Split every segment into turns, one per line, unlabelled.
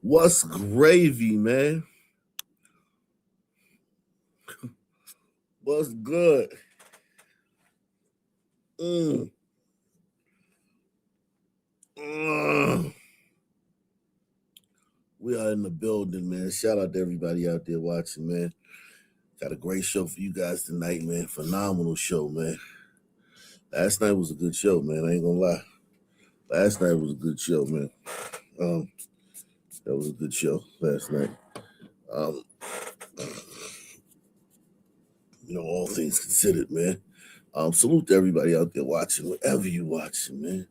What's gravy, man? What's good? Mm. Mm. We are in the building, man. Shout out to everybody out there watching, man. Got a great show for you guys tonight, man. Phenomenal show, man. Last night was a good show, man. I ain't gonna lie. Last night was a good show, man. Um, that was a good show last night. Um, all things considered, man. Salute to everybody out there watching, whatever you watching, man.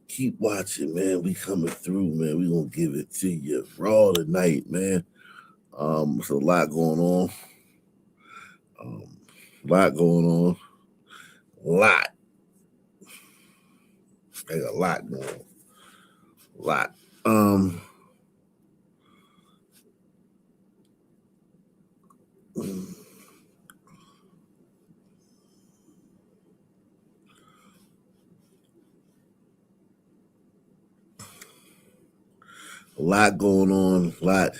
Keep watching, man. We coming through, man. We gonna give it to you raw tonight, man. There's a lot going on. A lot going on. Lot. There's a lot going on. Lot. A lot going on. Lot.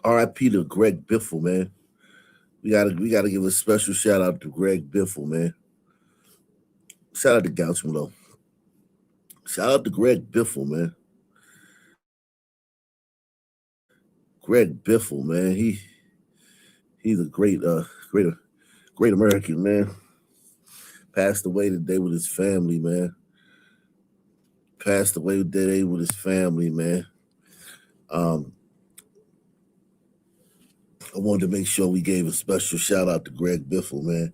R.I.P. to Greg Biffle, man. We gotta give a special shout out to Greg Biffle, man. Shout out to Gouchman though. Shout out to Greg Biffle, man. Greg Biffle, man. He's a great great American, man. Passed away today with his family, man. Passed away today with his family, man. I wanted to make sure we gave a special shout out to Greg Biffle, man.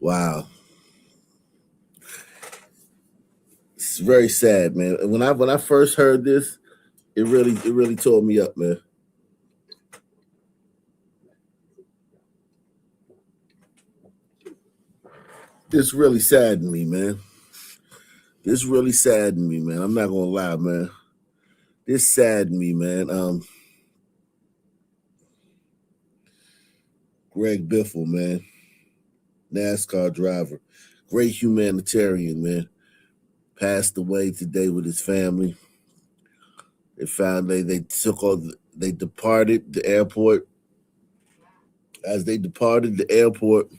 Wow. It's very sad, man. When I first heard this, it really tore me up, man. This really saddened me, man. This really saddened me, man. I'm not gonna lie, man. This saddened me, man. Greg Biffle, man. NASCAR driver. Great humanitarian, man. Passed away today with his family. They found they took all they departed the airport. As they departed the airport,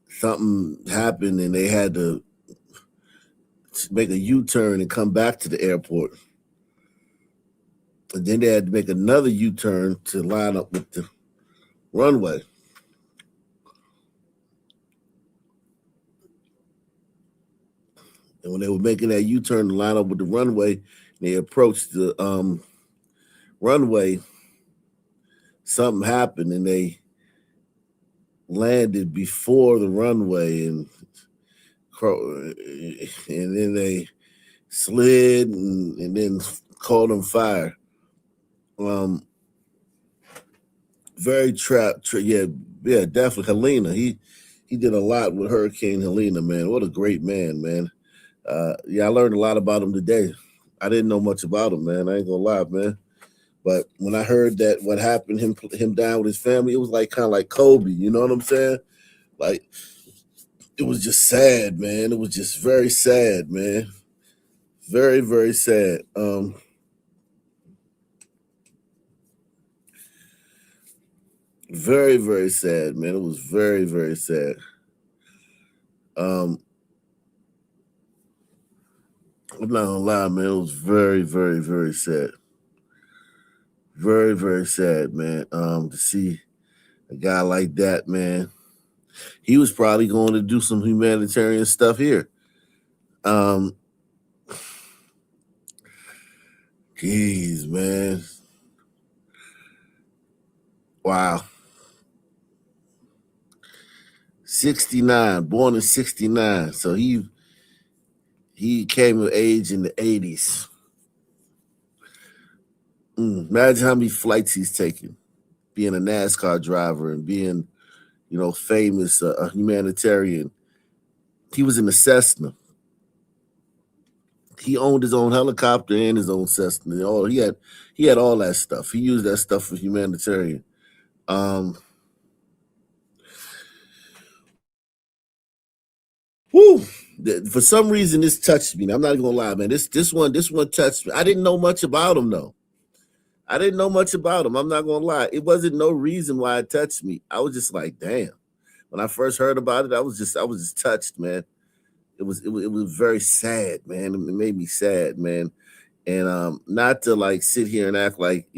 something happened and they had to make a U-turn and come back to the airport. And then they had to make another U-turn to line up with the runway. And when they were making that U-turn to line up with the runway, they approached the runway, something happened and they landed before the runway and then they slid and then caught on fire. Very trapped. Yeah, definitely Helena. He did a lot with Hurricane Helena, man. What a great man, man. I learned a lot about him today. I didn't know much about him, man. I ain't gonna lie, man. But when I heard that what happened, him down with his family, it was like kind of like Kobe. You know what I'm saying? Like it was just sad, man. It was just very sad, man. Very, very sad. Very, very sad, man. It was very, very sad. I'm not gonna lie, man. It was very, very, very sad. Very, very sad, man. To see a guy like that, man. He was probably going to do some humanitarian stuff here. Jeez, man. Wow. 69, born in 69. So he came of age in the 80s. Imagine how many flights he's taken, being a NASCAR driver and being, famous, a humanitarian. He was in the Cessna. He owned his own helicopter and his own Cessna. He had all that stuff. He used that stuff for humanitarian. Um, Whew. For some reason, this touched me. I'm not gonna lie, man. This one touched me. I didn't know much about him though. I didn't know much about him. I'm not gonna lie. It wasn't no reason why it touched me. I was just like, damn. When I first heard about it, I was just touched, man. It was very sad, man. It made me sad, man. And not to like sit here and act like,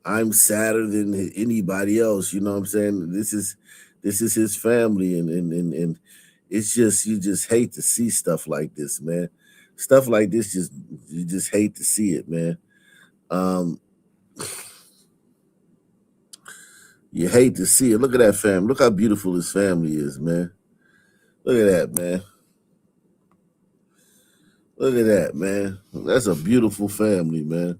I'm sadder than anybody else. You know what I'm saying? This is his family, and it's just you just hate to see stuff like this, man. Stuff like this, you just hate to see it, man. Um, you hate to see it. Look at that family. Look how beautiful his family is, man. Look at that, man. Look at that, man. That's a beautiful family, man.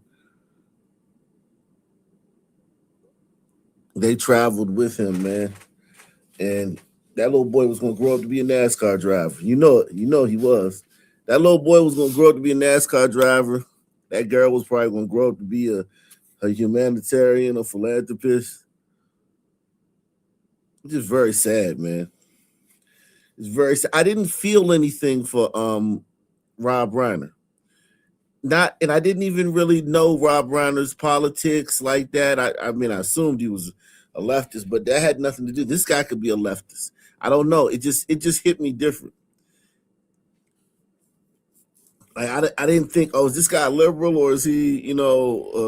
They traveled with him, man. And that little boy was gonna grow up to be a NASCAR driver. You know it. You know he was. That little boy was gonna grow up to be a NASCAR driver. That girl was probably gonna grow up to be a humanitarian, a philanthropist. It's just very sad, man. It's very sad. I didn't feel anything for Rob Reiner. Not, and I didn't even really know Rob Reiner's politics like that. I mean, I assumed he was a leftist, but that had nothing to do. This guy could be a leftist. I don't know. It just hit me different. I didn't think, oh, is this guy liberal or is he,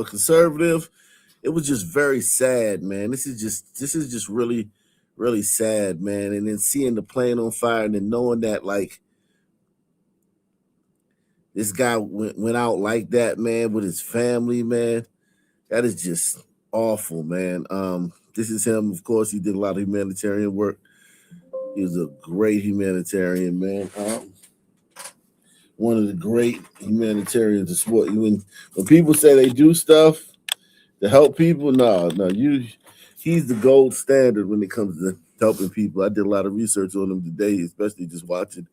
conservative? It was just very sad, man. This is just really, really sad, man. And then seeing the plane on fire and then knowing that like this guy went out like that, man, with his family, man. That is just awful, man. This is him. Of course, he did a lot of humanitarian work. He was a great humanitarian, man. One of the great humanitarians of sport. When people say they do stuff to help people, no, he's the gold standard when it comes to helping people. I did a lot of research on him today, especially just watching,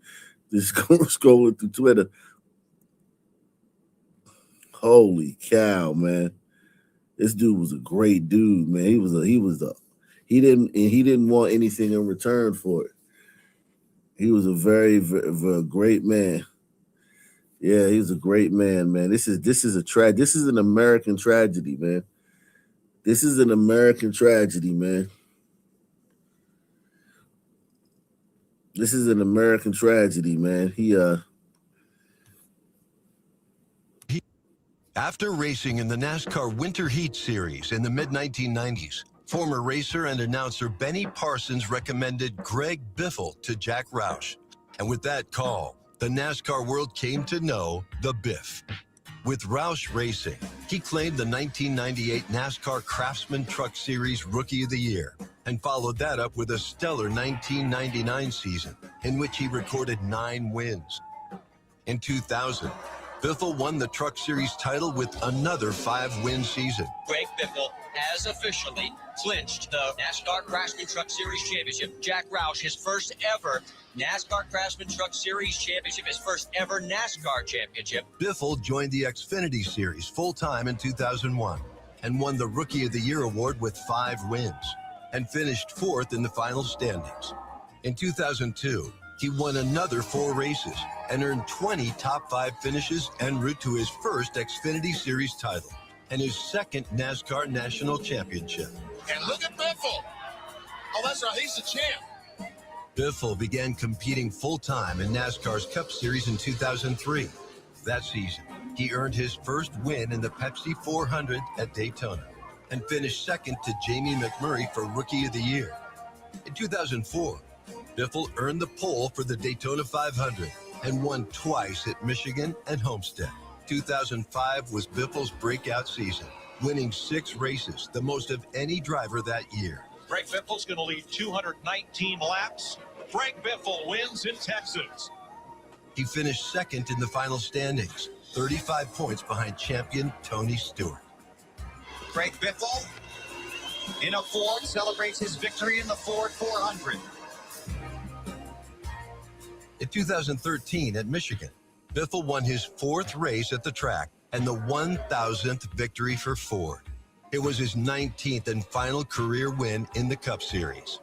just scrolling through Twitter. Holy cow, man! This dude was a great dude, man. He didn't want anything in return for it. He was a very, very, very great man. Yeah, he was a great man, man. This is an American tragedy, man. This is an American tragedy, man. This is an American tragedy, man.
After racing in the NASCAR Winter Heat Series in the mid-1990s, former racer and announcer Benny Parsons recommended Greg Biffle to Jack Roush. And with that call, the NASCAR world came to know the Biff. With Roush Racing, he claimed the 1998 NASCAR Craftsman Truck Series Rookie of the Year and followed that up with a stellar 1999 season in which he recorded 9 wins. In 2000, Biffle won the Truck Series title with another 5-win season.
Greg Biffle has officially clinched the NASCAR Craftsman Truck Series Championship. Jack Roush, his first ever NASCAR Craftsman Truck Series Championship, his first ever NASCAR championship.
Biffle joined the Xfinity Series full-time in 2001 and won the Rookie of the Year award with 5 wins and finished 4th in the final standings. In 2002, he won another 4 races and earned 20 top 5 finishes en route to his first Xfinity Series title and his second NASCAR National Championship.
And look at Biffle. Oh, that's right. He's the champ.
Biffle began competing full-time in NASCAR's Cup Series in 2003. That season, he earned his first win in the Pepsi 400 at Daytona and finished second to Jamie McMurray for Rookie of the Year. In 2004, Biffle earned the pole for the Daytona 500 and won twice at Michigan and Homestead. 2005 was Biffle's breakout season, winning 6 races, the most of any driver that year.
Greg Biffle's going to lead 219 laps. Greg Biffle wins in Texas.
He finished second in the final standings, 35 points behind champion Tony Stewart.
Greg Biffle in a Ford celebrates his victory in the Ford 400.
In 2013 at Michigan, Biffle won his 4th race at the track and the 1,000th victory for Ford. It was his 19th and final career win in the Cup Series.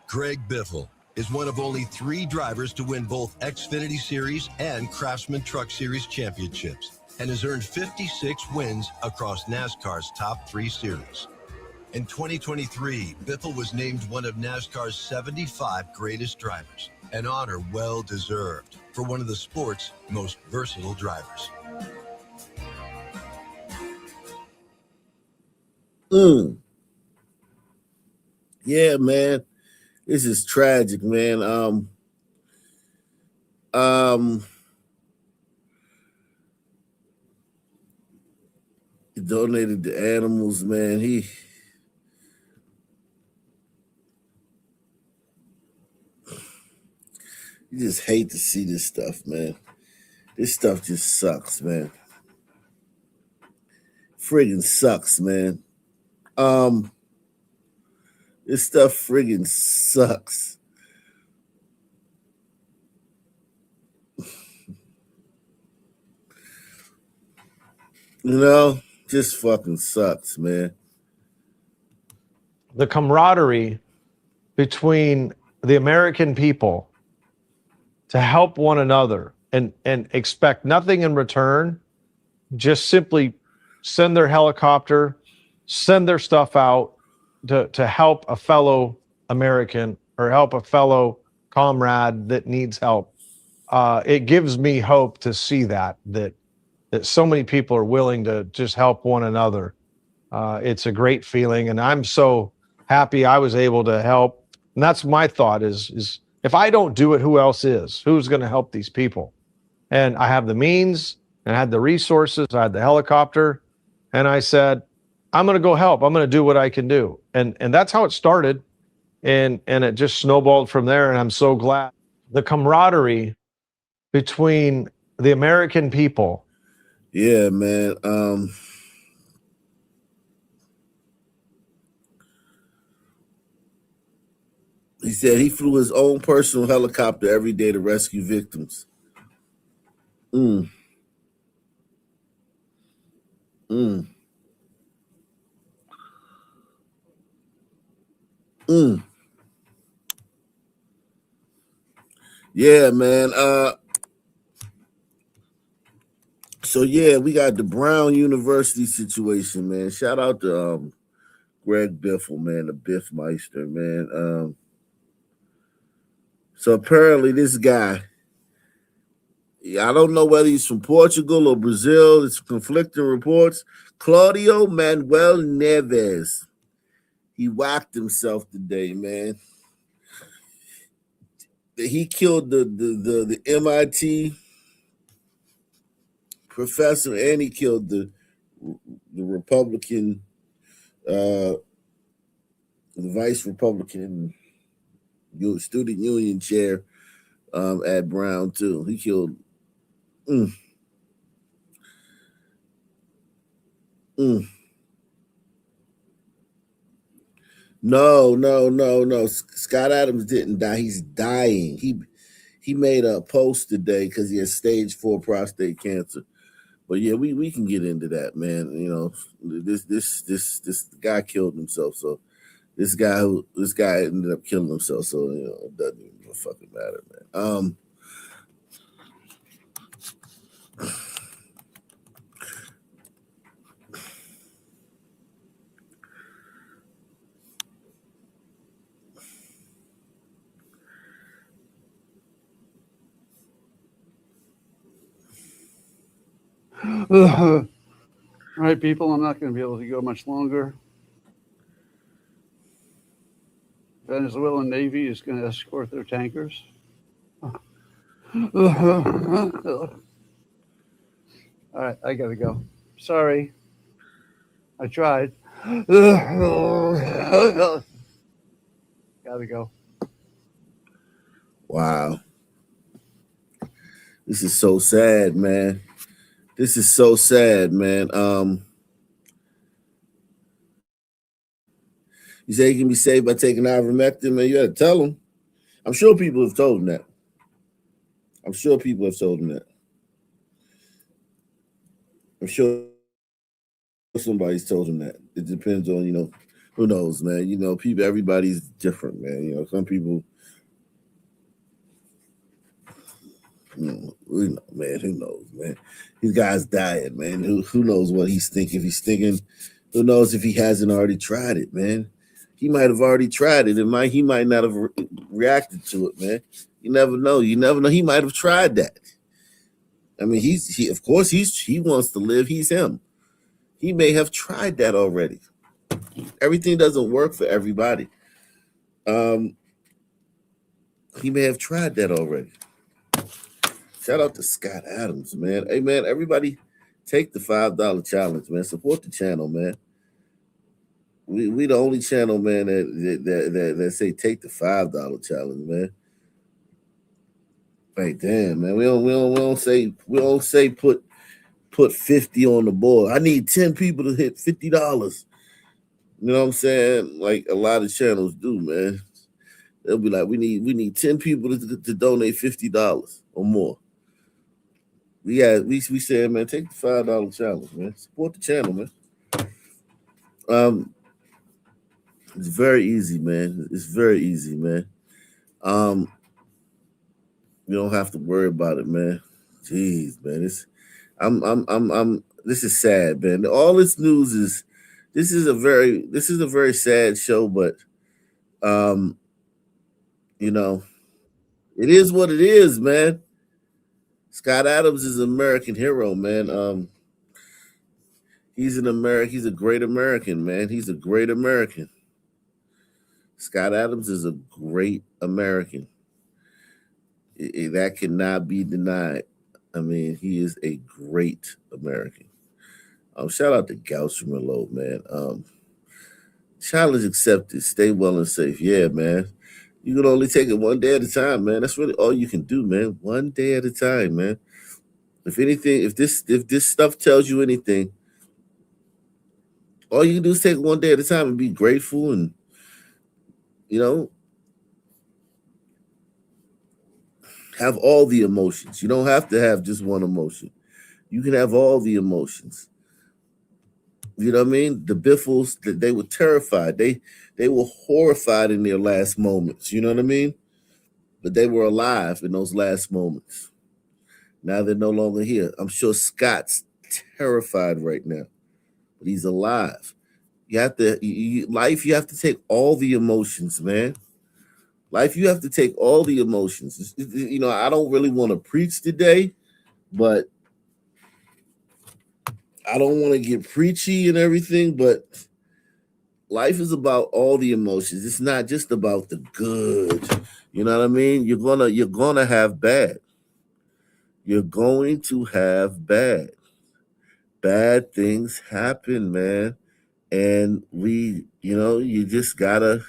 Greg Biffle is one of only 3 drivers to win both Xfinity Series and Craftsman Truck Series championships and has earned 56 wins across NASCAR's top 3 series. In 2023, Biffle was named one of NASCAR's 75 greatest drivers, an honor well-deserved for one of the sport's most versatile drivers.
Yeah, man. This is tragic, man. He donated to animals, man. You just hate to see this stuff, man. This stuff just sucks, man. Friggin' sucks, man. This stuff friggin' sucks. You know, just fucking sucks, man.
The camaraderie between the American people to help one another and expect nothing in return, just simply send their helicopter, send their stuff out to help a fellow American or help a fellow comrade that needs help. It gives me hope to see that so many people are willing to just help one another. It's a great feeling, and I'm so happy I was able to help. And that's my thought is if I don't do it, who else is? Who's going to help these people? And I have the means, and I had the resources, I had the helicopter, and I said, I'm going to go help. I'm going to do what I can do. And that's how it started. And it just snowballed from there. And I'm so glad. The camaraderie between the American people.
Yeah, man. He said he flew his own personal helicopter every day to rescue victims. Yeah, man. So yeah, we got the Brown University situation, man. Shout out to Greg Biffle, man, the Biff Meister, man. So apparently this guy, I don't know whether he's from Portugal or Brazil. It's conflicting reports. Claudio Manuel Neves. He whacked himself today, man. He killed the MIT professor, and he killed the Republican, the vice Republican student union chair at Brown too. He killed. No. Scott Adams didn't die. He's dying. He made a post today because he has stage 4 prostate cancer. But yeah, we can get into that, man. You know, this guy killed himself. So this guy ended up killing himself. So you know, it doesn't even fucking matter, man.
All right, people, I'm not going to be able to go much longer. Venezuelan Navy is going to escort their tankers. All right, I got to go. Sorry. I tried. Got to go.
Wow. This is so sad, man. This is so sad, man. You say he can be saved by taking ivermectin, man. You got to tell him. I'm sure people have told him that. I'm sure people have told him that. I'm sure somebody's told him that. It depends on, who knows, man. People, everybody's different, man. Some people, man, who knows, man. These guys dying, man. Who knows what he's thinking? If he's thinking, who knows if he hasn't already tried it, man. He might have already tried it, and he might not have reacted to it, man. You never know. You never know. He might have tried that. I mean, of course he wants to live. He's him. He may have tried that already. Everything doesn't work for everybody. He may have tried that already. Shout out to Scott Adams, man. Hey, man, everybody take the $5 challenge, man. Support the channel, man. We the only channel, man, that say take the $5 challenge, man. Hey, damn, man. We don't say put 50 on the board. I need 10 people to hit $50. You know what I'm saying? Like a lot of channels do, man. They'll be like, we need 10 people to donate $50 or more. We said, man, take the $5 challenge, man. Support the channel, man. It's very easy, man. It's very easy, man. You don't have to worry about it, man. Jeez, man. This is sad, man. All this news is this is a very sad show, but it is what it is, man. Scott Adams is an American hero, man. He's a great American, man. He's a great American. Scott Adams is a great American. That cannot be denied. I mean, he is a great American. Shout out to Gauss Merlot, man. Challenge accepted. Stay well and safe. Yeah, man. You can only take it one day at a time, man. That's really all you can do, man. One day at a time, man. If anything, if this stuff tells you anything, all you can do is take it one day at a time and be grateful and, have all the emotions. You don't have to have just one emotion. You can have all the emotions. You know what I mean? The Biffles, they were terrified. They were horrified in their last moments. You know what I mean? But they were alive in those last moments. Now they're no longer here. I'm sure Scott's terrified right now, but he's alive. You have to, life, you have to take all the emotions, man. Life, you have to take all the emotions. I don't really want to preach today, but I don't want to get preachy and everything, but life is about all the emotions. It's not just about the good. You know what I mean? You're gonna have bad. You're going to have bad. Bad things happen, man. And you just gotta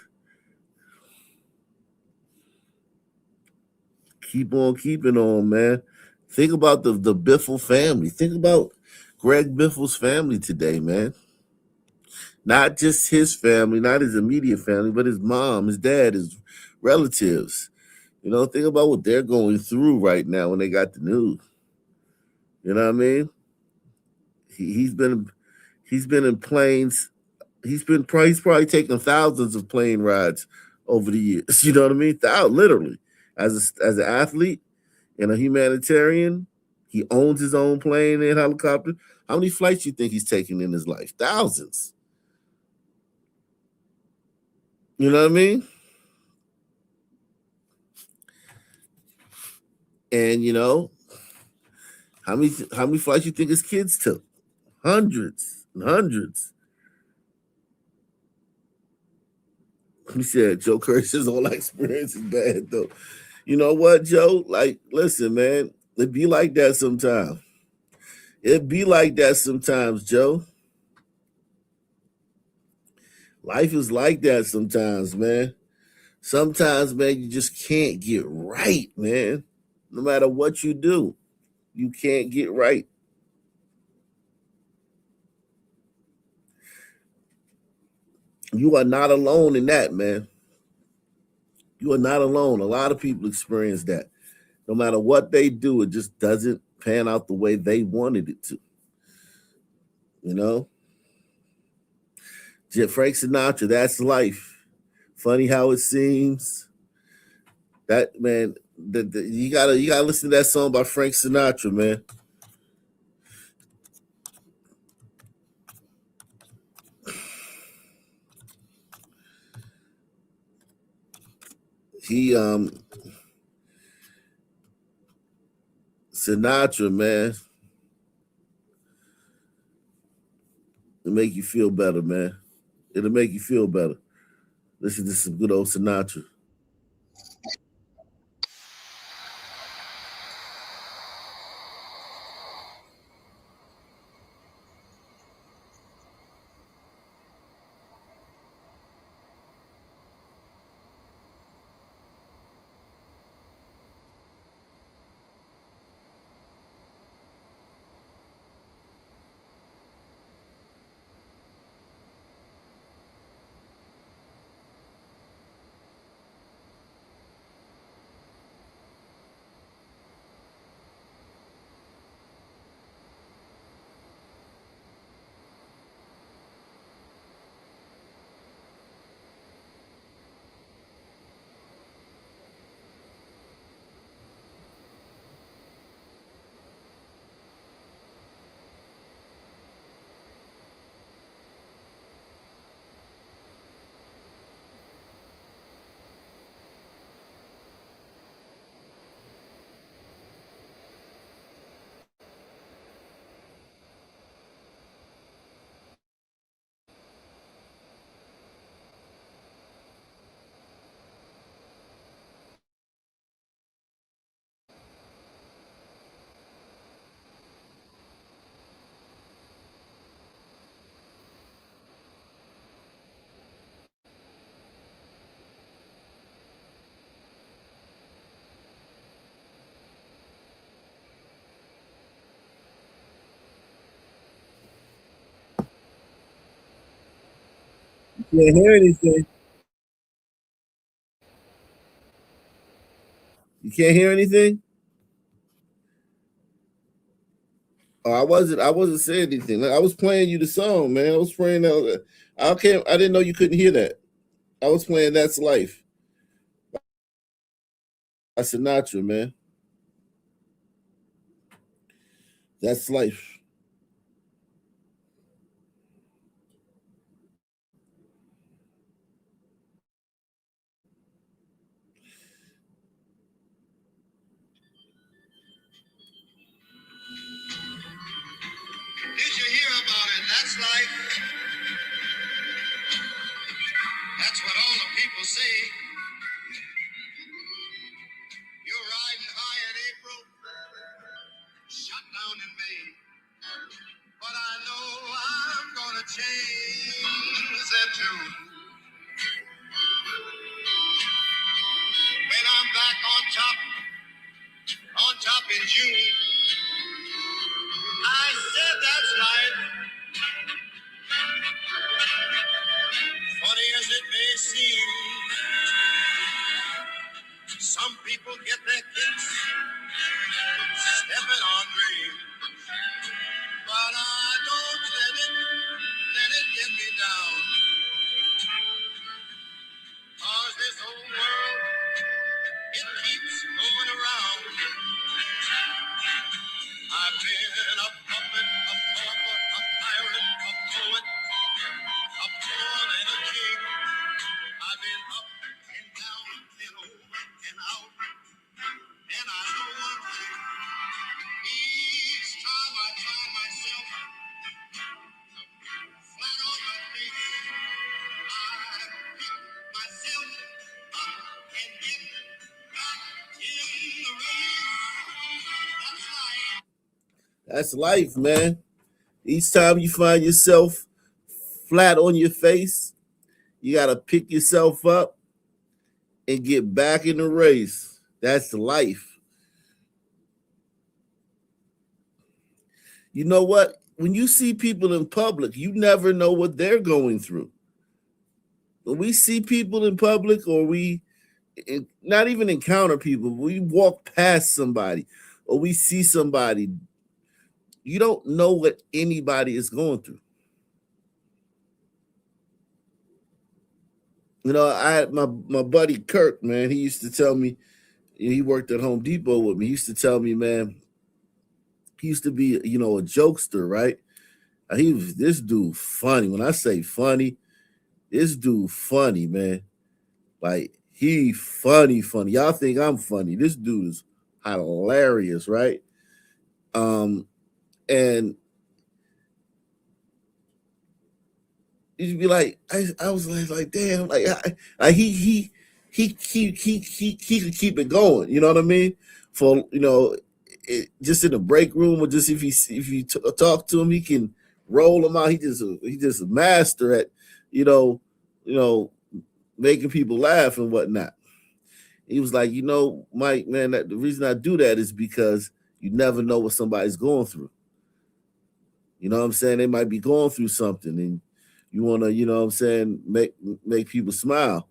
keep on keeping on, man. Think about the Biffle family. Think about Greg Biffle's family today, man. Not just his family, not his immediate family, but his mom, his dad, his relatives. Think about what they're going through right now when they got the news. You know what I mean? He's been in planes. He's probably taken thousands of plane rides over the years. You know what I mean? Literally, as an athlete and a humanitarian, he owns his own plane and helicopter. How many flights you think he's taken in his life? Thousands. You know what I mean? And how many flights you think his kids took? Hundreds and hundreds. He said Joe Curry says all that experience is bad though. You know what, Joe? Like, listen, man, it be like that sometimes. It be like that sometimes, Joe. Life is like that sometimes, man. Sometimes, man, you just can't get right, man. No matter what you do, you can't get right. You are not alone in that, man. You are not alone. A lot of people experience that. No matter what they do, it just doesn't pan out the way they wanted it to. You know? Frank Sinatra, that's life. Funny how it seems. That man, you gotta listen to that song by Frank Sinatra, man. He Sinatra, man. It'll make you feel better, man. It'll make you feel better. Listen to some good old Sinatra. You can't hear anything. You can't hear anything? Oh, I wasn't saying anything. Like, I was playing you the song, man. I was playing I didn't know you couldn't hear that. I was playing That's Life by Sinatra, man. That's life.
Did you hear about it? That's life. That's what all the people say. You're riding high in April, shut down in May. But I know I'm gonna change that tune. When I'm back on top in June. I said that's life. Funny as it may seem, some people get their kicks stepping on dreams. But I don't let it get me down. 'Cause this whole world, it keeps going around. I've been a puppet, a pauper, a pirate, a poet, a pawn and a king. I've been up and down and over and out. And I know one thing. Each time I find myself flat on my face, I pick myself up and get back in the race. That's life.
That's life, man. Each time you find yourself flat on your face, you got to pick yourself up and get back in the race. That's life. You know what? When you see people in public, you never know what they're going through. When we see people in public or we not even encounter people, we walk past somebody or we see somebody, you don't know what anybody is going through. You know, I had my buddy Kirk, man, he used to tell me, he worked at Home Depot with me. He used to tell me, man, he used to be, you know, a jokester, right? He was this dude funny. When I say funny, this dude funny, man. Like he funny. Y'all think I'm funny. This dude is hilarious, right? And you'd be like, I was like, damn, like he could keep it going. You know what I mean? For just in the break room, or just if you talk to him, he can roll him out. He just a master at you know making people laugh and whatnot. He was like, Mike, man, that the reason I do that is because you never know what somebody's going through. You know what I'm saying? They might be going through something, and you want to, you know what I'm saying, make people smile.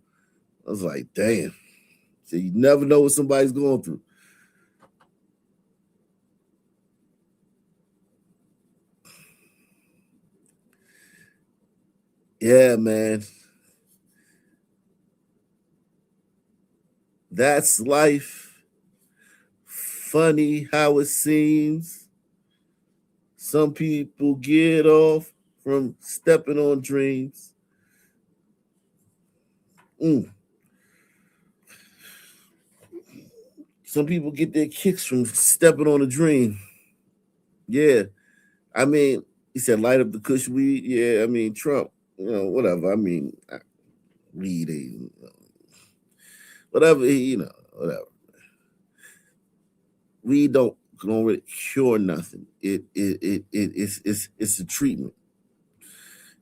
I was like, damn. So you never know what somebody's going through. Yeah, man. That's life. Funny how it seems. Some people get off from stepping on dreams. Some people get their kicks from stepping on a dream. Yeah. I mean, he said, light up the kush weed. Yeah, I mean, Trump, whatever. I mean, weed, whatever, whatever. Weed don't really cure nothing. It's a treatment.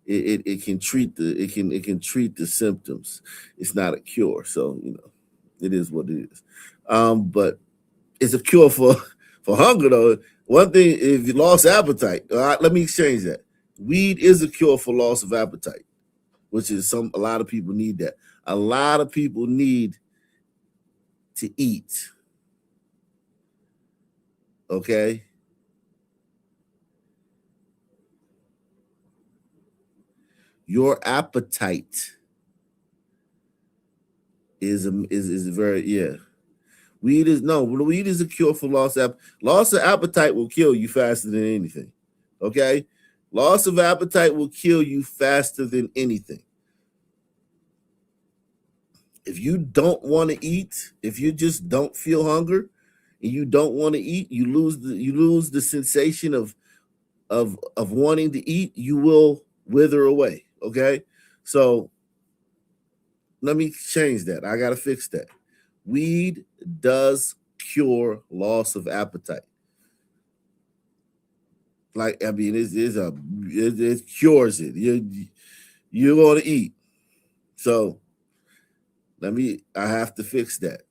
It can treat the symptoms. It's not a cure. So, it is what it is. But it's a cure for hunger though. One thing, if you lost appetite, let me exchange that. Weed is a cure for loss of appetite, which is a lot of people need that. A lot of people need to eat. Okay? Your appetite is very, yeah. Weed is a cure for loss of appetite will kill you faster than anything. Okay? Loss of appetite will kill you faster than anything. If you don't want to eat, if you just don't feel hunger and you don't want to eat, you lose the sensation of wanting to eat, you will wither away. Okay? So let me change that. I got to fix that. Weed does cure loss of appetite. Like, I mean, it cures it. You're going to eat. So I have to fix that.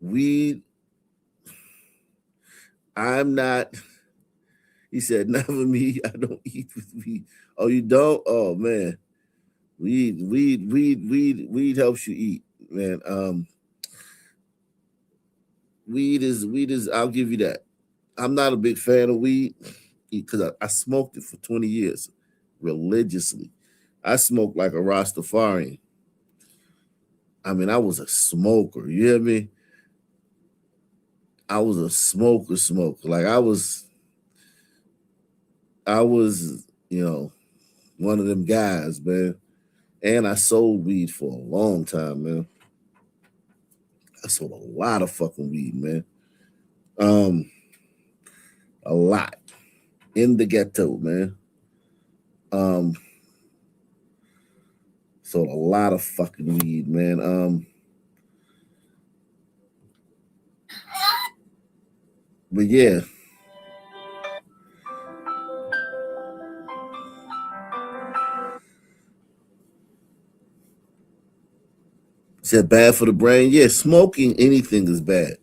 Weed, I'm not, he said, never me, I don't eat with weed. Oh, you don't? Oh, man. Weed helps you eat, man. Weed is, I'll give you that. I'm not a big fan of weed because I smoked it for 20 years religiously. I smoked like a Rastafarian. I mean, I was a smoker. You hear me? I was a smoker. Like I was, one of them guys, man. And I sold weed for a long time, man. I sold a lot of fucking weed, man. A lot in the ghetto, man. Sold a lot of fucking weed, man. But yeah. Said bad for the brain. Yeah, smoking anything is bad.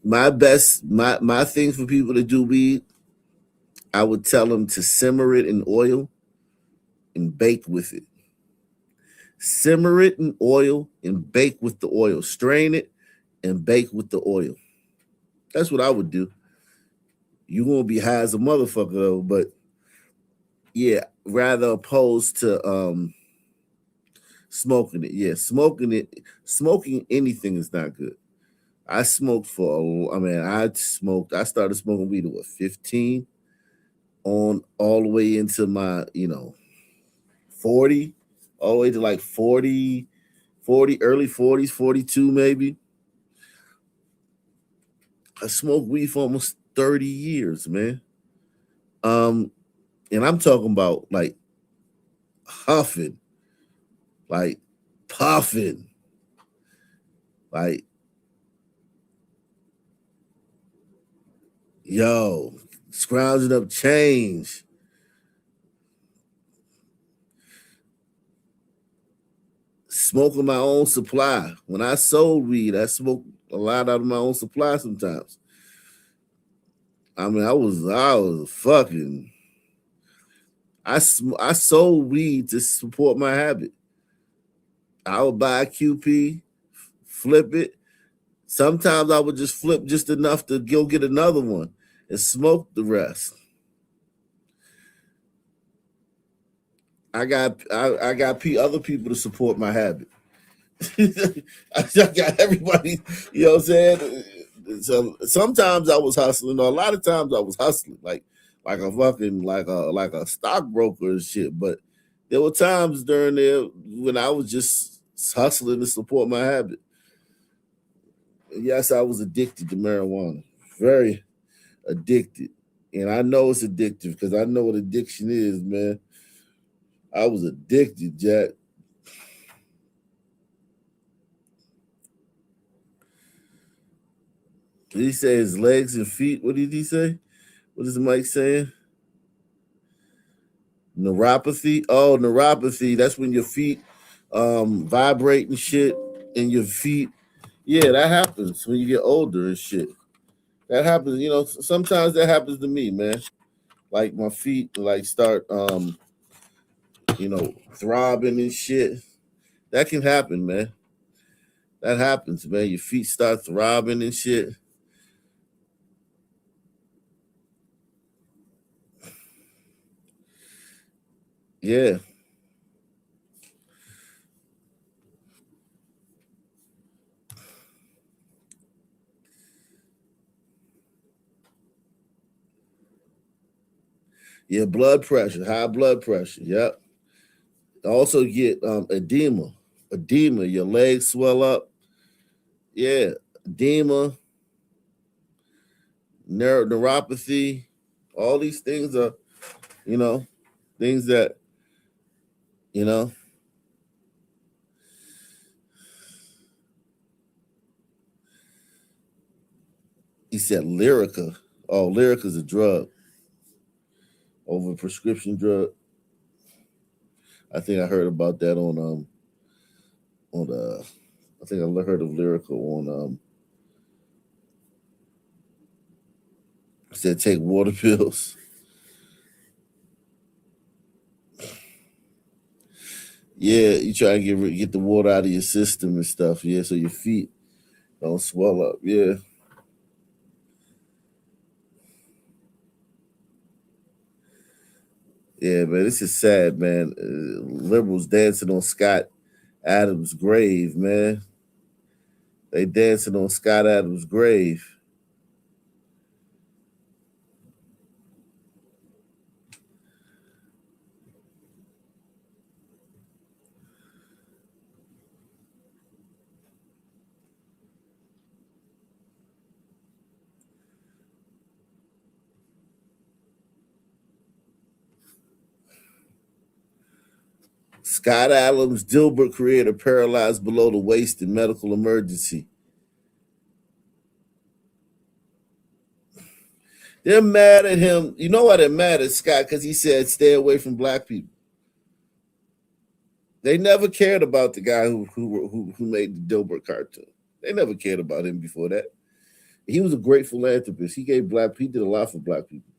My thing for people to do weed, I would tell them to simmer it in oil and bake with it. simmer it in oil and bake with the oil. Strain it and bake with the oil. That's what I would do. You won't be high as a motherfucker though, but yeah, rather opposed to smoking it. Yeah, smoking anything is not good. I smoked I started smoking weed at 15 on all the way into my, 40, all the way to like 40, early 40s, 42 maybe. I smoked weed for almost 30 years, man. And I'm talking about like huffing, like puffing, like yo, scrounging up change. Smoking my own supply. When I sold weed, I smoked a lot out of my own supply sometimes. I mean, I sold weed to support my habit. I would buy a QP, flip it. Sometimes I would just flip just enough to go get another one and smoke the rest. I got other people to support my habit. I got everybody, you know what I'm saying? So sometimes I was hustling, or a lot of times I was hustling, like a stockbroker and shit. But there were times during there when I was just hustling to support my habit. Yes, I was addicted to marijuana, very addicted, and I know it's addictive because I know what addiction is, man. I was addicted, Jack. Did he say his legs and feet? What did he say? What is Mike saying? Neuropathy. Oh, neuropathy. That's when your feet vibrate and shit, and your feet. Yeah, that happens when you get older and shit. That happens. Sometimes that happens to me, man. Like my feet, like start, throbbing and shit. That can happen, man. That happens, man. Your feet start throbbing and shit. Yeah. Yeah, blood pressure, high blood pressure. Yep. Also get edema. Edema, your legs swell up. Yeah, edema, neuropathy. All these things are, things that, you know. He said Lyrica. Oh, Lyrica's a drug. Over a prescription drug. I think I heard about that I think I heard of Lyrica on said take water pills. Yeah, you try to get the water out of your system and stuff. Yeah, so your feet don't swell up. Yeah. Yeah, man, this is sad, man. Liberals dancing on Scott Adams' grave, man. They dancing on Scott Adams' grave. Scott Adams, Dilbert creator, paralyzed below the waist in medical emergency. They're mad at him. You know why they're mad at Scott? Because he said stay away from black people. They never cared about the guy who made the Dilbert cartoon. They never cared about him before that. He was a great philanthropist. He did a lot for black people.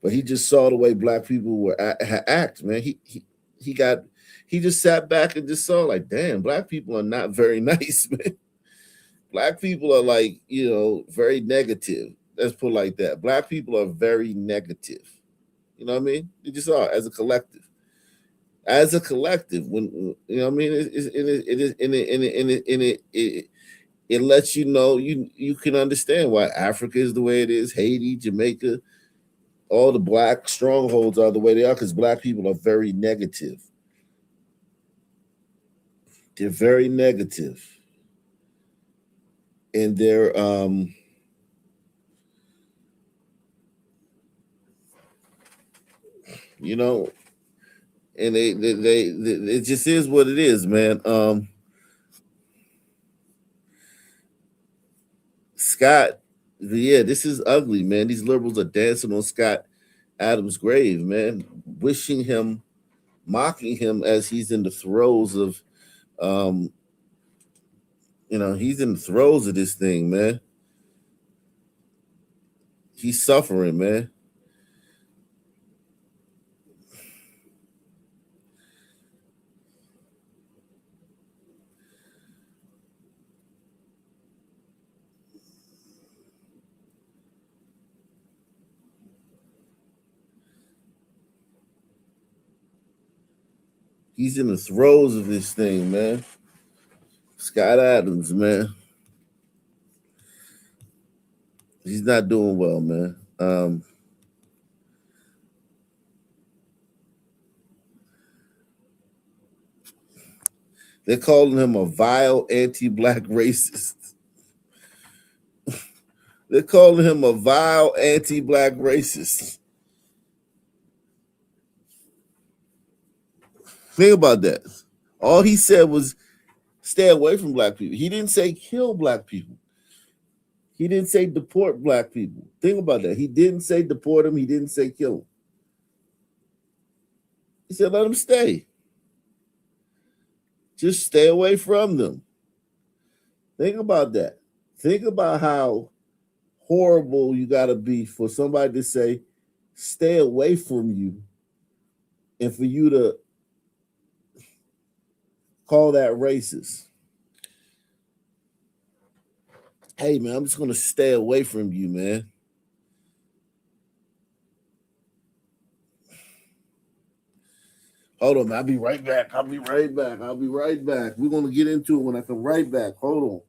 But he just saw the way black people were act, man. he just sat back and just saw like, damn, black people are not very nice, man. Black people are like, very negative. Let's put it like that. Black people are very negative. You know what I mean? You just are as a collective. As a collective, when you know what I mean, it lets you know you can understand why Africa is the way it is, Haiti, Jamaica, all the black strongholds are the way they are because black people are very negative. They're very negative. And they're and they it just is what it is, man. Scott, yeah, this is ugly, man. These liberals are dancing on Scott Adams' grave, man, wishing him, mocking him as he's in the throes of, he's in the throes of this thing, man. He's suffering, man. He's in the throes of this thing, man. Scott Adams, man. He's not doing well, man. They're calling him a vile anti-black racist. They're calling him a vile anti-black racist. Think about that. All he said was stay away from black people. He didn't say kill black people. He didn't say deport black people. Think about that. He didn't say deport them. He didn't say kill them. He said let them stay. Just stay away from them. Think about that. Think about how horrible you got to be for somebody to say stay away from you and for you to call that racist. Hey, man, I'm just going to stay away from you, man. Hold on, man. I'll be right back. We're going to get into it when I come right back. Hold on.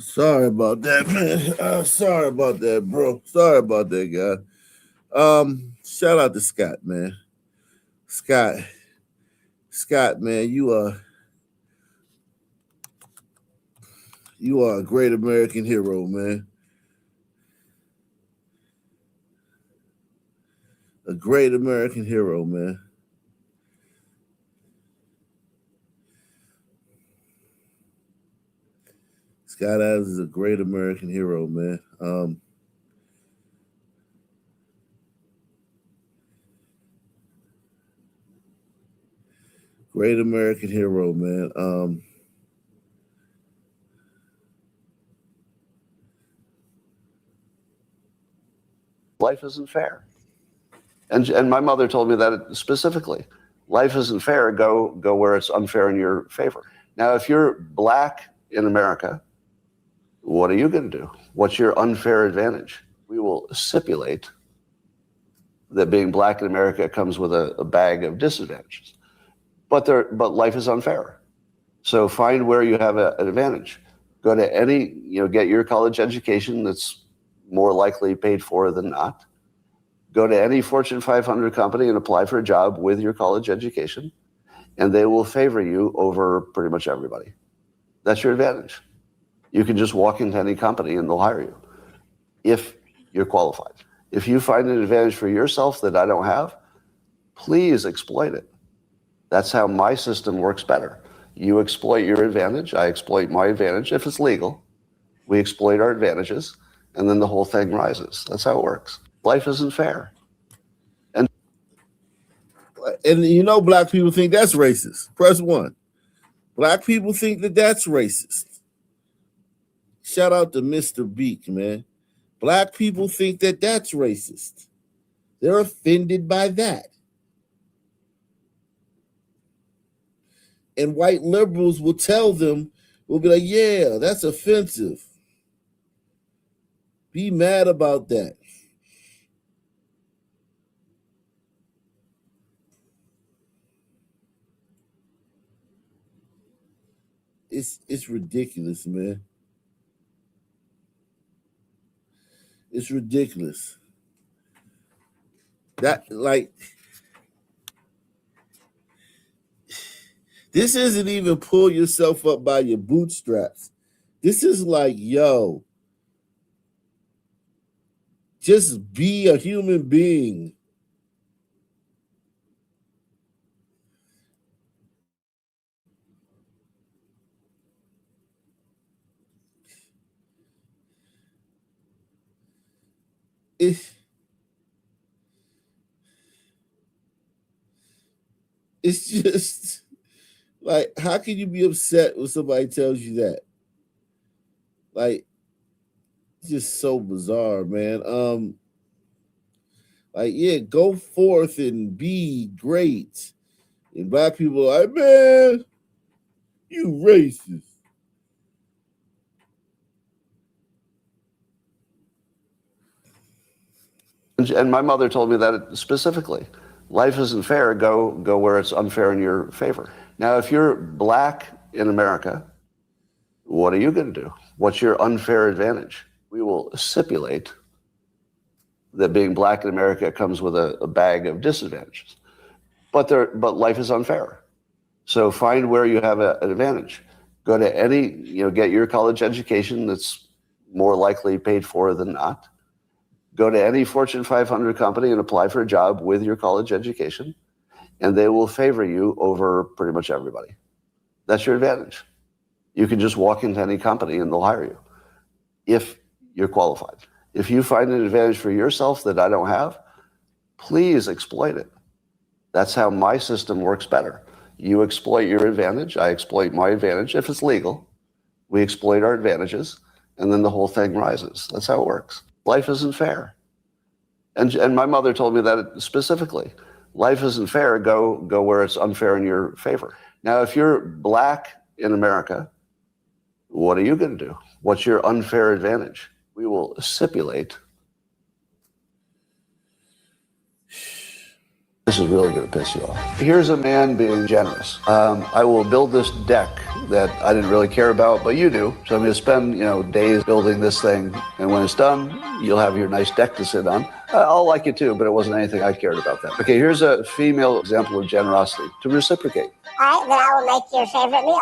Sorry about that, man. Sorry about that, bro. Sorry about that, guy. Shout out to Scott, man. Scott, man, you are a great American hero, man. A great American hero, man. Scott Adams is a great American hero, man. Great American hero, man.
Life isn't fair. And my mother told me that specifically. Life isn't fair. Go where it's unfair in your favor. Now, if you're black in America, what are you going to do? What's your unfair advantage? We will stipulate that being black in America comes with a bag of disadvantages. But life is unfair. So find where you have an advantage. Go to any, get your college education that's more likely paid for than not. Go to any Fortune 500 company and apply for a job with your college education, and they will favor you over pretty much everybody. That's your advantage. You can just walk into any company and they'll hire you if you're qualified. If you find an advantage for yourself that I don't have, please exploit it. That's how my system works better. You exploit your advantage, I exploit my advantage. If it's legal, we exploit our advantages, and then the whole thing rises. That's how it works. Life isn't fair.
And black people think that's racist. Press 1. Black people think that that's racist. Shout out to Mr. Beak, man. Black people think that that's racist. They're offended by that. And white liberals will tell them, will be like, yeah, that's offensive. Be mad about that. It's ridiculous, man. It's ridiculous. This isn't even pull yourself up by your bootstraps. This is like, yo, just be a human being. It's just like, how can you be upset when somebody tells you that? Like, just so bizarre, man. Yeah, go forth and be great. And black people are like, man, you racist.
And my mother told me that specifically. Life isn't fair. Go where it's unfair in your favor. Now, if you're black in America, what are you going to do? What's your unfair advantage? We will stipulate that being black in America comes with a bag of disadvantages. But life is unfair. So find where you have an advantage. Go to any, get your college education that's more likely paid for than not. Go to any Fortune 500 company and apply for a job with your college education, and they will favor you over pretty much everybody. That's your advantage. You can just walk into any company and they'll hire you if you're qualified. If you find an advantage for yourself that I don't have, please exploit it. That's how my system works better. You exploit your advantage, I exploit my advantage. If it's legal, we exploit our advantages, and then the whole thing rises. That's how it works. Life isn't fair. And my mother told me that specifically. Life isn't fair. Go where it's unfair in your favor. Now, if you're black in America, what are you going to do? What's your unfair advantage? We will stipulate This is really going to piss you off. Here's a man being generous. I will build this deck that I didn't really care about, but you do. So I'm going to spend, days building this thing, and when it's done, you'll have your nice deck to sit on. I'll like it too, but it wasn't anything I cared about then. Okay, here's a female example of generosity to reciprocate.
All right, then I will make your favorite meal.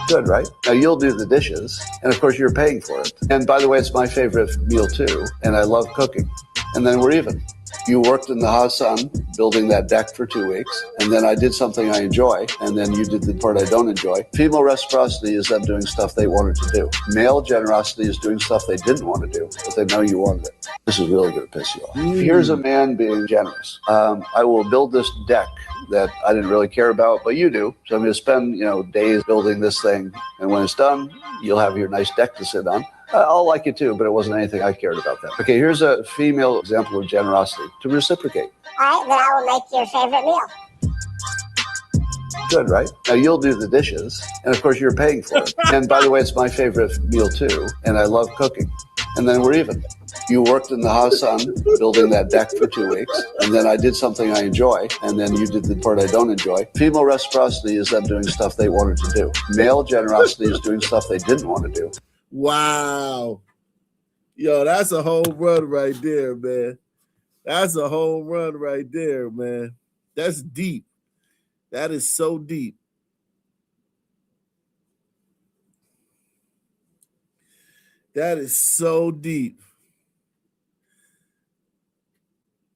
Good, right? Now you'll do the dishes, and of course you're paying for it. And by the way, it's my favorite meal too, and I love cooking. And then we're even. You worked in the hot sun building that deck for 2 weeks, and then I did something I enjoy, and then you did the part I don't enjoy. Female reciprocity is them doing stuff they wanted to do. Male generosity is doing stuff they didn't want to do, but they know you wanted it. This is really going to piss you off. Here's a man being generous. I will build this deck that I didn't really care about, but you do. So I'm going to spend, days building this thing, and when it's done, you'll have your nice deck to sit on. I'll like it too, but it wasn't anything I cared about then. Okay, here's a female example of generosity to reciprocate.
All right, then I will make your favorite meal.
Good, right? Now you'll do the dishes, and of course you're paying for it. And by the way, it's my favorite meal too, and I love cooking. And then we're even. You worked in the hot sun building that deck for 2 weeks, and then I did something I enjoy, and then you did the part I don't enjoy. Female reciprocity is them doing stuff they wanted to do. Male generosity is doing stuff they didn't want to do.
Wow. Yo, that's a home run right there, man. That's a home run right there, man. That's deep. That is so deep. That is so deep.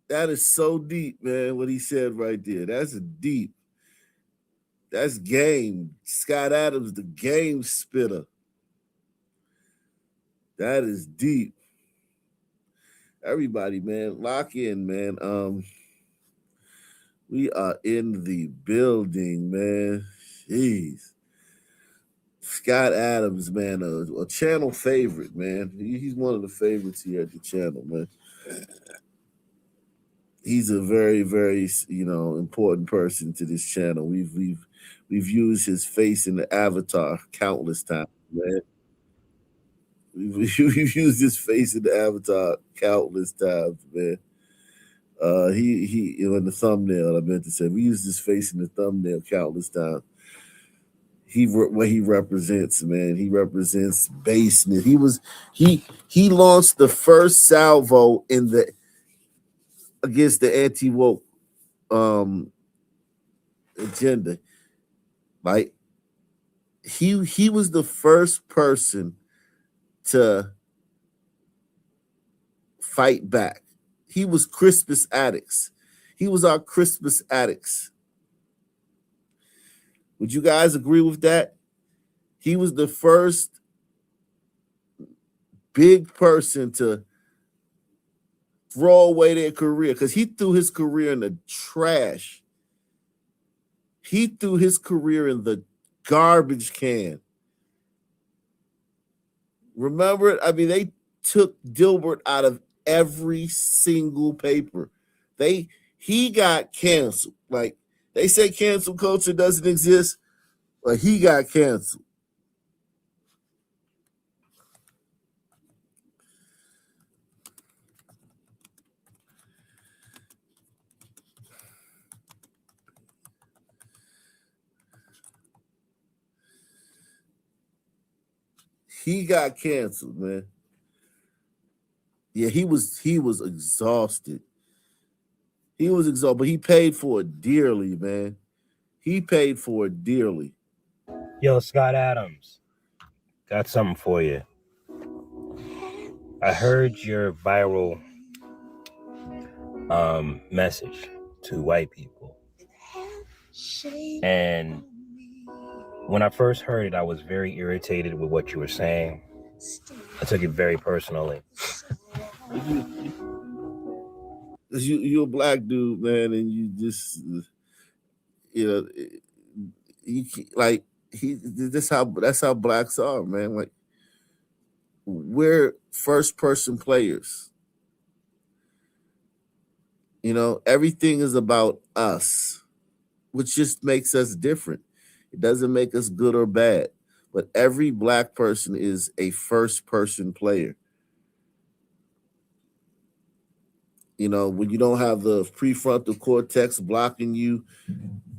That is so deep, man, what he said right there. That's deep. That's game. Scott Adams, the game spitter. That is deep. Everybody, man, lock in, man. We are in the building, man. Jeez. Scott Adams, man, a channel favorite, man. He's one of the favorites here at the channel, man. He's a very, very, important person to this channel. We've used his face in the avatar countless times, man. We've used his face in the avatar countless times, man. He in the thumbnail, I meant to say, we used his face in the thumbnail countless times. What he represents, man. He represents baseness. He launched the first salvo against the anti-woke agenda. Like he was the first person to fight back. He was Christmas addicts. He was our Christmas addicts. Would you guys agree with that? He was the first big person to throw away their career because he threw his career in the trash. He threw his career in the garbage can. Remember it? I mean, they took Dilbert out of every single paper. He got canceled. Like, they say cancel culture doesn't exist, but he got canceled. He got canceled, man. Yeah, he was exhausted. He was exhausted, but he paid for it dearly, man. He paid for it dearly.
Yo, Scott Adams, got something for you. I heard your viral message to white people. And when I first heard it, I was very irritated with what you were saying. I took it very personally.
You're a black dude, man, and you just, that's how blacks are, man. Like, we're first person players. Everything is about us, which just makes us different. It doesn't make us good or bad, but every black person is a first person player. when you don't have the prefrontal cortex blocking you,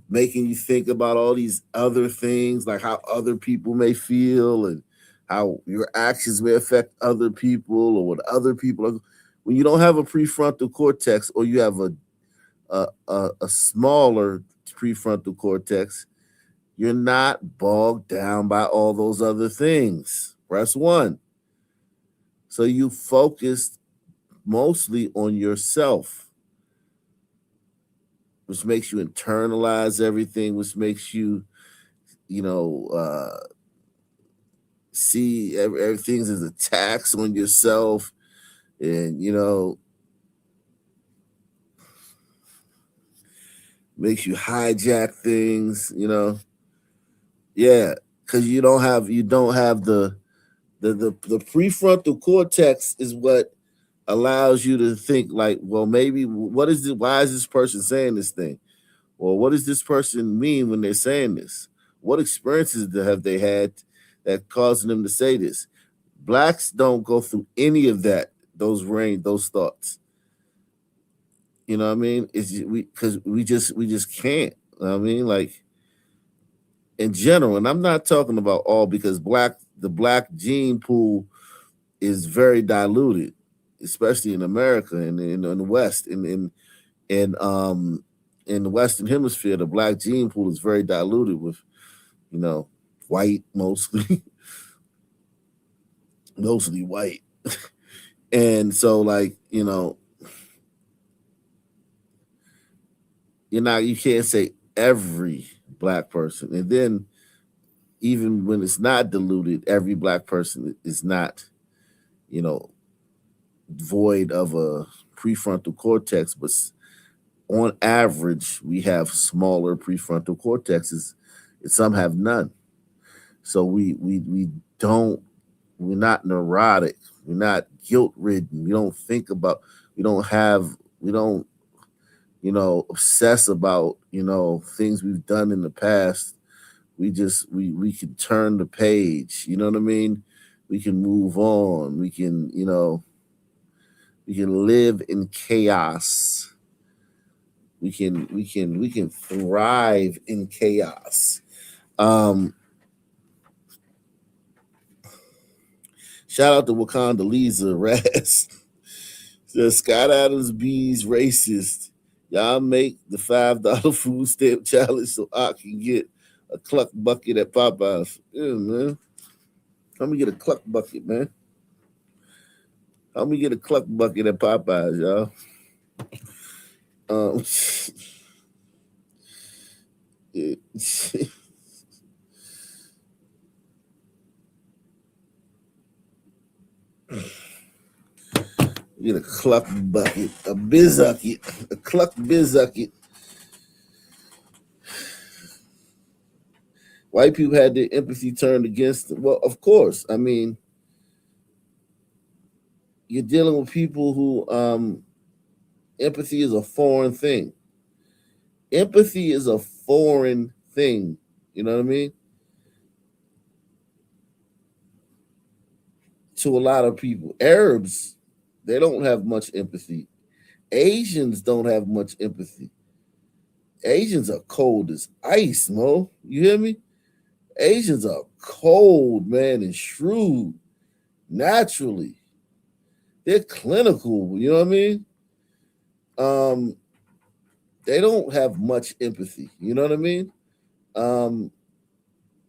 making you think about all these other things, like how other people may feel and how your actions may affect other people or what other people are. When you don't have a prefrontal cortex, or you have a smaller prefrontal cortex, you're not bogged down by all those other things. Press one. So you focused mostly on yourself, which makes you internalize everything, which makes you, see everything as a tax on yourself, and makes you hijack things. Yeah, because you don't have the prefrontal cortex is what allows you to think like, well, maybe why is this person saying this thing? Or what does this person mean when they're saying this? What experiences have they had that causing them to say this? Blacks don't go through any of that, those thoughts. You know what I mean? Because we just can't. You know what I mean, like in general, and I'm not talking about all, because the black gene pool is very diluted, especially in America and in the West. In the Western Hemisphere, the black gene pool is very diluted with, white mostly, mostly white. And so, like, you can't say every black person. And then even when it's not diluted, every black person is not, void of a prefrontal cortex, but on average, we have smaller prefrontal cortexes, and some have none. So we're not neurotic, we're not guilt ridden, we don't think about, we don't obsess about, things we've done in the past. We can turn the page, you know what I mean? We can move on. We can live in chaos. We can thrive in chaos. Shout out to Wakanda Lisa Raz. Says Scott Adams B's racist. Y'all make the $5 food stamp challenge so I can get a cluck bucket at Popeyes. Yeah, man. Let me get a cluck bucket, man. Let me get a cluck bucket at Popeyes, y'all. Yeah. Get a cluck bucket, a bizucket, a cluck bizucket. White people had their empathy turned against them. Well, of course. I mean, you're dealing with people who empathy is a foreign thing. Empathy is a foreign thing. You know what I mean? To a lot of people. Arabs, they don't have much empathy. Asians don't have much empathy. Asians are cold as ice, Mo. You hear me? Asians are cold, man, and shrewd naturally. They're clinical, you know what I mean? They don't have much empathy, you know what I mean?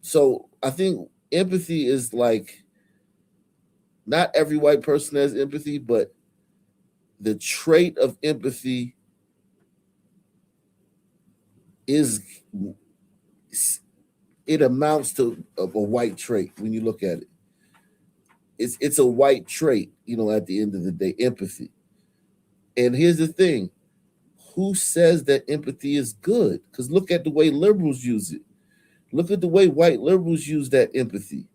So I think empathy is like, not every white person has empathy, but the trait of empathy it amounts to a white trait when you look at it. It's a white trait, at the end of the day, empathy. And here's the thing. Who says that empathy is good? Because look at the way liberals use it. Look at the way white liberals use that empathy.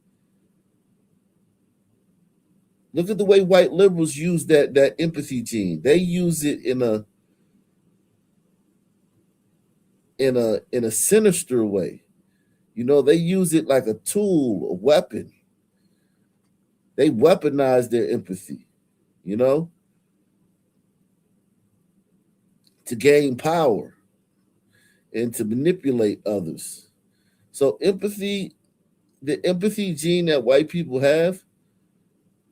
Look at the way white liberals use that empathy gene. They use it in a sinister way. They use it like a tool, a weapon. They weaponize their empathy, to gain power and to manipulate others. So empathy, the empathy gene that white people have,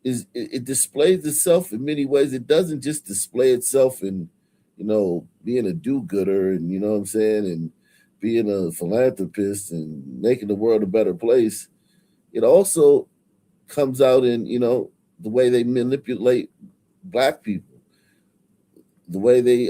it displays itself in many ways. It doesn't just display itself in, being a do-gooder and what I'm saying, and being a philanthropist and making the world a better place. It also comes out in, the way they manipulate black people, the way they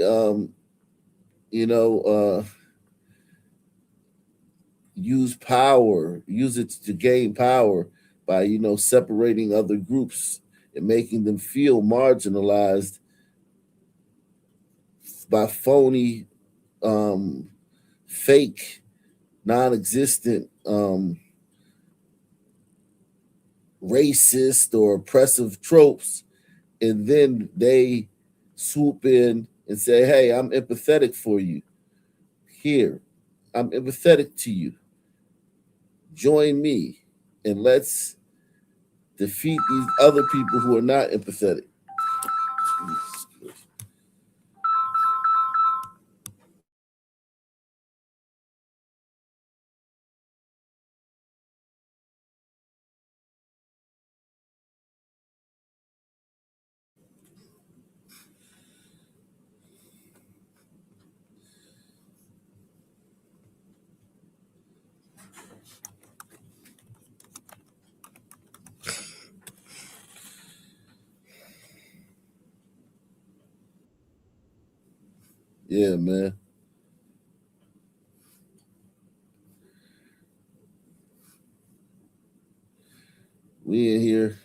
use it to gain power by, separating other groups and making them feel marginalized by phony, fake, non-existent, racist or oppressive tropes. And then they swoop in and say, hey, I'm empathetic for you. Here, I'm empathetic to you. Join me and let's defeat these other people who are not empathetic. Yeah, man. We in here,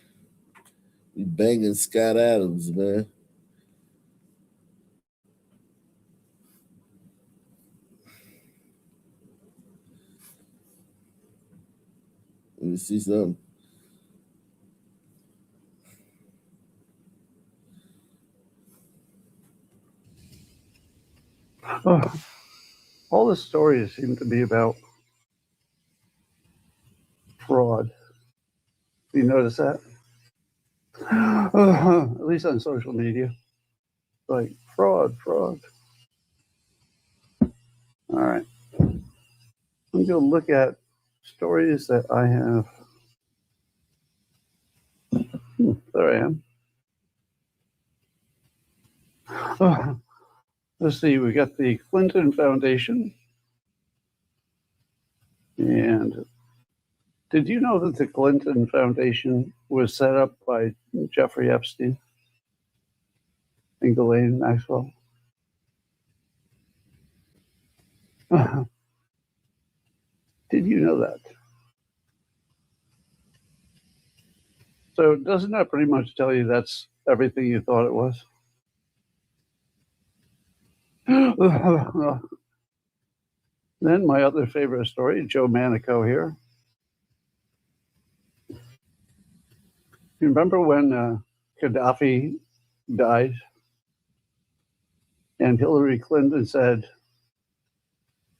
we banging Scott Adams, man. Let me see something.
All the stories seem to be about fraud. You notice that? At least on social media. Like, fraud. All right. I'm going to look at stories that I have. There I am. Let's see, we got the Clinton Foundation. And did you know that the Clinton Foundation was set up by Jeffrey Epstein and Ghislaine Maxwell? Did you know that? So doesn't that pretty much tell you that's everything you thought it was? Then my other favorite story, Joe Manico here. You remember when Gaddafi died and Hillary Clinton said,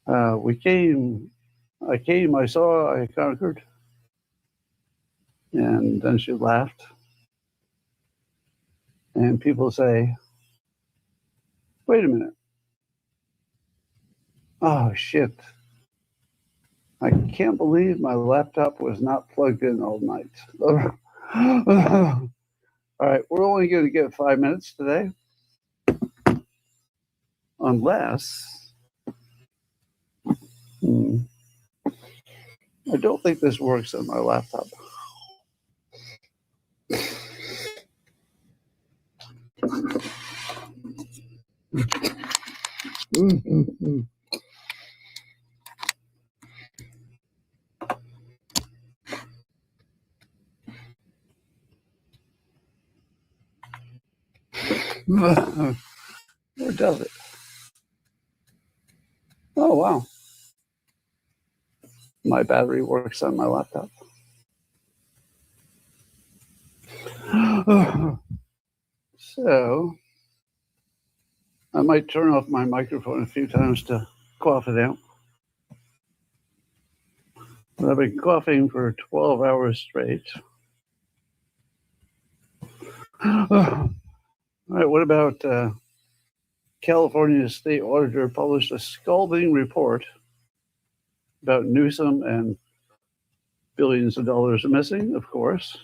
I came, I saw, I conquered. And then she laughed. And people say, wait a minute. Oh, shit. I can't believe my laptop was not plugged in all night. All right, we're only going to get 5 minutes today. Unless, I don't think this works on my laptop. Where does it? Oh, wow. My battery works on my laptop. So, I might turn off my microphone a few times to cough it out. But I've been coughing for 12 hours straight. All right, what about California state auditor published a scalding report about Newsom and billions of dollars missing, of course.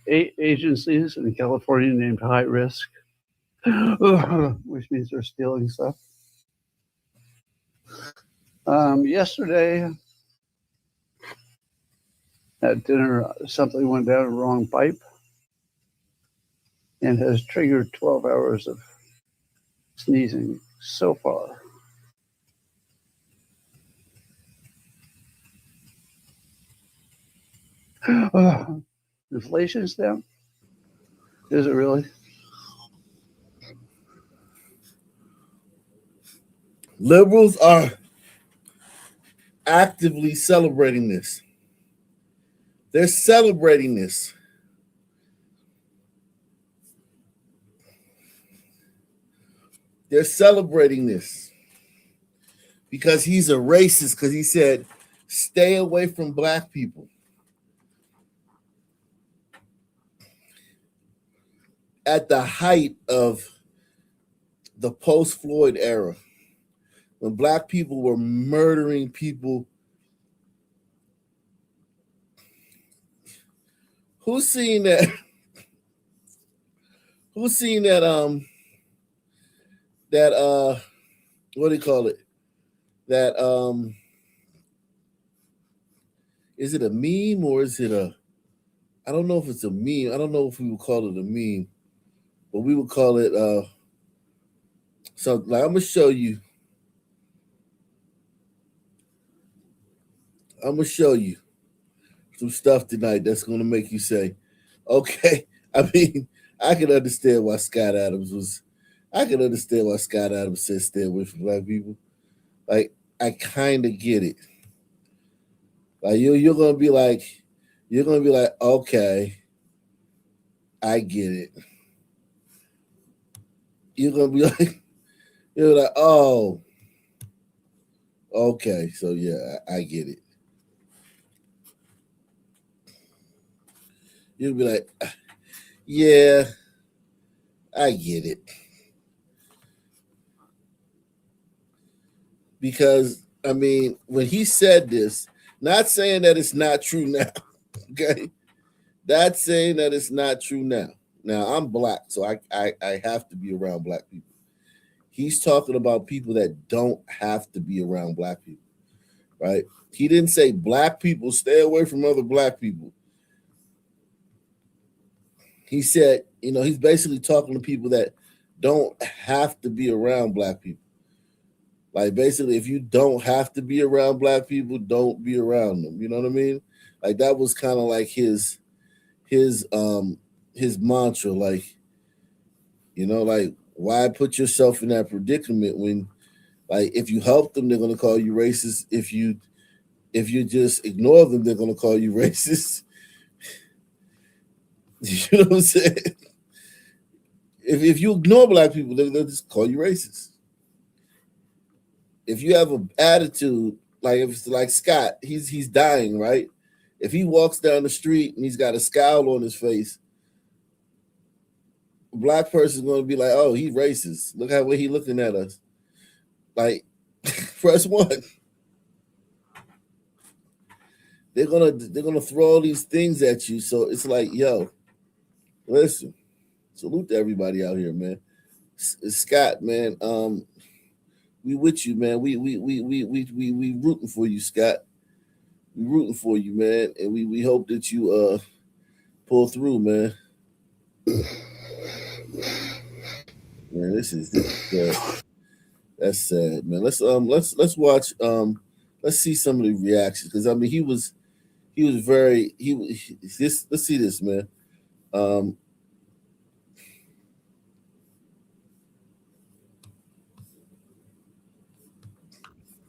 8 agencies in California named high risk, which means they're stealing stuff. Yesterday at dinner, something went down a wrong pipe and has triggered 12 hours of sneezing so far. Inflation's down? Is it really?
Liberals are actively celebrating this. They're celebrating this. They're celebrating this because he's a racist, because he said, stay away from black people. At the height of the post-Floyd era, when black people were murdering people. Who's seen that? Who's seen that? What do you call it? That is it a meme or is it a? I don't know if it's a meme. I don't know if we would call it a meme, but we would call it. So like I'm gonna show you. I'm gonna show you some stuff tonight that's gonna make you say, okay. I mean, I can understand why Scott Adams was. I can understand why Scott Adams said stay away from black people. Like, I kind of get it. Like you're gonna be like, okay, I get it. You're gonna be like, oh, okay, so yeah, I get it. You'll be like, yeah, I get it. Because, I mean, when he said this, not saying that it's not true now, okay? Not saying that it's not true now. Now, I'm black, so I have to be around black people. He's talking about people that don't have to be around black people, right? He didn't say black people, stay away from other black people. He said, he's basically talking to people that don't have to be around black people. Like, basically, if you don't have to be around black people, don't be around them. You know what I mean? Like, that was kind of like his mantra. Like, like, why put yourself in that predicament when, like, if you help them, they're gonna call you racist. If you just ignore them, they're gonna call you racist. You know what I'm saying? If you ignore black people, they'll just call you racist. If you have an attitude, like if it's like Scott, he's dying, right? If he walks down the street and he's got a scowl on his face, a black person's going to be like, oh, he's racist. Look how way he's looking at us. Like, press 1. They're gonna throw all these things at you. So it's like, yo, listen, salute to everybody out here, man. Scott, man, we with you, man. We rooting for you, Scott. We rooting for you, man, and we hope that you pull through, man. Man, this is that's sad, man. Let's watch let's see some of the reactions, because I mean he was very let's see this, man.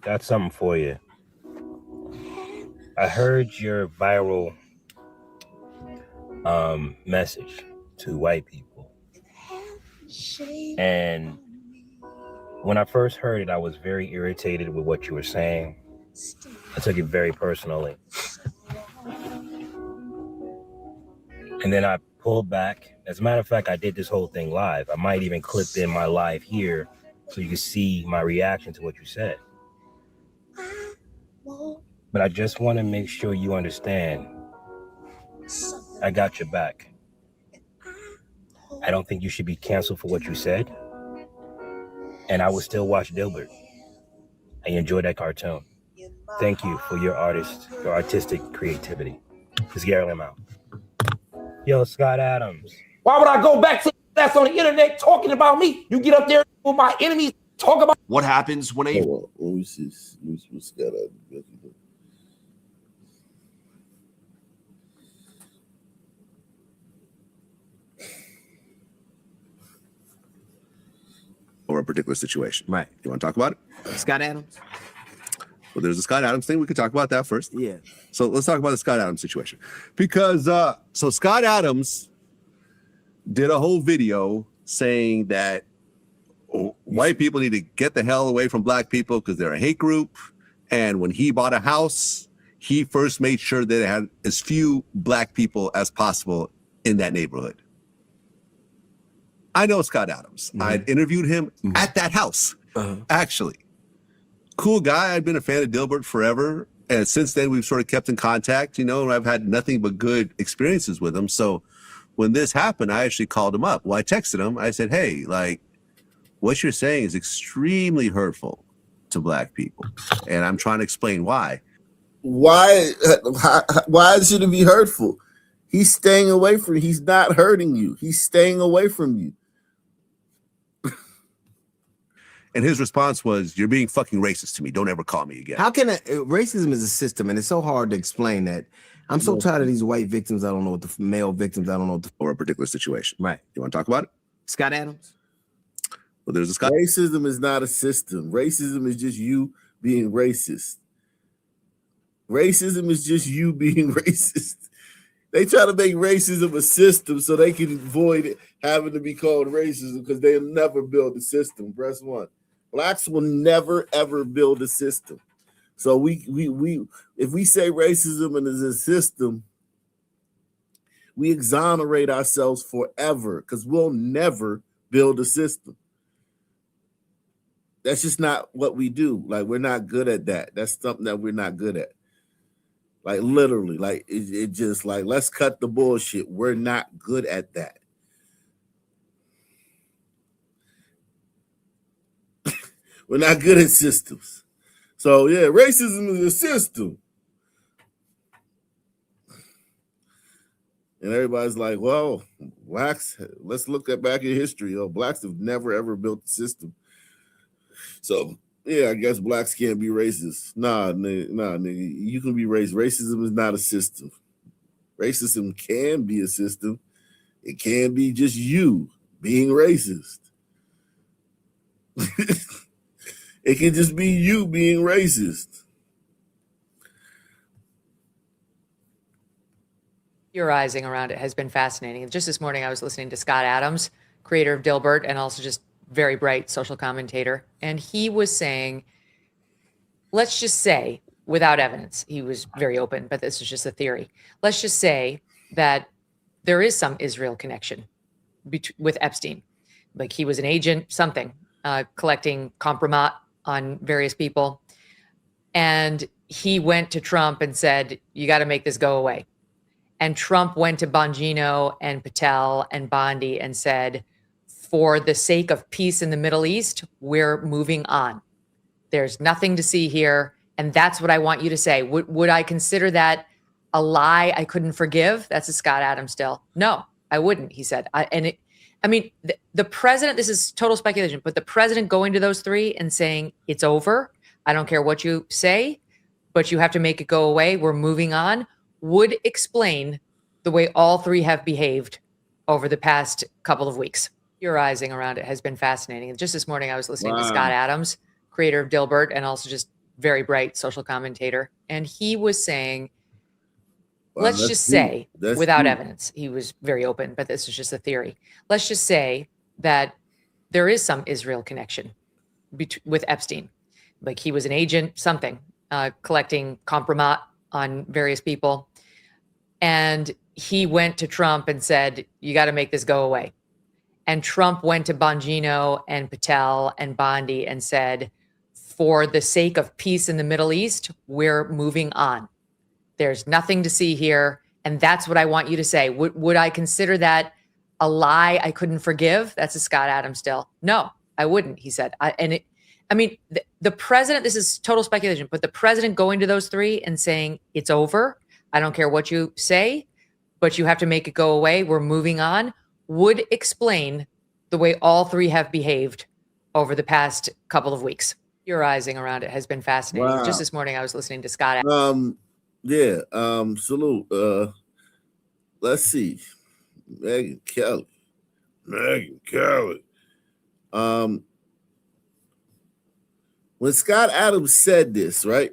Got something for you. I heard your viral message to white people. And when I first heard it, I was very irritated with what you were saying. I took it very personally. And then I pulled back. As a matter of fact, I did this whole thing live. I might even clip in my live here so you can see my reaction to what you said. But I just want to make sure you understand I got your back. I don't think you should be canceled for what you said. And I will still watch Dilbert. I enjoy that cartoon. Thank you for your artistic creativity. This is Gary Lim out. Yo, Scott Adams.
Why would I go back to that's on the internet talking about me? You get up there with my enemies, talk about
what happens when a
Hold on. Let me see what Scott Adams.
or a particular situation.
Right.
You want to talk about it?
Scott Adams?
Well, there's a Scott Adams thing. We could talk about that first.
Yeah.
So let's talk about the Scott Adams situation. Because so Scott Adams did a whole video saying that white people need to get the hell away from black people because they're a hate group. And when he bought a house, he first made sure that it had as few black people as possible in that neighborhood. I know Scott Adams.
Mm-hmm.
I'd interviewed him at that house, actually. Cool guy. I'd been a fan of Dilbert forever. And since then, we've sort of kept in contact, you know, and I've had nothing but good experiences with him. So when this happened, I actually called him up. Well, I texted him. I said, hey, like, what you're saying is extremely hurtful to black people. And I'm trying to explain why.
Why should it be hurtful? He's staying away from you. He's not hurting you. He's staying away from you.
And his response was, you're being fucking racist to me. Don't ever call me again.
How can racism is a system, and it's so hard to explain that. I'm so tired of these white victims. I don't know what the male victims. I don't know what the
or a particular situation.
Right.
You want to talk about it?
Scott Adams?
Well, there's a Scott.
Racism is not a system. Racism is just you being racist. Racism is just you being racist. They try to make racism a system so they can avoid it having to be called racism because they'll never build a system. Press one. Blacks will never ever build a system. So we if we say racism is a system, we exonerate ourselves forever because we'll never build a system. That's just not what we do. Like, we're not good at that. That's something that we're not good at. Like, literally, like it just like, let's cut the bullshit. We're not good at that. We're not good at systems. So yeah, racism is a system. And everybody's like, well, blacks, let's look at back in history. Oh, blacks have never ever built a system. So yeah, I guess blacks can't be racist. Nah, nigga, you can be racist. Racism is not a system. Racism can be a system. It can be just you being racist. It can just be you being racist.
Theorizing around it has been fascinating. Just this morning, I was listening to Scott Adams, creator of Dilbert, and also just very bright social commentator. And he was saying, let's just say, without evidence, he was very open, but this is just a theory. Let's just say that there is some Israel connection with Epstein. Like, he was an agent, something, collecting compromat on various people. And he went to Trump and said, you got to make this go away. And Trump went to Bongino and Patel and Bondi and said, for the sake of peace in the Middle East, we're moving on. There's nothing to see here. And that's what I want you to say. Would I consider that a lie I couldn't forgive? That's a Scott Adams still. No, I wouldn't, he said. The president, this is total speculation, but the president going to those three and saying, it's over, I don't care what you say, but you have to make it go away, we're moving on, would explain the way all three have behaved over the past couple of weeks. Theorizing around it has been fascinating. Just this morning, I was listening to Scott Adams, creator of Dilbert, and also just very bright social commentator. And he was saying, let's just say, without evidence, he was very open, but this is just a theory. Let's just say that there is some Israel connection with Epstein. Like, he was an agent, something, collecting compromat on various people. And he went to Trump and said, you got to make this go away. And Trump went to Bongino and Patel and Bondi and said, for the sake of peace in the Middle East, we're moving on. There's nothing to see here. And that's what I want you to say. Would I consider that a lie I couldn't forgive? That's a Scott Adams still. No, I wouldn't, he said. The president, this is total speculation, but the president going to those three and saying, it's over. I don't care what you say, but you have to make it go away. We're moving on, would explain the way all three have behaved over the past couple of weeks. Theorizing around it has been fascinating.
Wow.
Just this morning, I was listening to Scott Adams.
Salute. Let's see. Megyn Kelly. When Scott Adams said this, right?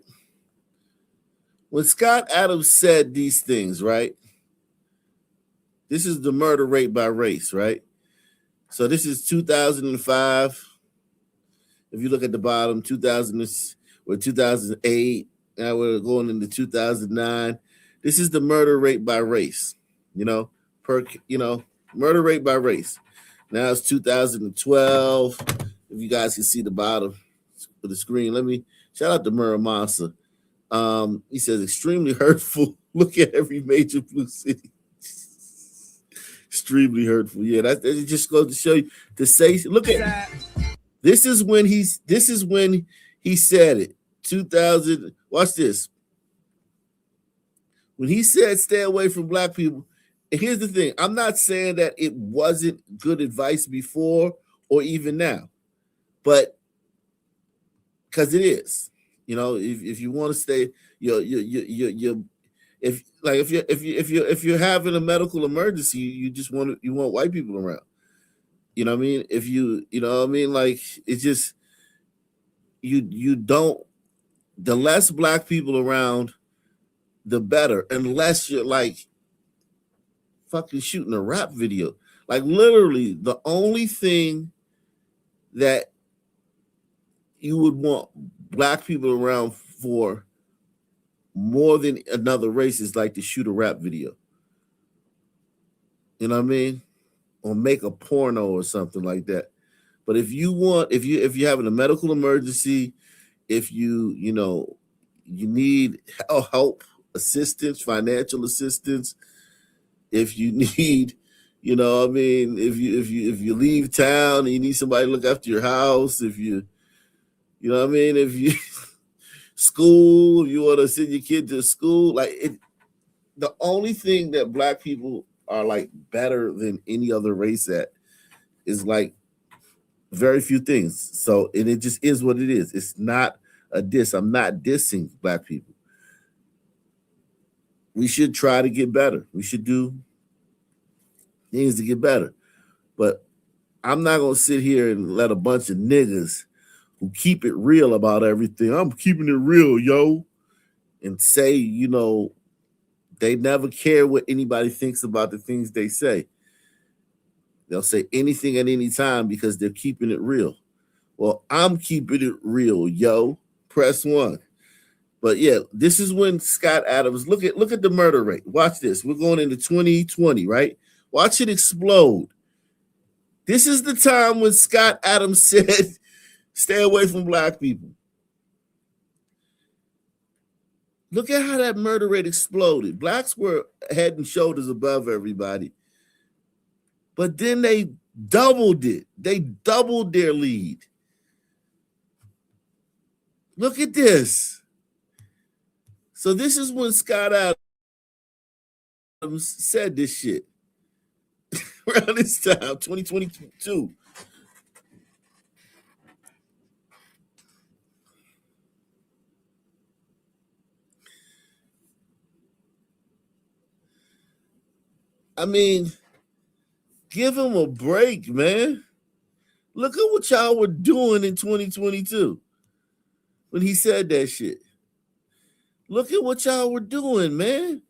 When Scott Adams said these things, right? This is the murder rate by race, right? So this is 2005. If you look at the bottom, 2008, now we're going into 2009. This is the murder rate by race, murder rate by race. Now it's 2012. If you guys can see the bottom of the screen, let me shout out to Muramasa. He says extremely hurtful. Look at every major blue city. Extremely hurtful. Yeah, that just goes to show you to say. Look at this is when he said it. 2000. Watch this. When he said stay away from black people. And here's the thing. I'm not saying that it wasn't good advice before or even now, but because it is. If you want to stay, if you're having a medical emergency, you want white people around. You know what I mean? If it's just you don't. The less black people around, the better. Unless you're like fucking shooting a rap video. Like literally, the only thing that you would want black people around for more than another race is like to shoot a rap video. You know what I mean? Or make a porno or something like that. But if you're having a medical emergency, if you need help, assistance, financial assistance, if you need, if you leave town and you need somebody to look after your house, if you school, if you want to send your kid to school, the only thing that black people are like better than any other race at is like very few things. So, and it just is what it is. It's not a diss. I'm not dissing black people. We should try to get better. We should do things to get better. But I'm not going to sit here and let a bunch of niggas who keep it real about everything. I'm keeping it real, yo. And say, they never care what anybody thinks about the things they say. They'll say anything at any time because they're keeping it real. Well, I'm keeping it real, yo. Press 1. But yeah, this is when Scott Adams, look at the murder rate. Watch this. We're going into 2020, right? Watch it explode. This is the time when Scott Adams said, stay away from black people. Look at how that murder rate exploded. Blacks were head and shoulders above everybody. But then they doubled it. They doubled their lead. Look at this. So this is when Scott Adams said this shit. Around this time, 2022. I mean, give him a break, man. Look at what y'all were doing in 2022 when he said that shit. Look at what y'all were doing, man.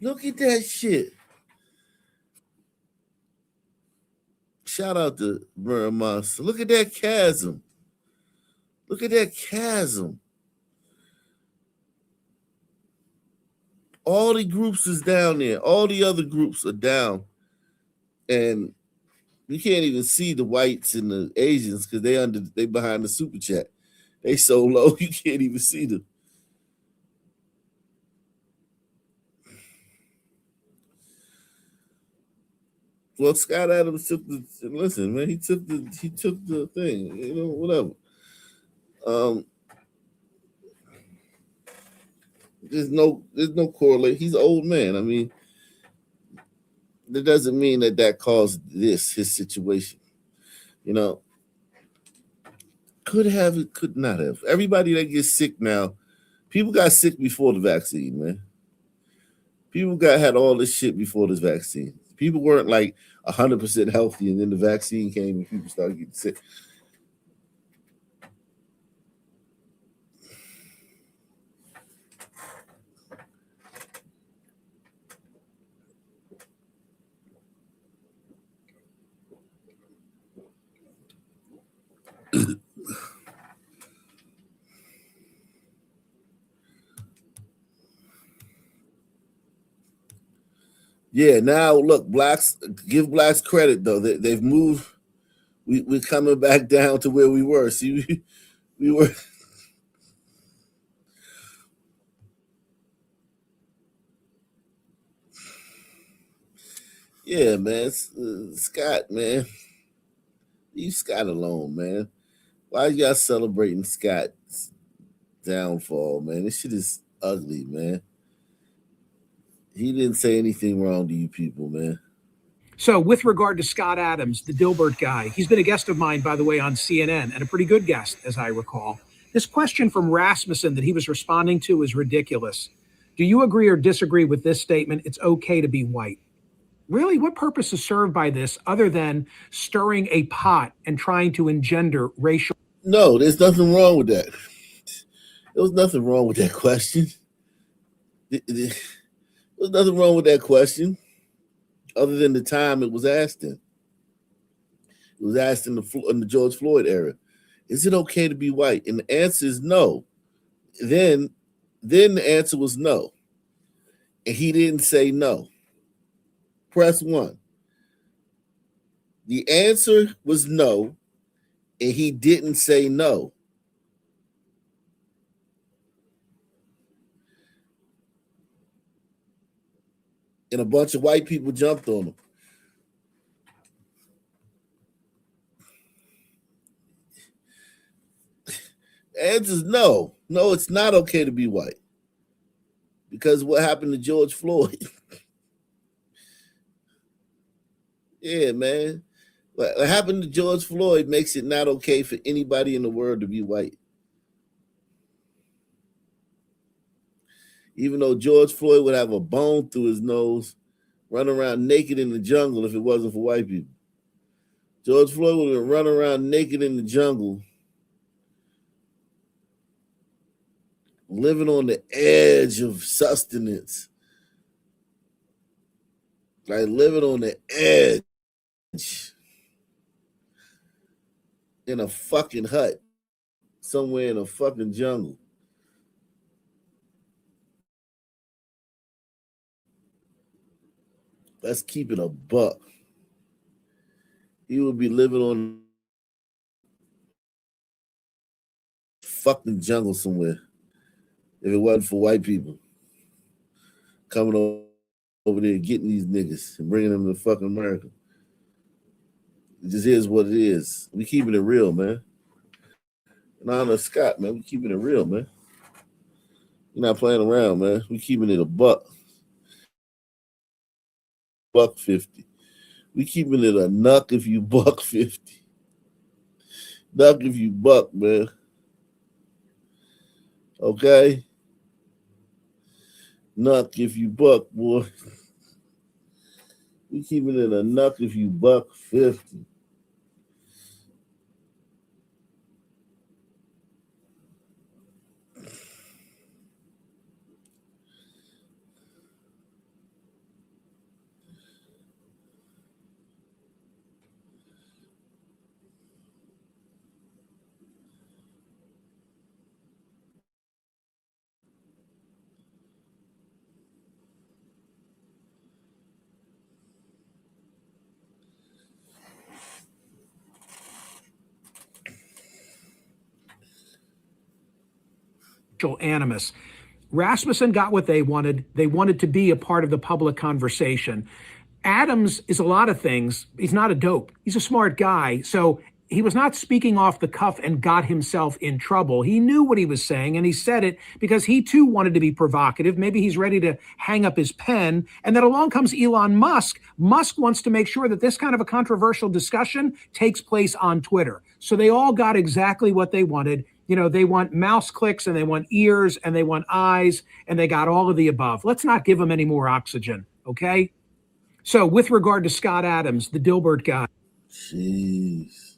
Look at that shit. Shout out to Murray Monster. Look at that chasm. Look at that chasm. All the groups is down there. All the other groups are down. And you can't even see the whites and the Asians because they behind the super chat. They so low you can't even see them. Well, Scott Adams took the listen, man. He took the thing, whatever. There's no correlate. He's an old man. I mean, that doesn't mean that caused his situation. Could have, it could not have. Everybody that gets sick now, people got sick before the vaccine, man. People had all this shit before this vaccine. People weren't like 100% healthy, and then the vaccine came and people started getting sick. Yeah, now look, give blacks credit though. They've moved. We're coming back down to where we were. See, we were. Yeah, man. Scott, man. Leave Scott alone, man. Why y'all celebrating Scott's downfall, man? This shit is ugly, man. He didn't say anything wrong to you people, man.
So with regard to Scott Adams, the Dilbert guy, he's been a guest of mine, by the way, on CNN, and a pretty good guest, as I recall. This question from Rasmussen that he was responding to is ridiculous. Do you agree or disagree with this statement? It's okay to be white. Really, what purpose is served by this other than stirring a pot and trying to engender racial?
No, there's nothing wrong with that. There was nothing wrong with that question. There was nothing wrong with that question other than the time it was asked in. It was asked in the George Floyd era. Is it okay to be white? And the answer is no. Then the answer was no. And he didn't say no. Press 1. The answer was no, and he didn't say no. And a bunch of white people jumped on him. The answer is no. No, it's not okay to be white. Because what happened to George Floyd? Yeah, man. What happened to George Floyd makes it not okay for anybody in the world to be white. Even though George Floyd would have a bone through his nose, run around naked in the jungle if it wasn't for white people. George Floyd would have run around naked in the jungle, living on the edge of sustenance. Like living on the edge in a fucking hut somewhere in a fucking jungle. Let's keep it a buck. He would be living on fucking jungle somewhere if it wasn't for white people coming over there getting these niggas and bringing them to fucking America. It just is what it is. We keeping it real, man. In honor of Scott, man, we keeping it real, man. We're not playing around, man. We keeping it a buck. $1.50. We keeping it a nuck if you $1.50. Nuck if you buck, man. Okay? Nuck if you buck, boy. We keeping it a nuck if you $1.50.
animus. Rasmussen got what they wanted. They wanted to be a part of the public conversation. Adams is a lot of things. He's not a dope. He's a smart guy. So he was not speaking off the cuff and got himself in trouble. He knew what he was saying, and he said it because he too wanted to be provocative. Maybe he's ready to hang up his pen. And then along comes Elon Musk. Musk wants to make sure that this kind of a controversial discussion takes place on Twitter. So they all got exactly what they wanted. You know, they want mouse clicks and they want ears and they want eyes, and they got all of the above. Let's not give them any more oxygen, okay? So with regard to Scott Adams, the Dilbert guy.
Jeez.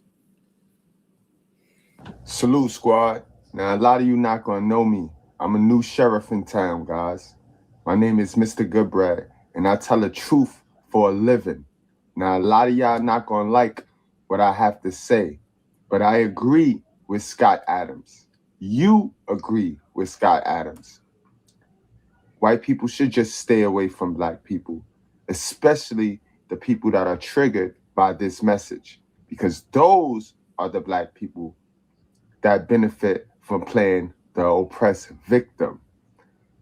Salute, squad. Now, a lot of you not gonna know me. I'm a new sheriff in town, guys. My name is Mr. Goodbread, and I tell the truth for a living. Now, a lot of y'all not gonna like what I have to say, but I agree with Scott Adams. You agree with Scott Adams. White people should just stay away from black people, especially the people that are triggered by this message, because those are the black people that benefit from playing the oppressed victim.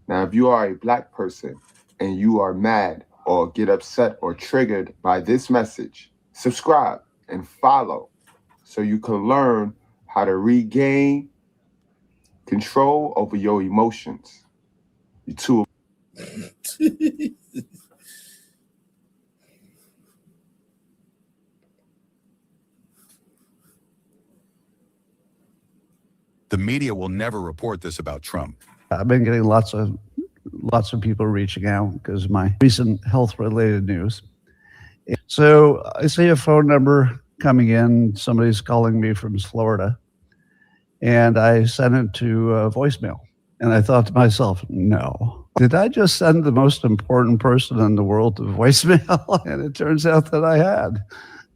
Now, if you are a black person and you are mad or get upset or triggered by this message, subscribe and follow so you can learn how to regain control over your emotions. You too.
The media will never report this about Trump.
I've been getting lots of people reaching out because of my recent health-related news. So I see a phone number coming in. Somebody's calling me from Florida, and I sent it to voicemail. And I thought to myself, no. Did I just send the most important person in the world to voicemail? And it turns out that I had.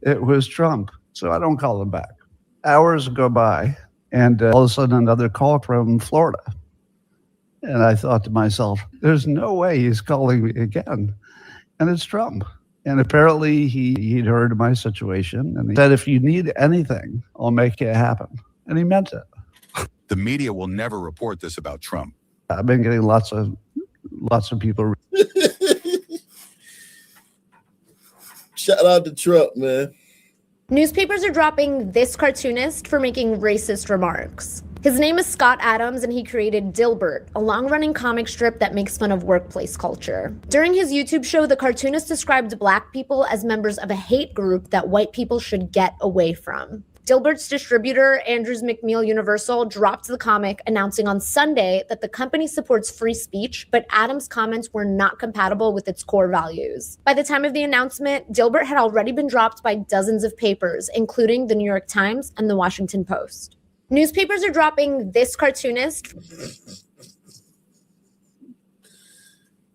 It was Trump. So I don't call him back. Hours go by, and all of a sudden another call from Florida. And I thought to myself, there's no way he's calling me again. And it's Trump. And apparently he'd heard of my situation, and he said, if you need anything, I'll make it happen. And he meant it.
The media will never report this about Trump.
I've been getting lots of people.
Shout out to Trump, man.
Newspapers are dropping this cartoonist for making racist remarks. His name is Scott Adams, and he created Dilbert, a long-running comic strip that makes fun of workplace culture. During his YouTube show, the cartoonist described black people as members of a hate group that white people should get away from. Dilbert's distributor, Andrews McMeel Universal, dropped the comic, announcing on Sunday that the company supports free speech, but Adams' comments were not compatible with its core values. By the time of the announcement, Dilbert had already been dropped by dozens of papers, including the New York Times and the Washington Post. Newspapers are dropping this cartoonist.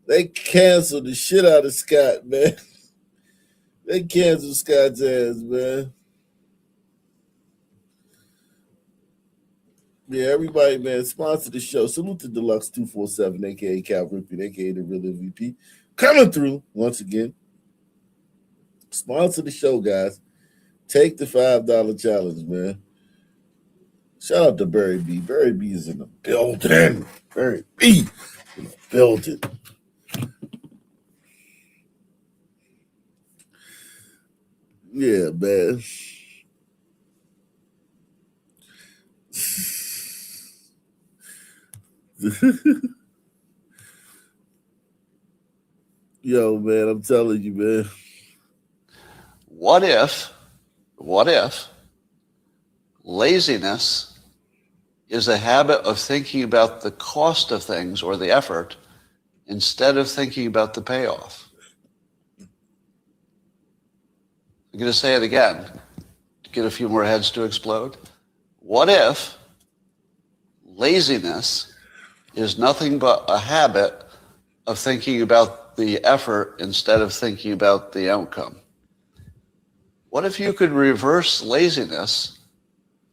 They canceled the shit out of Scott, man. They canceled Scott's ass, man. Yeah, everybody, man, sponsor the show. Salute to Deluxe 247, a.k.a. Cal Ripken, a.k.a. The Real MVP. Coming through once again. Sponsor the show, guys. Take the $5 challenge, man. Shout out to Barry B. Barry B is in the building. Barry B in the building. Yeah, man. Yo, man, I'm telling you, man.
What if laziness is a habit of thinking about the cost of things or the effort instead of thinking about the payoff? I'm going to say it again to get a few more heads to explode. What if laziness is nothing but a habit of thinking about the effort instead of thinking about the outcome? What if you could reverse laziness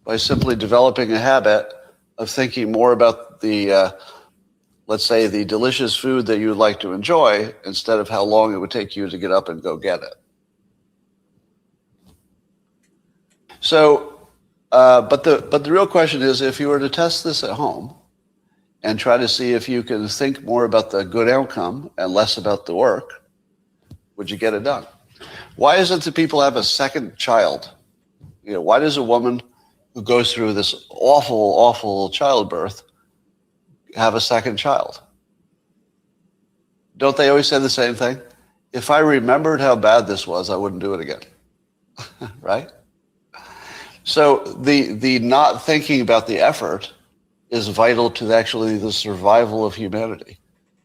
by simply developing a habit of thinking more about the, let's say, the delicious food that you would like to enjoy instead of how long it would take you to get up and go get it? So, but the real question is, if you were to test this at home and try to see if you can think more about the good outcome and less about the work, would you get it done? Why is it that people have a second child? You know, why does a woman who goes through this awful, awful childbirth have a second child? Don't they always say the same thing? If I remembered how bad this was, I wouldn't do it again. Right? So the not thinking about the effort is vital to actually the survival of humanity.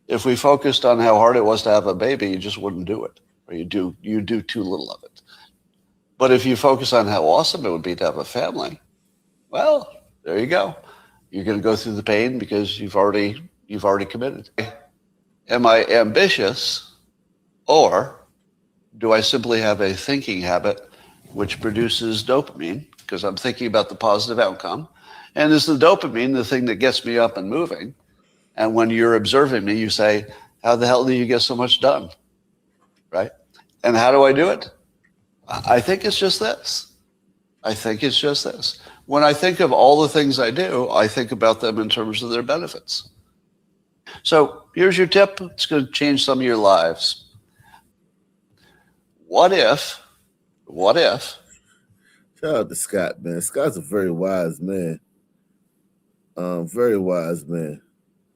If we focused on how hard it was to have a baby, you just wouldn't do it, or you do too little of it. But if you focus on how awesome it would be to have a family, well, there you go. You're going to go through the pain because you've already committed. Am I ambitious, or do I simply have a thinking habit which produces dopamine because I'm thinking about the positive outcome? And is the dopamine the thing that gets me up and moving? And when you're observing me, you say, how the hell do you get so much done? Right? And how do I do it? I think it's just this. I think it's just this. When I think of all the things I do, I think about them in terms of their benefits. So here's your tip. It's going to change some of your lives. What if,
shout out to Scott, man. Scott's a very wise man. Very wise man.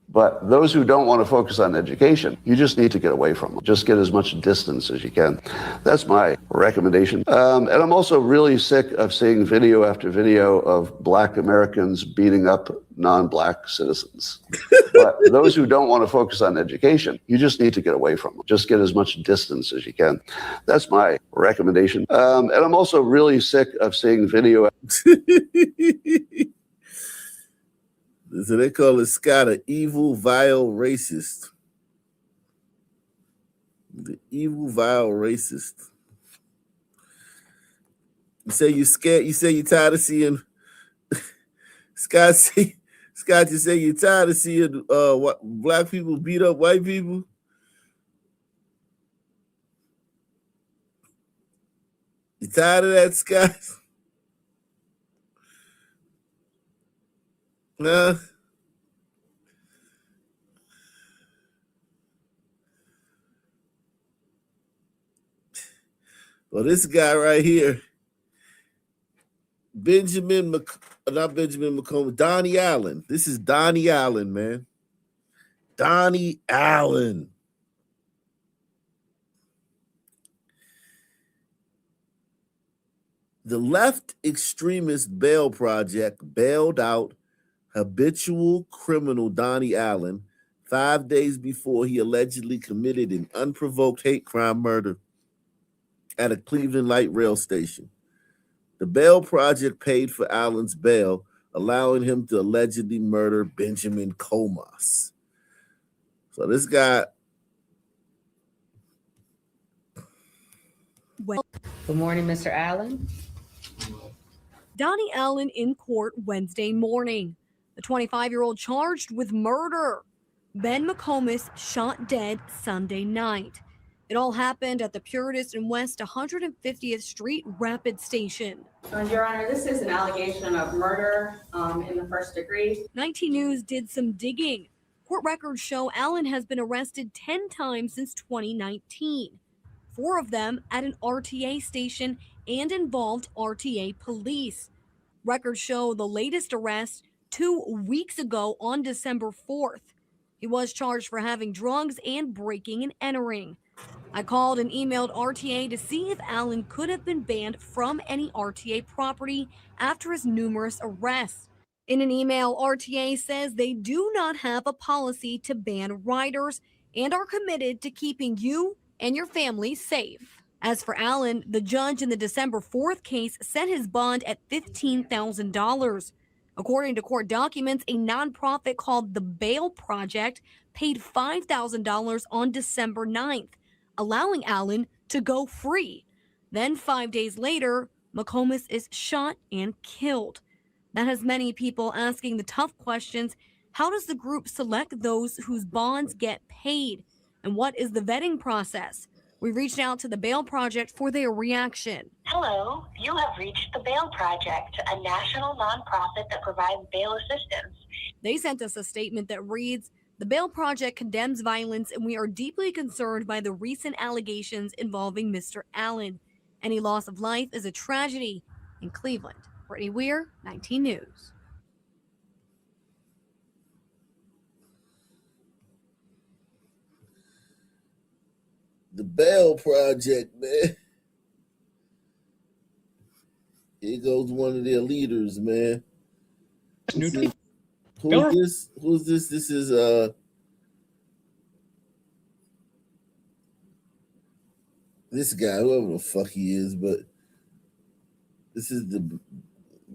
But those who don't want to focus on education, you just need to get away from them. Just get as much distance as you can. That's my recommendation. And I'm also really sick of seeing video after video of Black Americans beating up non-Black citizens. But those who don't want to focus on education, you just need to get away from them. Just get as much distance as you can. That's my recommendation. And I'm also really sick of seeing video.
So they call it Scott an evil, vile racist. The evil, vile racist. You say you're scared. You say you're tired of seeing Scott. You say you're tired of seeing what Black people beat up white people. You tired of that, Scott? Nah. Well, this guy right here, not Benjamin McComb, Donnie Allen. This is Donnie Allen, man. Donnie Allen. The left extremist bail project bailed out habitual criminal Donnie Allen 5 days before he allegedly committed an unprovoked hate crime murder at a Cleveland light rail station. The bail project paid for Allen's bail, allowing him to allegedly murder Benjamin Comas. So this guy.
Good morning, Mr. Allen.
Donnie Allen in court Wednesday morning. The 25-year-old charged with murder. Ben McComas shot dead Sunday night. It all happened at the Puritas and West 150th Street Rapid Station.
Your Honor, this is an allegation of murder in the first degree.
19 News did some digging. Court records show Allen has been arrested 10 times since 2019. 4 of them at an RTA station and involved RTA police. Records show the latest arrest 2 weeks ago on December 4th. He was charged for having drugs and breaking and entering. I called and emailed RTA to see if Allen could have been banned from any RTA property after his numerous arrests. In an email, RTA says they do not have a policy to ban riders and are committed to keeping you and your family safe. As for Allen, the judge in the December 4th case set his bond at $15,000. According to court documents, a nonprofit called the Bail Project paid $5,000 on December 9th, allowing Allen to go free. Then 5 days later, McComas is shot and killed. That has many people asking the tough questions. How does the group select those whose bonds get paid? And what is the vetting process? We reached out to the Bail Project for their reaction.
Hello, you have reached the Bail Project, a national nonprofit that provides bail assistance.
They sent us a statement that reads, "The Bail Project condemns violence and we are deeply concerned by the recent allegations involving Mr. Allen. Any loss of life is a tragedy." In Cleveland, Brittany Weir, 19 News.
The Bail Project, man. Here goes one of their leaders, man. Who's this? This is this guy, whoever the fuck he is, but this is the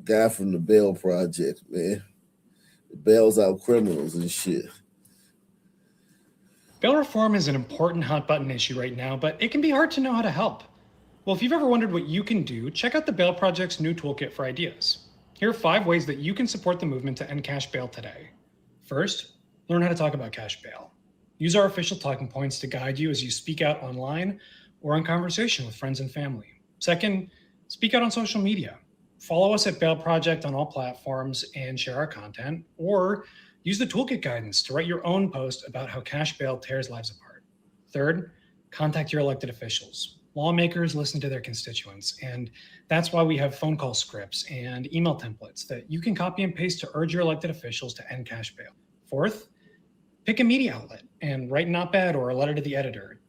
guy from the Bail Project, man. It bails out criminals and shit.
Bail reform is an important hot button issue right now, but it can be hard to know how to help. Well, if you've ever wondered what you can do, check out the Bail Project's new toolkit for ideas. Here are 5 ways that you can support the movement to end cash bail today. First, learn how to talk about cash bail. Use our official talking points to guide you as you speak out online or in conversation with friends and family. Second, speak out on social media. Follow us at Bail Project on all platforms and share our content, or use the toolkit guidance to write your own post about how cash bail tears lives apart. Third, contact your elected officials. Lawmakers listen to their constituents, and that's why we have phone call scripts and email templates that you can copy and paste to urge your elected officials to end cash bail. Fourth, pick a media outlet and write an op-ed or a letter to the editor.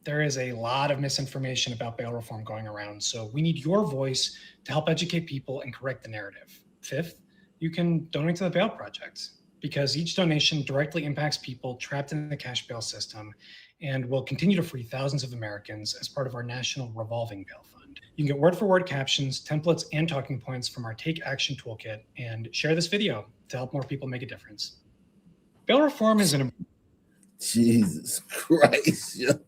There is a lot of misinformation about bail reform going around, so we need your voice to help educate people and correct the narrative. Fifth, you can donate to the Bail Project, because each donation directly impacts people trapped in the cash bail system and will continue to free thousands of Americans as part of our national revolving bail fund. You can get word-for-word captions, templates, and talking points from our Take Action Toolkit, and share this video to help more people make a difference. Bail reform is an...
Jesus Christ, yo.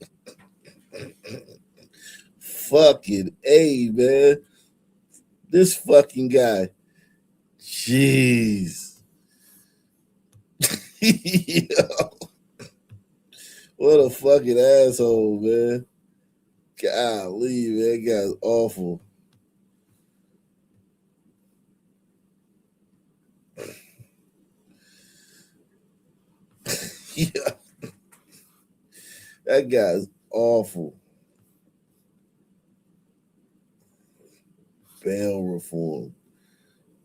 Fucking A, man. This fucking guy. Jeez. Yo. What a fucking asshole, man. Golly, man. That guy's awful. Yeah. That guy's awful. Bail reform.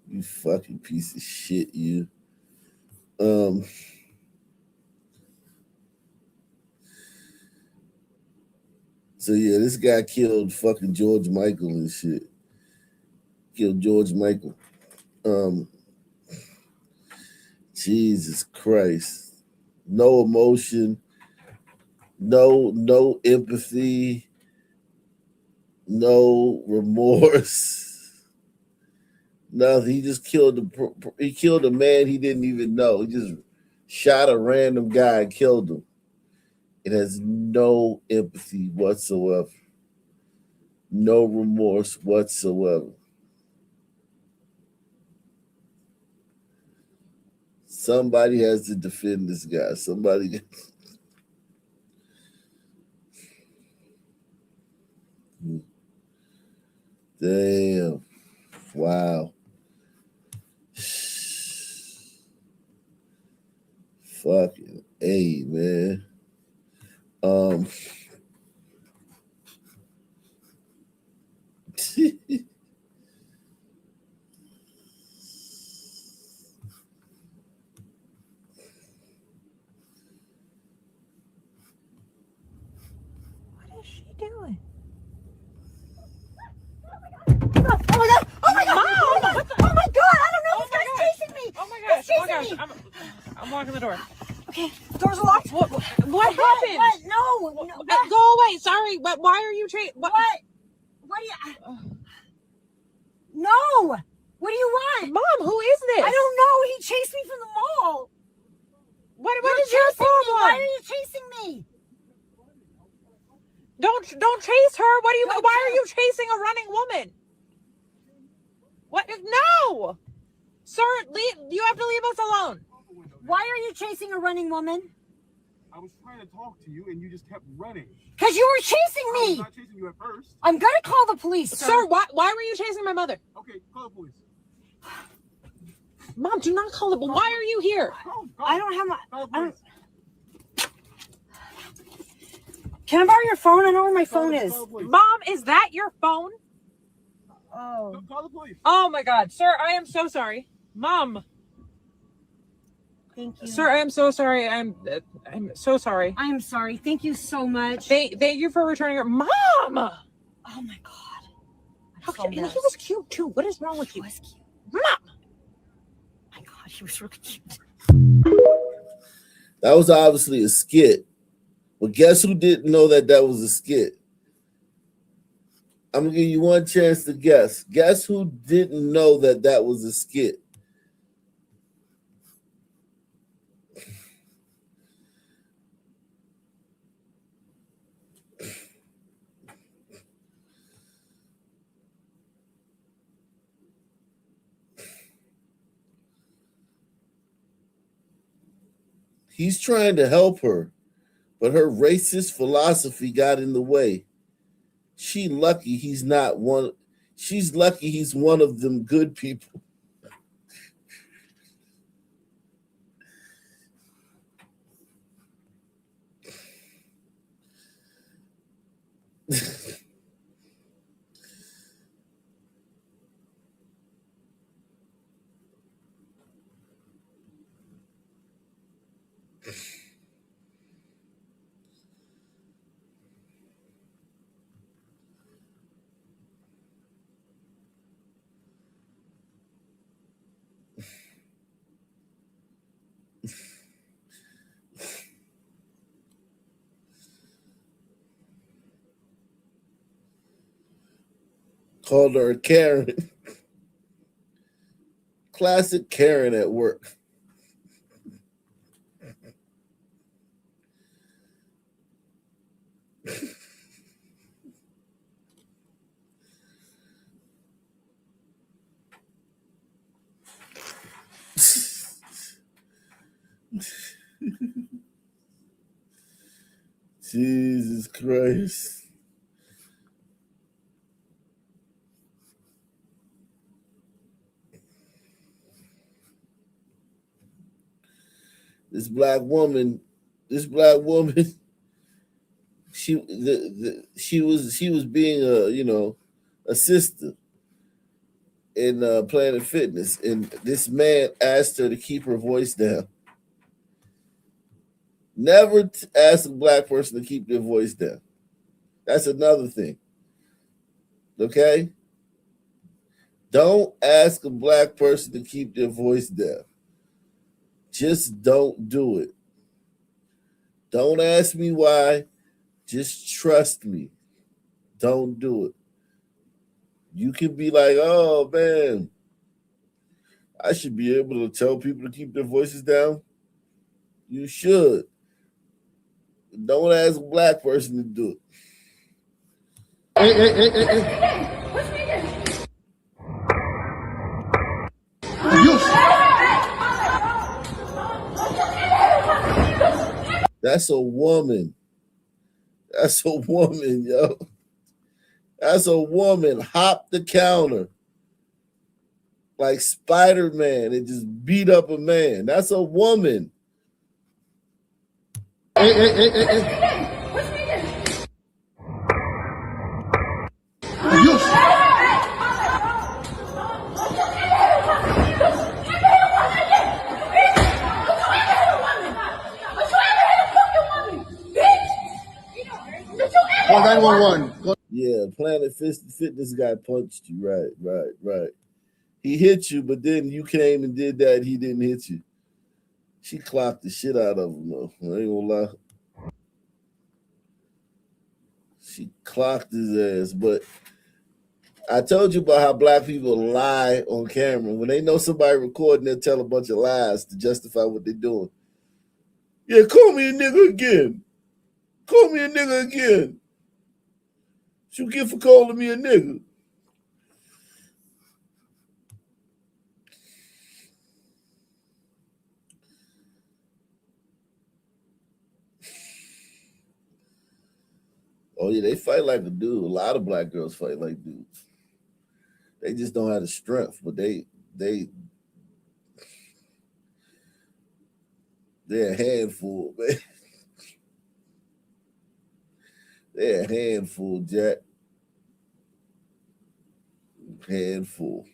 You fucking piece of shit, you. So yeah, this guy killed fucking George Michael and shit. Killed George Michael. Jesus Christ. No emotion. No empathy. No remorse. Nothing. He just killed a man he didn't even know. He just shot a random guy and killed him. It has no empathy whatsoever. No remorse whatsoever. Somebody has to defend this guy. Somebody. Damn. Wow. Fucking A, man.
What is she doing? Oh my god! Oh my god!
Mom!
Oh my god! I don't know. This guy's chasing me.
Oh my gosh!
He's
Oh my
chasing
gosh!
me.
I'm locking the door.
Okay, doors are locked.
What
Okay,
happened?
What? No.
Go away. Sorry, but why are you
What? What do you? No. What do you want?
Mom, who is this?
I don't know. He chased me from the mall.
What
You're
is your
chasing me.
problem?
Why are you chasing me?
Don't chase her. What do you?
Don't
Why are you chasing a running woman? What? No, sir. You have to leave us alone.
Why are you chasing a running woman?
I was trying to talk to you and you just kept running.
Because you were chasing
I was
me.
not chasing you at first.
I'm going to call the police,
Sir, why were you chasing my mother?
Okay, call the police.
Mom, do not call it. Why are you here?
I don't have my.
Call the
I don't,
police.
can I borrow your phone? I know where my phone is.
Call the police.
Mom, is that your phone?
Oh.
Call the police.
Oh my God, sir, I am so sorry. Mom,
Thank you.
sir, I am so sorry. I'm so sorry.
I am sorry. Thank you so much.
Thank you for returning her. Mom!
Oh my God.
How
so
cute. And he
messed.
was cute too. What is wrong with you?
He was cute.
Mom!
My God, he was really cute.
That was obviously a skit. But guess who didn't know that that was a skit? I'm going to give you one chance to guess. Guess who didn't know that that was a skit? He's trying to help her, but her racist philosophy got in the way. She's lucky he's one of them good people. Called her a Karen. Classic Karen at work. Jesus Christ. This black woman, she was being a sister in Planet Fitness, and this man asked her to keep her voice down. Never ask a black person to keep their voice down. That's another thing. Okay? Don't ask a black person to keep their voice down. Just don't do it. Don't ask me why. Just trust me. Don't do it. You can be like, oh man, I should be able to tell people to keep their voices down. You should. Don't ask a black person to do it. That's a woman. That's a woman, yo. That's a woman. Hop the counter like Spider-Man and just beat up a man. That's a woman.
Call 911.
Yeah, Planet Fitness guy punched you. Right. He hit you, but then you came and did that. He didn't hit you. She clocked the shit out of him, though. I ain't gonna lie. She clocked his ass. But I told you about how black people lie on camera. When they know somebody recording, they'll tell a bunch of lies to justify what they're doing. Yeah, call me a nigga again. Call me a nigga again. What you get for calling me a nigga? Oh yeah, they fight like a dude. A lot of black girls fight like dudes. They just don't have the strength, but they're a handful, man. They're a handful, Jack. Handful.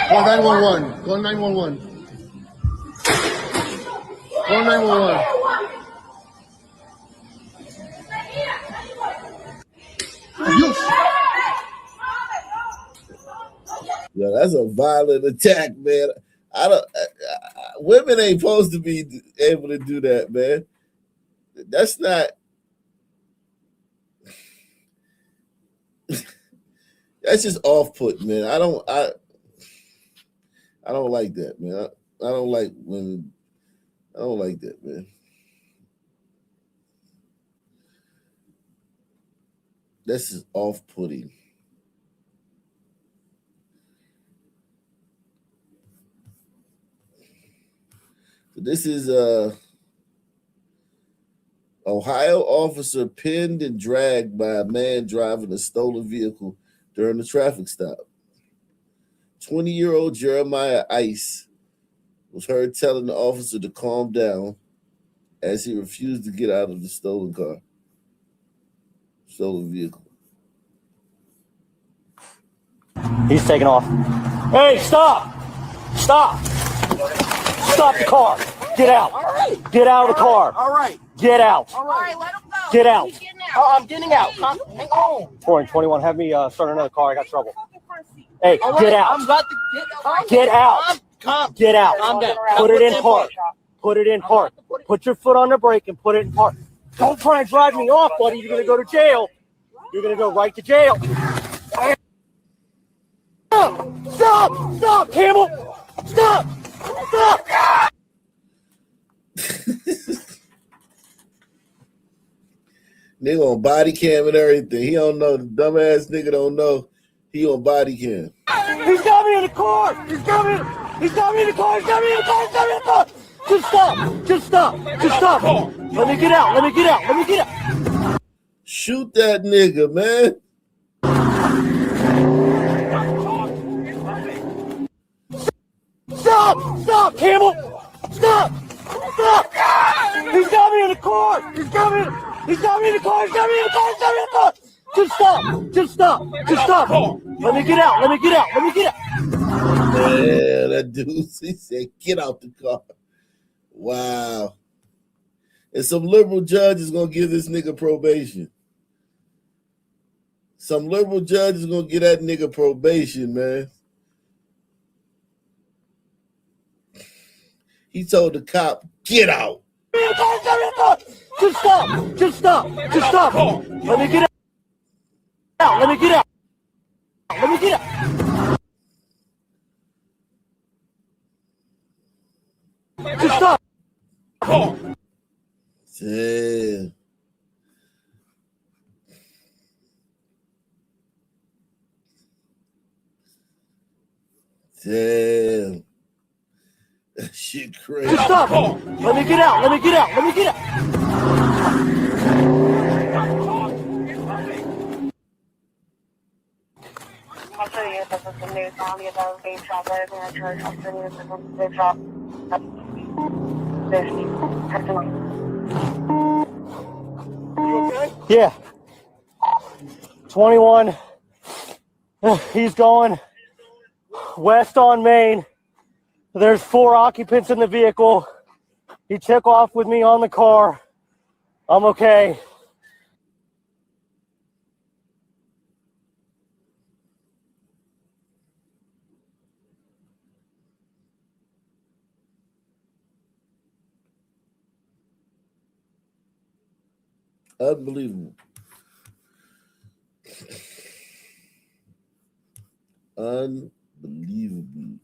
Call 911. Call 911. Call 911.
Yeah, that's a violent attack, man. I don't. Women ain't supposed to be able to do that, man. That's not. That's just off-put, man. I don't like that, man. I don't like women. I don't like that, man. This is off-putting. This is Ohio officer pinned and dragged by a man driving a stolen vehicle during the traffic stop. 20-year-old Jeremiah Ice was heard telling the officer to calm down as he refused to get out of the stolen vehicle.
He's taking off. Hey, stop! Stop! Stop the car! Get out!
All right.
Get out of the car!
All right.
Get out!
All right, let him go.
Get out!
I'm getting out. Hang on.
421, have me start another car. I got trouble. Hey,
All
get
right,
out!
I'm about to
Get out!
Calm.
Get out!
Calm down.
Put it in park. Put it in park. Put your foot on the brake and put it in park. Don't try and drive me off, buddy. You're gonna go to jail. You're gonna go right to jail. Stop, Campbell! Stop!
Nigga on body cam and everything. He don't know. The dumbass nigga don't know. He on body cam.
He's got me in the car! He's got me in the car! Just stop! Let me get out!
Shoot that nigga, man.
Stop, Campbell! Stop! He's got me in the car! Just stop! Let me get out!
Yeah, that dude, he said, get out the car. Wow. And some liberal judge is going to give this nigga probation. Some liberal judge is going to give that nigga probation, man. He told the cop, get out.
Just stop! Let me get out! Just stop!
Damn. Damn. That shit crazy.
Just stop! Let me get out! Yeah. 21. He's going west on Main. There's 4 occupants in the vehicle. He took off with me on the car. I'm okay.
Unbelievable. Unbelievable.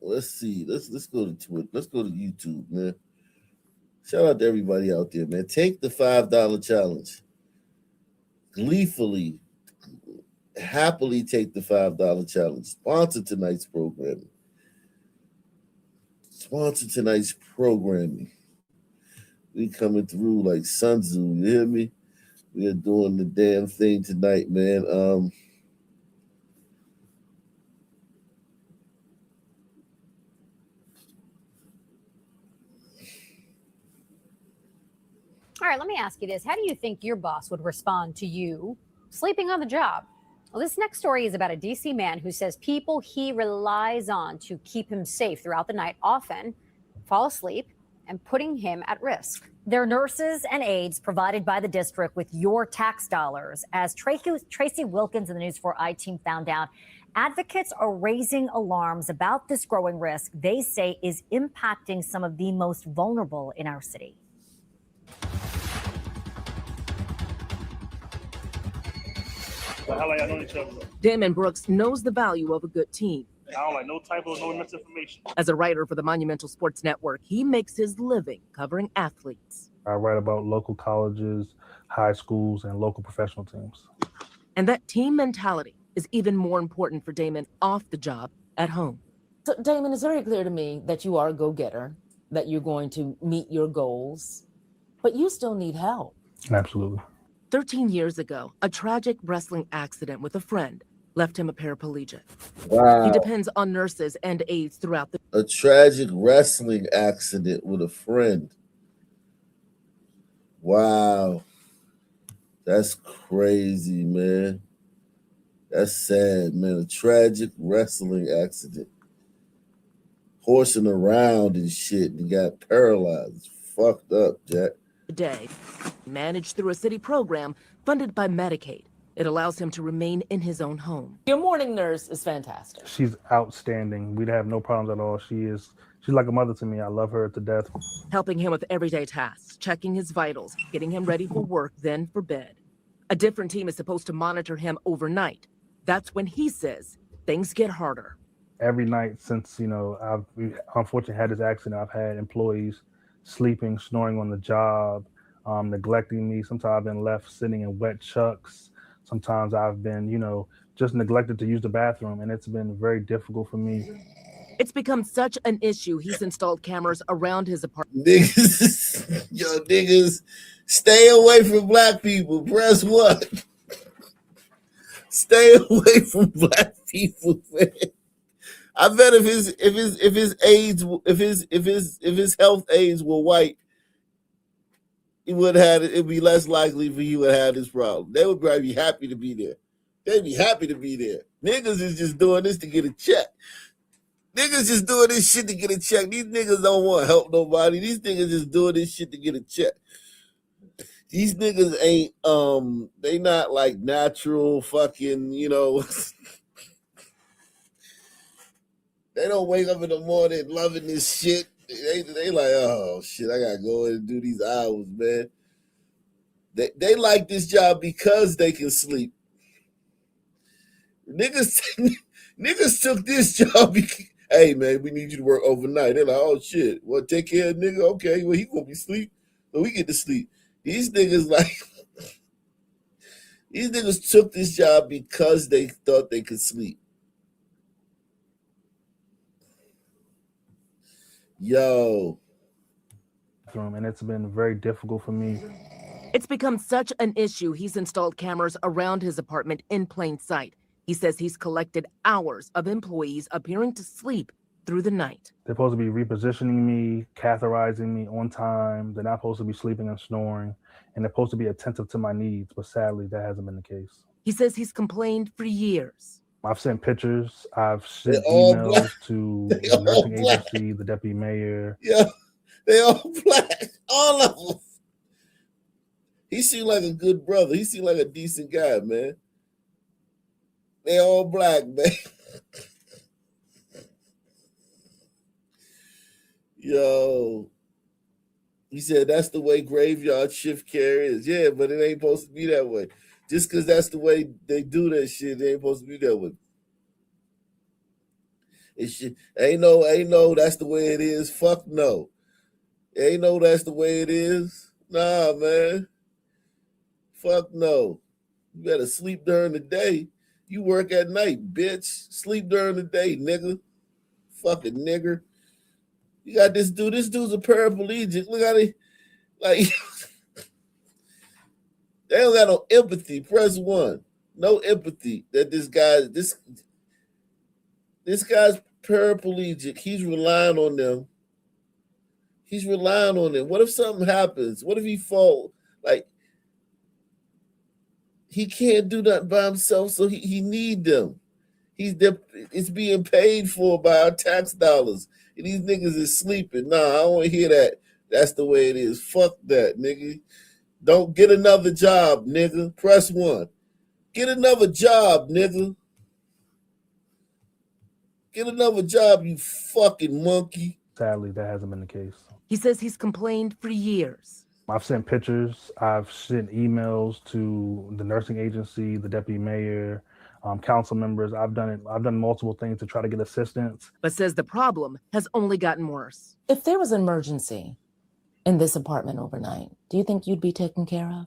Let's see. Let's go to Twitter. Let's go to YouTube, man. Shout out to everybody out there, man. Take the $5 challenge. Gleefully, happily take the $5 challenge. Sponsor tonight's programming. We coming through like Sun Tzu, you hear me? We are doing the damn thing tonight, man.
All right, let me ask you this. How do you think your boss would respond to you sleeping on the job? Well, this next story is about a DC man who says people he relies on to keep him safe throughout the night often fall asleep and putting him at risk. They're nurses and aides provided by the district with your tax dollars. As Tracy Wilkins and the News 4 I-Team found out, advocates are raising alarms about this growing risk they say is impacting some of the most vulnerable in our city.
How long y'all know each other?
Damon Brooks knows the value of a good team.
I don't like no typos, no misinformation.
As a writer for the Monumental Sports Network, he makes his living covering athletes.
I write about local colleges, high schools, and local professional teams.
And that team mentality is even more important for Damon off the job at home.
So, Damon, it's very clear to me that you are a go-getter, that you're going to meet your goals, but you still need help.
Absolutely.
13 years ago, a tragic wrestling accident with a friend left him a paraplegic.
Wow.
He depends on nurses and aides throughout the...
A tragic wrestling accident with a friend. Wow. That's crazy, man. That's sad, man. A tragic wrestling accident. Horsing around and shit and got paralyzed. Fucked up, Jack.
Day, managed through a city program funded by Medicaid. It allows him to remain in his own home.
Your morning nurse is fantastic.
She's outstanding. We'd have no problems at all. She's like a mother to me. I love her to death.
Helping him with everyday tasks, checking his vitals, getting him ready for work, then for bed. A different team is supposed to monitor him overnight. That's when he says things get harder.
Every night since, I've unfortunately had this accident, I've had employees sleeping, snoring on the job, neglecting me. Sometimes I've been left sitting in wet chucks. Sometimes I've been, just neglected to use the bathroom, and it's been very difficult for me.
It's become such an issue, he's installed cameras around his apartment.
Niggas, stay away from black people. Press what? Stay away from black people, man. I bet if his health aides were white, it'd be less likely for you to have this problem. They would probably be happy to be there. They'd be happy to be there. Niggas is just doing this to get a check. Niggas just doing this shit to get a check. These niggas don't want to help nobody. These niggas just doing this shit to get a check. These niggas ain't they not like natural fucking, They don't wake up in the morning loving this shit. They like, oh shit, I gotta go in and do these hours, man. They like this job because they can sleep. Niggas took this job because, hey man, we need you to work overnight. They're like, oh shit, well take care of nigga. Okay, well he gonna be asleep, so we get to sleep. These niggas took this job because they thought they could sleep. Yo.
And it's been very difficult for me.
It's become such an issue, he's installed cameras around his apartment in plain sight. He says he's collected hours of employees appearing to sleep through the night.
They're supposed to be repositioning me, catheterizing me on time. They're not supposed to be sleeping and snoring. And they're supposed to be attentive to my needs, but sadly, that hasn't been the case.
He says he's complained for years.
I've sent pictures. I've sent emails to the nursing agency, the deputy mayor.
Yeah, they all black. All of them. He seemed like a good brother. He seemed like a decent guy, man. They all black, man. Yo. He said that's the way graveyard shift care is. Yeah, but it ain't supposed to be that way. Just because that's the way they do that shit, they ain't supposed to be that way. It shit ain't no that's the way it is. Fuck no. Ain't no that's the way it is. Nah, man. Fuck no. You better sleep during the day. You work at night, bitch. Sleep during the day, nigga. Fucking nigger. You got this dude. This dude's a paraplegic. Look at it. Like, they don't got no empathy. Press 1. No empathy that this guy's paraplegic. He's relying on them. What if something happens? What if he fall? Like, he can't do nothing by himself, so he need them. It's being paid for by our tax dollars. And these niggas is sleeping. Nah, I don't want to hear that. That's the way it is. Fuck that, nigga. Don't get another job, nigga. Press 1. Get another job, nigga. Get another job, you fucking monkey.
Sadly, that hasn't been the case.
He says he's complained for years.
I've sent pictures. I've sent emails to the nursing agency, the deputy mayor, council members. I've done multiple things to try to get assistance.
But says the problem has only gotten worse.
If there was an emergency in this apartment overnight, do you think you'd be taken care of?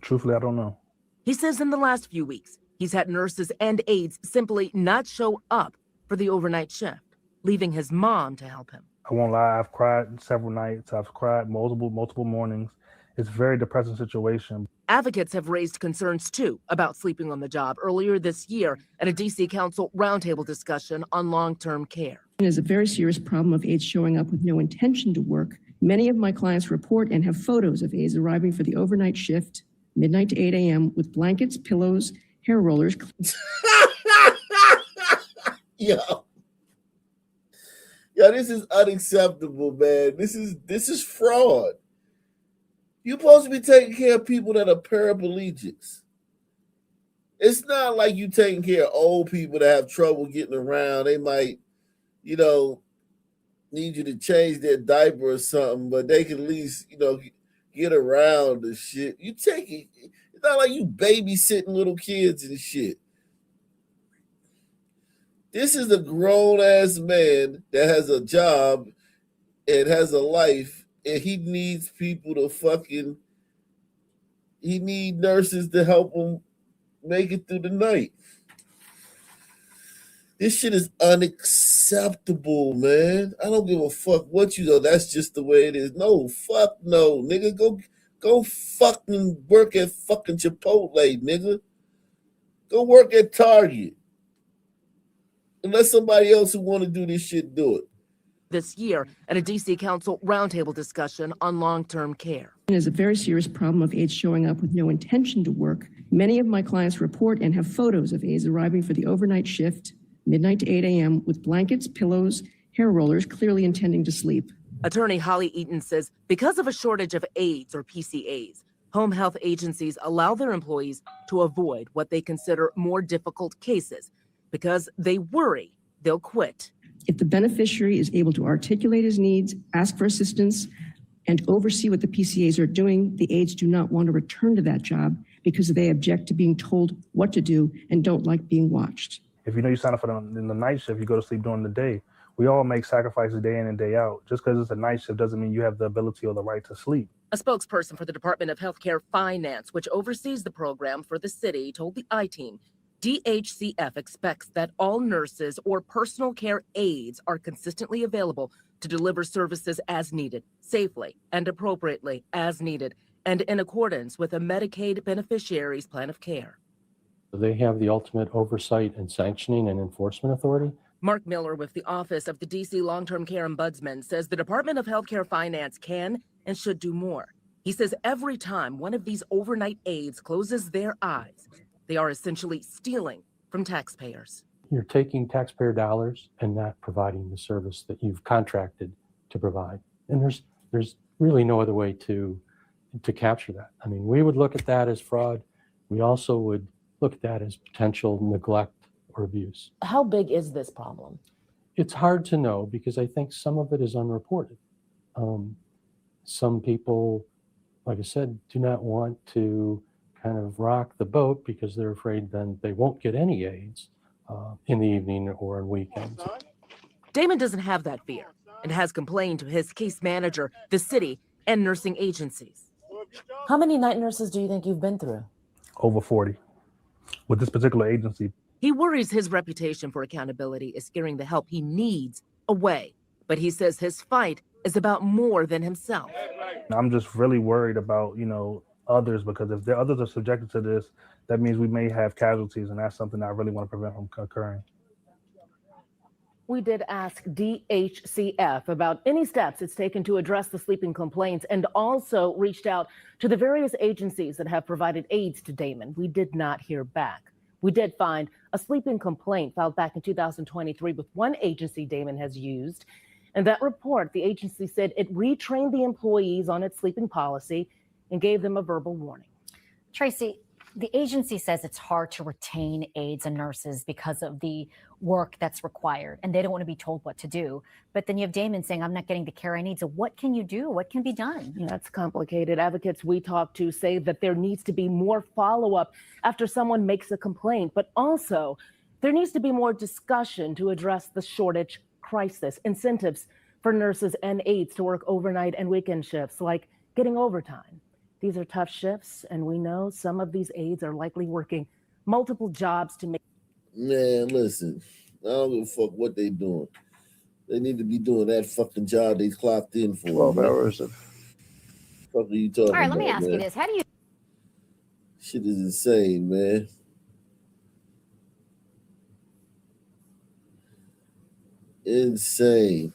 Truthfully, I don't know.
He says in the last few weeks, he's had nurses and aides simply not show up for the overnight shift, leaving his mom to help him.
I won't lie, I've cried several nights. I've cried multiple mornings. It's a very depressing situation.
Advocates have raised concerns, too, about sleeping on the job earlier this year at a D.C. Council roundtable discussion on long-term care.
It is a very serious problem of aides showing up with no intention to work. Many of my clients report and have photos of aides arriving for the overnight shift, midnight to 8 a.m., with blankets, pillows, hair rollers.
Yo, this is unacceptable, man. This is fraud. You're supposed to be taking care of people that are paraplegics. It's not like you taking care of old people that have trouble getting around. They might, need you to change their diaper or something, but they can at least, get around the shit. It's not like you babysitting little kids and shit. This is a grown-ass man that has a job and has a life, and he needs people to he need nurses to help him make it through the night. This shit is unacceptable, man. I don't give a fuck what you know. That's just the way it is. No, fuck no, nigga. Go fucking work at fucking Chipotle, nigga. Go work at Target. Unless somebody else who want to do this shit do it.
This year at a D.C. Council roundtable discussion on long-term care.
It is a very serious problem of aides showing up with no intention to work. Many of my clients report and have photos of aides arriving for the overnight shift, midnight to 8 a.m., with blankets, pillows, hair rollers, clearly intending to sleep.
Attorney Holly Eaton says because of a shortage of aides or PCAs, home health agencies allow their employees to avoid what they consider more difficult cases because they worry they'll quit.
If the beneficiary is able to articulate his needs, ask for assistance, and oversee what the PCAs are doing, the aides do not want to return to that job because they object to being told what to do and don't like being watched.
If you sign up for in the night shift, you go to sleep during the day. We all make sacrifices day in and day out. Just because it's a night shift doesn't mean you have the ability or the right to sleep.
A spokesperson for the Department of Healthcare Finance, which oversees the program for the city, told the I-Team, DHCF expects that all nurses or personal care aides are consistently available to deliver services as needed, safely and appropriately as needed, and in accordance with a Medicaid beneficiary's plan of care.
They have the ultimate oversight and sanctioning and enforcement authority.
Mark Miller with the Office of the D.C. Long-Term Care Ombudsman says the Department of Healthcare Finance can and should do more. He says every time one of these overnight aides closes their eyes, they are essentially stealing from taxpayers.
You're taking taxpayer dollars and not providing the service that you've contracted to provide. And there's really no other way to capture that. I mean, we would look at that as fraud. We also would look at that as potential neglect or abuse.
How big is this problem?
It's hard to know because I think some of it is unreported. Some people, like I said, do not want to kind of rock the boat because they're afraid then they won't get any aids in the evening or on weekends.
Damon doesn't have that fear and has complained to his case manager, the city, and nursing agencies.
How many night nurses do you think you've been through?
Over 40 with this particular agency.
He worries his reputation for accountability is scaring the help he needs away. But he says his fight is about more than himself.
I'm just really worried about, others, because if the others are subjected to this, that means we may have casualties, and that's something I really want to prevent from occurring.
We did ask DHCF about any steps it's taken to address the sleeping complaints and also reached out to the various agencies that have provided aids to Damon. We did not hear back. We did find a sleeping complaint filed back in 2023 with one agency Damon has used. In that report, the agency said it retrained the employees on its sleeping policy and gave them a verbal warning.
Tracy, the agency says it's hard to retain aides and nurses because of the work that's required, and they don't want to be told what to do. But then you have Damon saying, I'm not getting the care I need. So what can you do? What can be done?
That's complicated. Advocates we talked to say that there needs to be more follow-up after someone makes a complaint, but also there needs to be more discussion to address the shortage crisis, incentives for nurses and aides to work overnight and weekend shifts, like getting overtime. These are tough shifts, and we know some of these aides are likely working multiple jobs to make.
Man, listen, I don't give a fuck what they doing. They need to be doing that fucking job they clocked in for.
12 hours of.
What are you talking about?
All right, let me ask
man?
you this. How do you?
Shit is insane, man. Insane.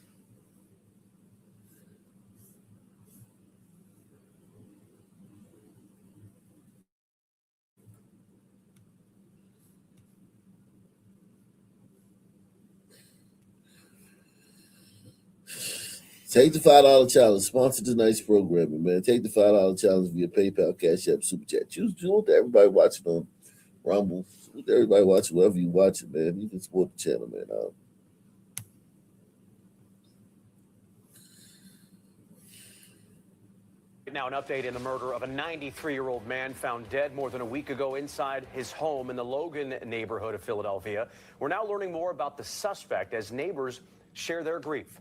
Take the $5 challenge. Sponsor tonight's programming, man. Take the $5 challenge via PayPal, Cash App, Super Chat. Choose what everybody watching on Rumble. Choose everybody watching wherever you watch it, man. You can support the channel, man.
Now, an update in the murder of a 93-year-old man found dead more than a week ago inside his home in the Logan neighborhood of Philadelphia. We're now learning more about the suspect as neighbors share their grief.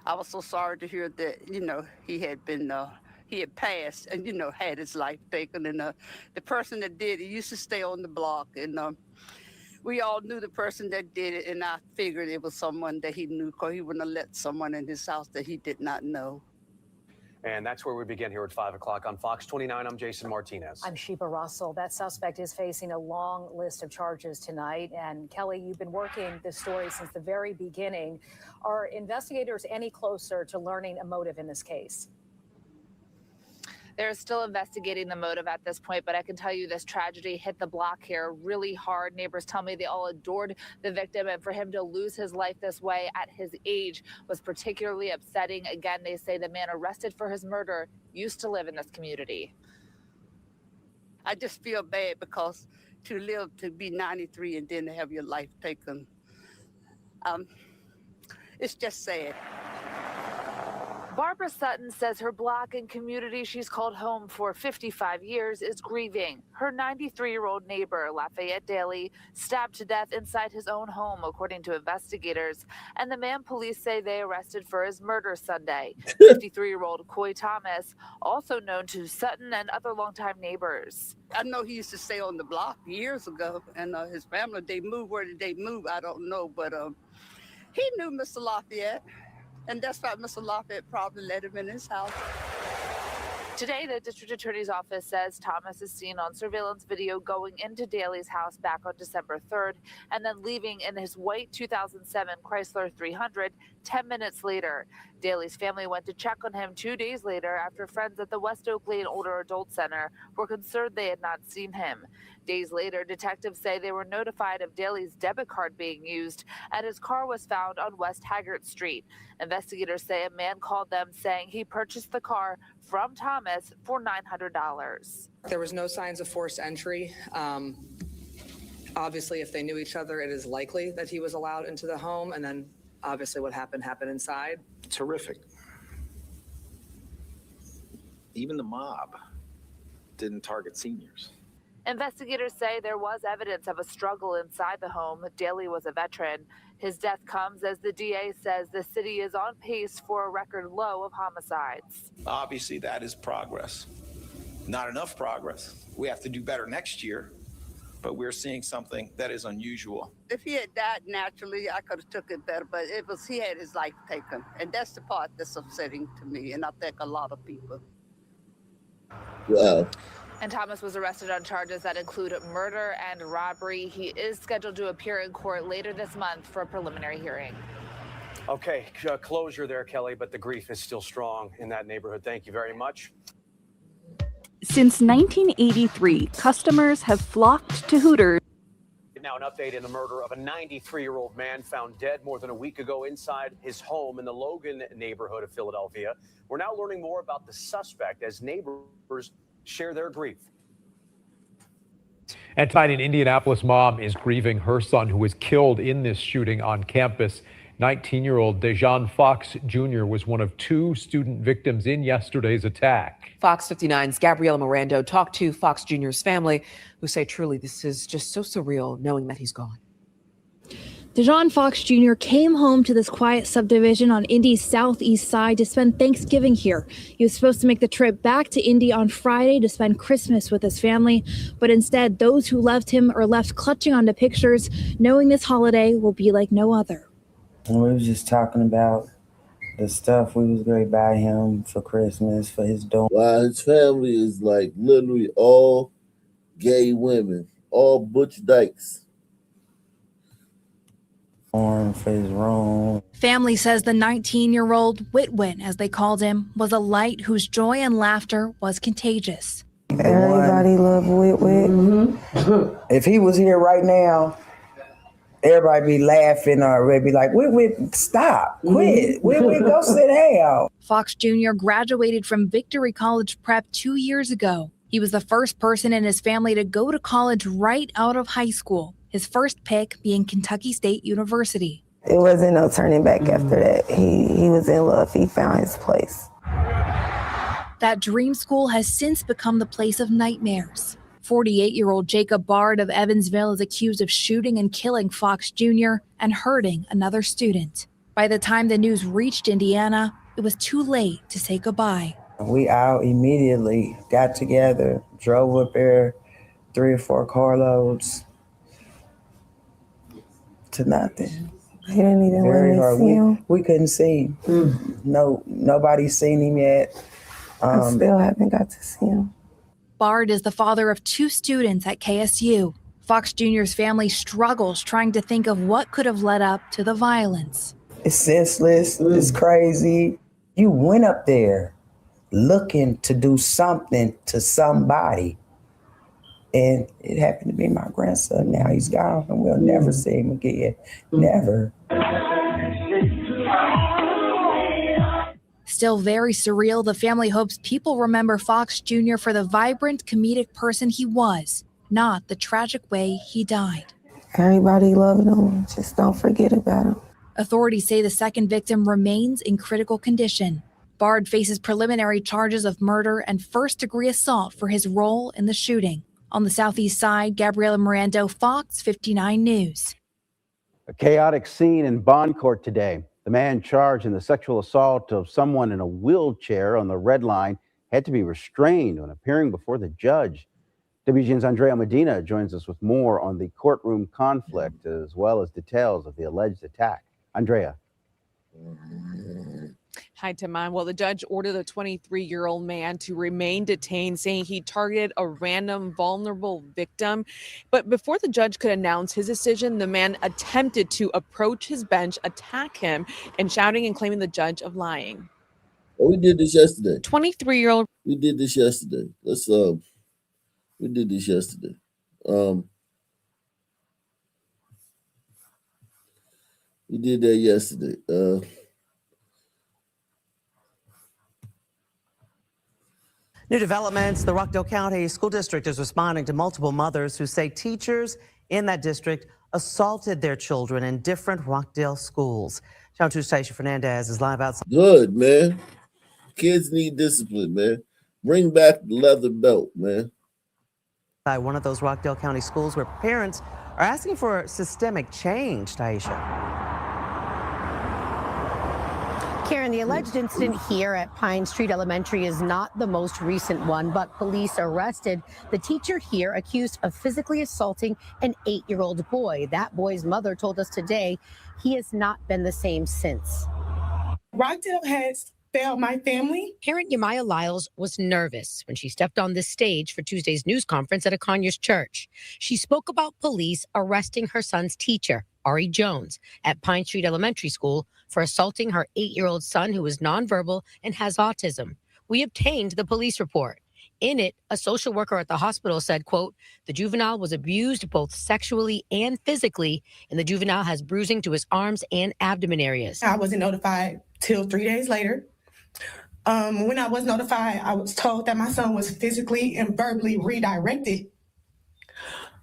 I was so sorry to hear that, he had passed and, had his life taken. And the person that did it used to stay on the block. And we all knew the person that did it. And I figured it was someone that he knew, because he wouldn't have let someone in his house that he did not know.
And that's where we begin here at 5 o'clock on Fox 29. I'm Jason Martinez.
I'm Sheba Russell. That suspect is facing a long list of charges tonight. And Kelly, you've been working this story since the very beginning. Are investigators any closer to learning a motive in this case?
They're still investigating the motive at this point, but I can tell you this tragedy hit the block here really hard. Neighbors tell me they all adored the victim, and for him to lose his life this way at his age was particularly upsetting. Again, they say the man arrested for his murder used to live in this community.
I just feel bad, because to live to be 93 and then to have your life taken, it's just sad.
Barbara Sutton says her block and community she's called home for 55 years is grieving. Her 93-year-old neighbor, Lafayette Daly, stabbed to death inside his own home, according to investigators. And the man police say they arrested for his murder Sunday. 53-year-old Coy Thomas, also known to Sutton and other longtime neighbors.
I know he used to stay on the block years ago, and his family, they moved. Where did they move? I don't know, but he knew Mr. Lafayette. And that's why Mr. Lafayette probably let him in his house.
Today, the district attorney's office says Thomas is seen on surveillance video going into Daly's house back on December 3rd and then leaving in his white 2007 Chrysler 300 10 minutes later. Daly's family went to check on him 2 days later after friends at the West Oak Lane Older Adult Center were concerned they had not seen him. Days later, detectives say they were notified of Daly's debit card being used and his car was found on West Haggart Street. Investigators say a man called them saying he purchased the car from Thomas for $900.
There was no signs of forced entry. Obviously, if they knew each other, it is likely that he was allowed into the home, and then obviously what happened inside.
It's horrific. Even the mob didn't target seniors.
Investigators say there was evidence of a struggle inside the home. Daly was a veteran. His death comes as the DA says the city is on pace for a record low of homicides.
Obviously, that is progress. Not enough progress. We have to do better next year, but we're seeing something that is unusual.
If he had died naturally, I could have took it better, but he had his life taken. And that's the part that's upsetting to me, and I think a lot of people.
Wow.
And Thomas was arrested on charges that include murder and robbery. He is scheduled to appear in court later this month for a preliminary hearing.
Okay, closure there, Kelly, but the grief is still strong in that neighborhood. Thank you very much.
Since 1983, customers have flocked to Hooters.
Now an update in the murder of a 93-year-old man found dead more than a week ago inside his home in the Logan neighborhood of Philadelphia. We're now learning more about the suspect as neighbors share their grief.
And tonight, an Indianapolis mom is grieving her son who was killed in this shooting on campus. 19-year-old Dejan Fox Jr. was one of 2 student victims in yesterday's attack.
Fox 59's Gabriela Mirando talked to Fox Jr.'s family, who say truly this is just so surreal knowing that he's gone.
Dejan Fox Jr. came home to this quiet subdivision on Indy's southeast side to spend Thanksgiving here. He was supposed to make the trip back to Indy on Friday to spend Christmas with his family, but instead those who left him are left clutching onto pictures, knowing this holiday will be like no other.
And we was just talking about the stuff we was going to buy him for Christmas, for his dorm.
Wow, his family is like literally all gay women, all butch dykes.
For his room.
Family says the 19-year-old Whitwin, as they called him, was a light whose joy and laughter was contagious.
Everybody loved Whitwin. If he was here right now, everybody be laughing or be like, Whit, stop, quit, Whit, go sit down.
Fox Jr. graduated from Victory College Prep 2 years ago. He was the first person in his family to go to college right out of high school, his first pick being Kentucky State University.
It wasn't no turning back after that. He was in love. He found his place.
That dream school has since become the place of nightmares. 48-year-old Jacob Bard of Evansville is accused of shooting and killing Fox Jr. and hurting another student. By the time the news reached Indiana, it was too late to say goodbye.
We out immediately, got together, drove up there, 3 or 4 carloads to nothing. He didn't even Very let hard. me see him. We couldn't see him. No, nobody's seen him yet. I still haven't got to see him.
Bard is the father of 2 students at KSU. Fox Jr.'s family struggles trying to think of what could have led up to the violence.
It's senseless. It's crazy. You went up there looking to do something to somebody. And it happened to be my grandson. Now he's gone and we'll never see him again. Never.
Still very surreal, the family hopes people remember Fox Jr. for the vibrant, comedic person he was, not the tragic way he died.
Everybody loved him. Just don't forget about him.
Authorities say the second victim remains in critical condition. Bard faces preliminary charges of murder and first-degree assault for his role in the shooting. On the southeast side, Gabriela Mirando, Fox 59 News.
A chaotic scene in bond court today. The man charged in the sexual assault of someone in a wheelchair on the red line had to be restrained when appearing before the judge. WGN's Andrea Medina joins us with more on the courtroom conflict as well as details of the alleged attack. Andrea.
Hi, Timon. Well, the judge ordered a 23-year-old man to remain detained, saying he targeted a random vulnerable victim. But before the judge could announce his decision, the man attempted to approach his bench, attack him, and shouting and claiming the judge of lying.
Oh, we did this yesterday.
23-year-old.
We did this yesterday. We did this yesterday. We did that yesterday.
New developments. The Rockdale County School District is responding to multiple mothers who say teachers in that district assaulted their children in different Rockdale schools. Channel 2 Station Fernandez is live outside.
Good, man. Kids need discipline, man. Bring back the leather belt, man.
By one of those Rockdale County schools where parents are asking for systemic change, Taisha.
Karen, the alleged incident here at Pine Street Elementary is not the most recent one, but police arrested the teacher here accused of physically assaulting an 8-year-old boy. That boy's mother told us today he has not been the same since.
Rockdale has failed my family.
Parent Yamaya Lyles was nervous when she stepped on this stage for Tuesday's news conference at a Conyers church. She spoke about police arresting her son's teacher, Ari Jones, at Pine Street Elementary School for assaulting her 8-year-old son who is nonverbal and has autism. We obtained the police report. In it, a social worker at the hospital said, quote, the juvenile was abused both sexually and physically, and the juvenile has bruising to his arms and abdomen areas.
I wasn't notified till 3 days later. When I was notified, I was told that my son was physically and verbally redirected,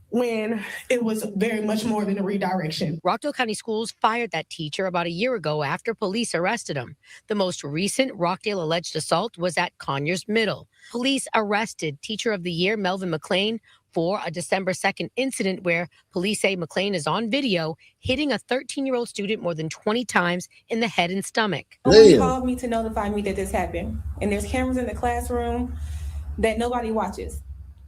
when it was very much more than a redirection.
Rockdale County Schools fired that teacher about a year ago after police arrested him. The most recent Rockdale alleged assault was at Conyers Middle. Police arrested Teacher of the Year Melvin McLean for a December 2nd incident where police say McLean is on video hitting a 13-year-old student more than 20 times in the head and stomach.
Someone called me to notify me that this happened, and there's cameras in the classroom that nobody watches.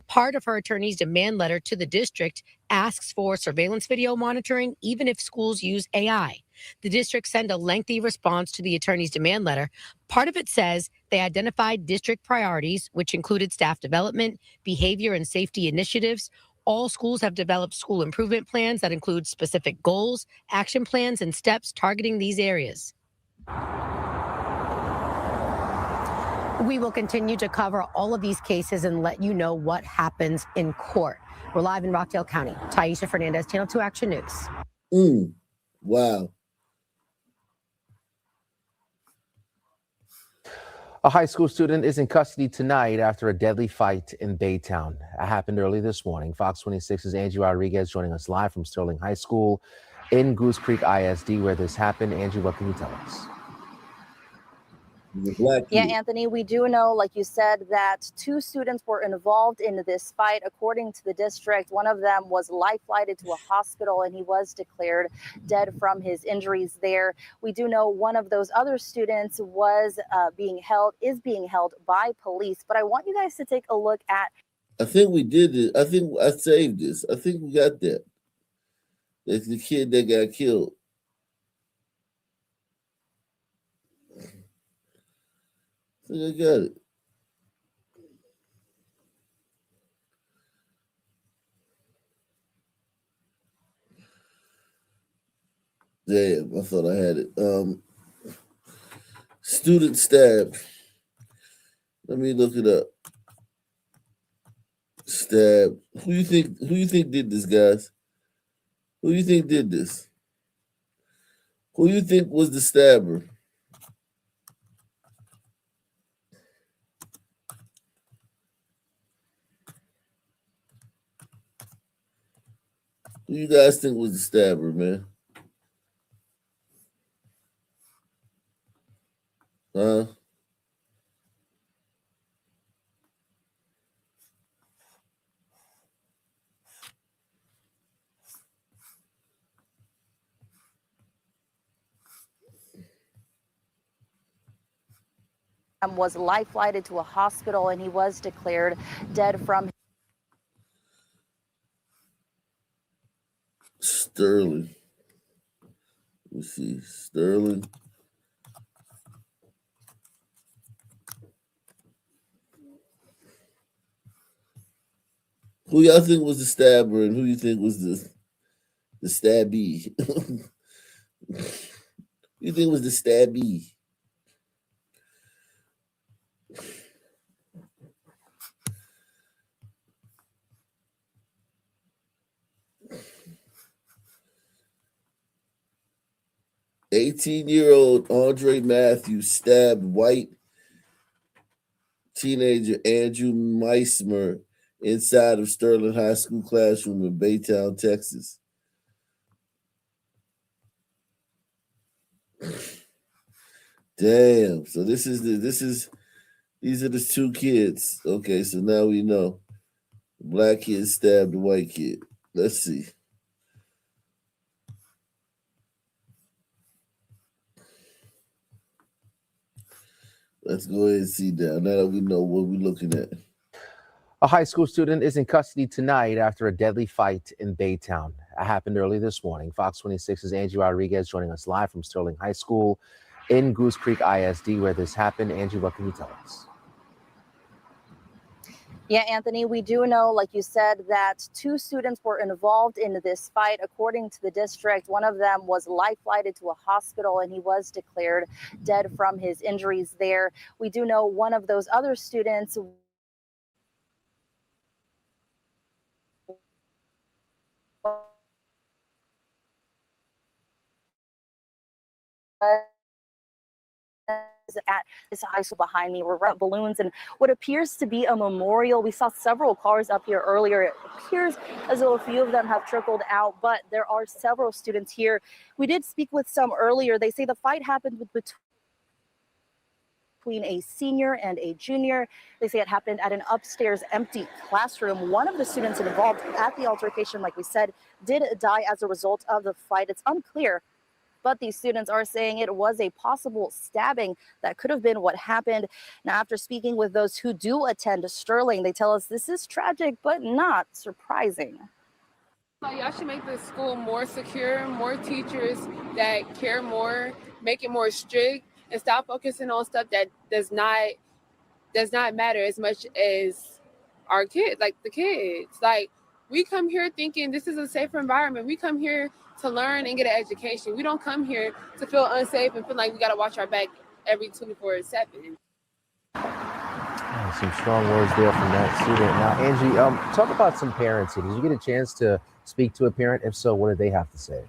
Part of her attorney's demand letter to the district asks for surveillance video monitoring, even if schools use AI. The district sent a lengthy response to the attorney's demand letter. Part of it says they identified district priorities, which included staff development, behavior and safety initiatives. All schools have developed school improvement plans that include specific goals, action plans, and steps targeting these areas. We will continue to cover all of these cases and let you know what happens in court. We're live in Rockdale County. Taisha Fernandez, Channel 2 Action News.
Wow.
A high school student is in custody tonight after a deadly fight in Baytown. It happened early this morning. Fox 26's Angie Rodriguez joining us live from Sterling High School in Goose Creek ISD where this happened. Angie, what can you tell us?
Yeah, Anthony, we do know, like you said, that 2 students were involved in this fight. According to the district, one of them was life-flighted to a hospital and he was declared dead from his injuries there. We do know one of those other students is being held by police. But I want you guys to take a look at.
I think we did it. I think I saved this. I think we got that. That's the kid that got killed. I think I got it. Damn, I thought I had it. Student stabbed. Let me look it up. Stabbed. Who you think did this, guys? Who you think did this? Who you think was the stabber? Who you guys think was the stabber, man? Huh?
Was life-flighted to a hospital and he was declared dead from.
Sterling. Let me see. Sterling. Who y'all think was the stabber and who you think was the stabbee? Who you think was the stabbee? "18-year-old Andre Matthews stabbed white teenager Andrew Meismer inside of Sterling High School classroom in Baytown, Texas." Damn. So these are the 2 kids. Okay, so now we know. Black kid stabbed a white kid. Let's see. Let's go ahead and see now that we know what we're looking at.
A high school student is in custody tonight after a deadly fight in Baytown. It happened early this morning. Fox 26's Angie Rodriguez joining us live from Sterling High School in Goose Creek ISD where this happened. Angie, what can you tell us?
Yeah, Anthony, we do know, like you said, that 2 students were involved in this fight. According to the district, one of them was life-flighted to a hospital and he was declared dead from his injuries there. We do know one of those other students at this high school behind me. We're at balloons and what appears to be a memorial. We saw several cars up here earlier. It appears as though a few of them have trickled out, but there are several students here. We did speak with some earlier. They say the fight happened between a senior and a junior. They say it happened at an upstairs empty classroom. One of the students involved at the altercation, like we said, did die as a result of the fight. It's unclear, but these students are saying it was a possible stabbing that could have been what happened. Now, after speaking with those who do attend Sterling, they tell us this is tragic, but not surprising.
Y'all should make the school more secure, more teachers that care more, make it more strict, and stop focusing on stuff that does not matter as much as our kids, like the kids. Like, we come here thinking this is a safer environment. We come here to learn and get an education. We don't come here to feel unsafe and feel like we got to watch our back every 24/7.
Some strong words there from that student. Now, Angie, talk about some parents here. Did you get a chance to speak to a parent? If so, what did they have to say?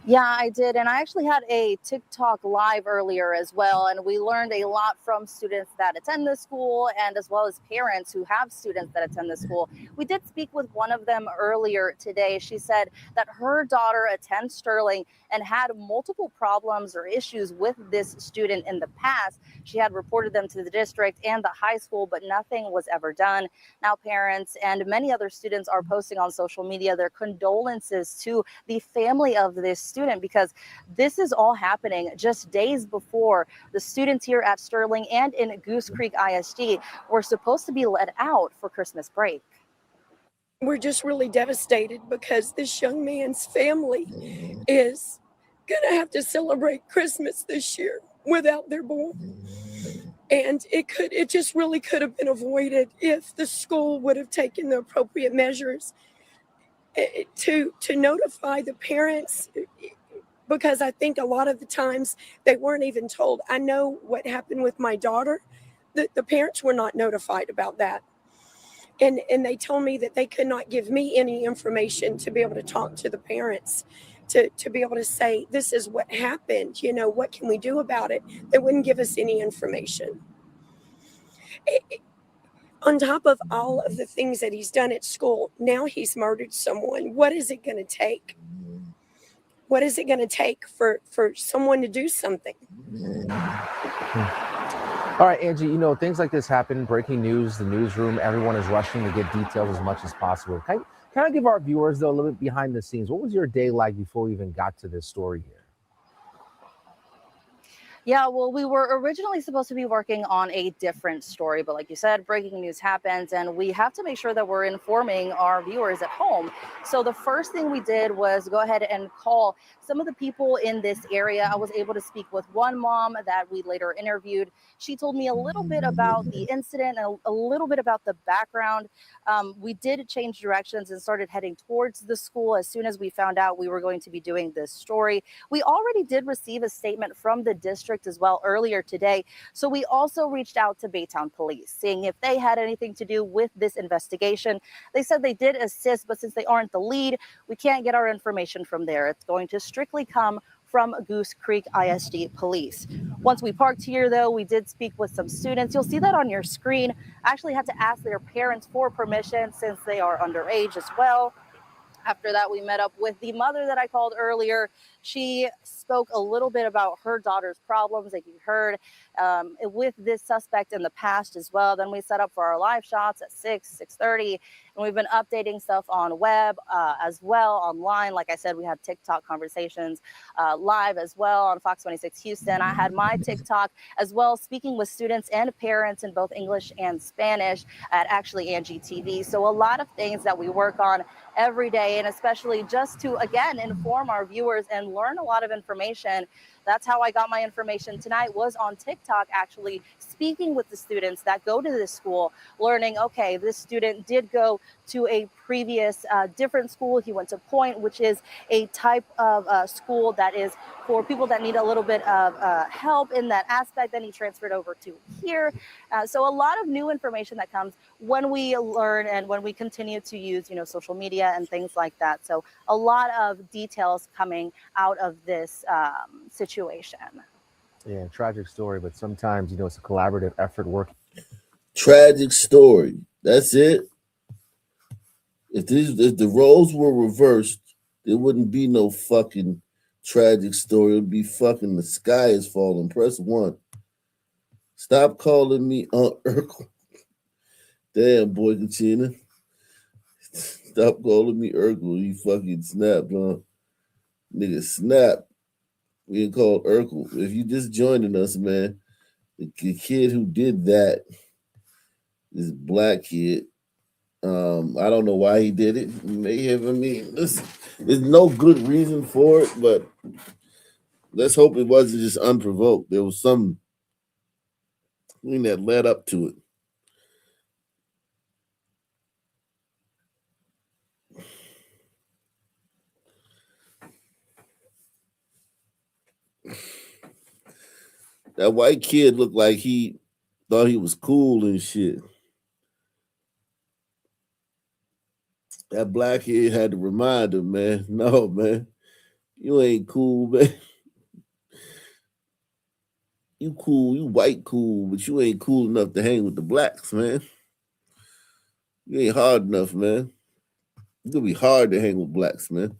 Yeah, I did. And I actually had a TikTok live earlier as well. And we learned a lot from students that attend this school and as well as parents who have students that attend this school. We did speak with one of them earlier today. She said that her daughter attends Sterling and had multiple problems or issues with this student in the past. She had reported them to the district and the high school, but nothing was ever done. Now, parents and many other students are posting on social media their condolences to the family of this student, because this is all happening just days before the students here at Sterling and in Goose Creek ISD were supposed to be let out for Christmas break.
We're just really devastated because this young man's family is going to have to celebrate Christmas this year without their boy. And it just really could have been avoided if the school would have taken the appropriate measures to notify the parents, because I think a lot of the times they weren't even told. I know what happened with my daughter. The parents were not notified about that. And they told me that they could not give me any information to be able to talk to the parents, to be able to say, this is what happened, what can we do about it? They wouldn't give us any information. On top of all of the things that he's done at school, now he's murdered someone. What is it going to take? What is it going to take for someone to do something?
All right, Angie, things like this happen, breaking news, the newsroom, everyone is rushing to get details as much as possible. Can I give our viewers, though, a little bit behind the scenes? What was your day like before we even got to this story here?
Yeah, well, we were originally supposed to be working on a different story, but like you said, breaking news happens and we have to make sure that we're informing our viewers at home. So the first thing we did was go ahead and call some of the people in this area. I was able to speak with one mom that we later interviewed. She told me a little bit about the incident and a little bit about the background. We did change directions and started heading towards the school as soon as we found out we were going to be doing this story. We already did receive a statement from the district as well earlier today. So we also reached out to Baytown Police, seeing if they had anything to do with this investigation. They said they did assist, but since they aren't the lead, we can't get our information from there. It's going to strictly come from Goose Creek ISD Police. Once we parked here, though, we did speak with some students. You'll see that on your screen. I actually had to ask their parents for permission since they are underage as well. After that, we met up with the mother that I called earlier. She spoke a little bit about her daughter's problems, like you heard, with this suspect in the past as well. Then we set up for our live shots at 6:30, and we've been updating stuff on web as well, online. Like I said, we have TikTok conversations live as well on Fox 26 Houston. I had my TikTok as well, speaking with students and parents in both English and Spanish at actually Angie TV. So a lot of things that we work on every day, and especially just to, again, inform our viewers and learn a lot of information. That's how I got my information tonight, was on TikTok, actually speaking with the students that go to this school, learning, okay, this student did go to a previous different school. He went to Point, which is a type of school that is for people that need a little bit of help in that aspect. Then he transferred over to here. So a lot of new information that comes when we learn and when we continue to use, social media and things like that. So a lot of details coming out of this situation.
Yeah, tragic story, but sometimes, it's a collaborative effort working.
Tragic story. That's it. If the roles were reversed, there wouldn't be no fucking tragic story. It would be fucking the sky is falling. Press 1. Stop calling me Aunt Urkel. Damn, boy, Kachina. Stop calling me Urkel. You fucking snapped, huh? Nigga, snap. We ain't called Urkel. If you just joining us, man, the kid who did that, this black kid, I don't know why he did it. He may have, there's no good reason for it, but let's hope it wasn't just unprovoked. There was some thing that led up to it. That white kid looked like he thought he was cool and shit. That black kid had to remind him, man, no, man, you ain't cool, man. You cool, you white cool, but you ain't cool enough to hang with the blacks, man. You ain't hard enough, man. It's gonna be hard to hang with blacks, man.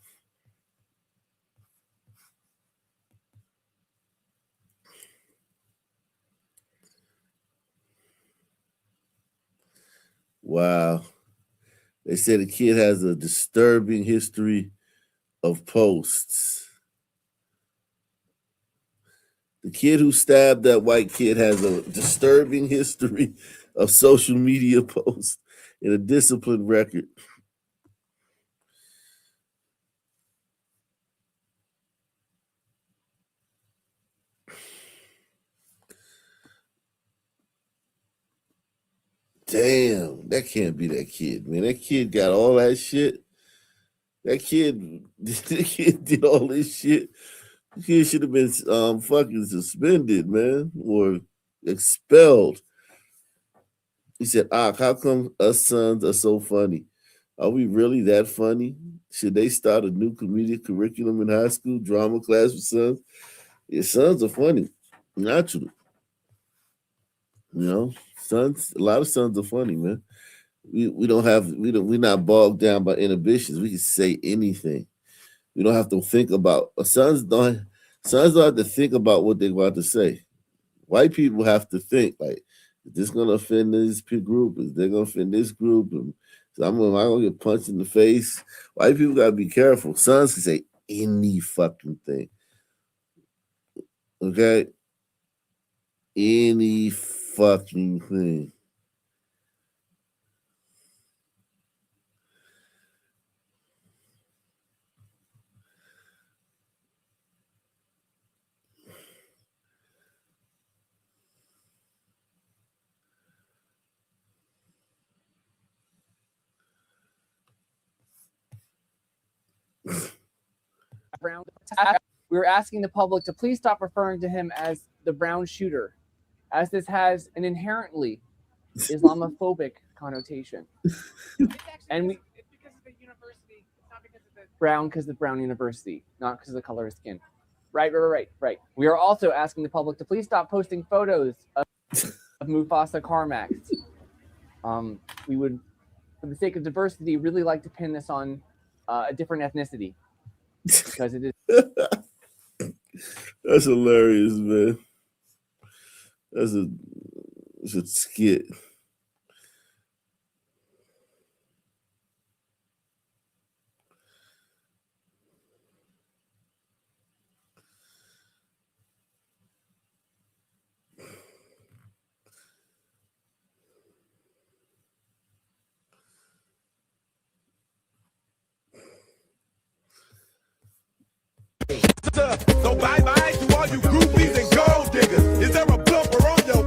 Wow. They say the kid has a disturbing history of posts. The kid who stabbed that white kid has a disturbing history of social media posts and a disciplined record. Damn, that can't be that kid, man. That kid got all that shit. That kid did all this shit. The kid should have been fucking suspended, man, or expelled. He said, how come us sons are so funny? Are we really that funny? Should they start a new comedic curriculum in high school, drama class for sons? Your sons are funny, naturally. Sons, a lot of sons are funny, man. We're not bogged down by inhibitions. We can say anything. We don't have to think about sons don't have to think about what they're about to say. White people have to think like, is this gonna offend this group? Is they gonna offend this group? And so am I gonna get punched in the face? White people gotta be careful. Sons can say any fucking thing. Okay? Any fucking thing.
Brown. We're asking the public to please stop referring to him as the brown shooter, as this has an inherently Islamophobic connotation. And it's because of the university. It's not because of the brown, because of the Brown University, not because of the color of skin. Right. We are also asking the public to please stop posting photos of Mufasa Carmax. We would, for the sake of diversity, really like to pin this on a different ethnicity. Because it is
That's hilarious, man. That's a skit.
So bye-bye to all you groupies and gold diggers. Is there a blumper on your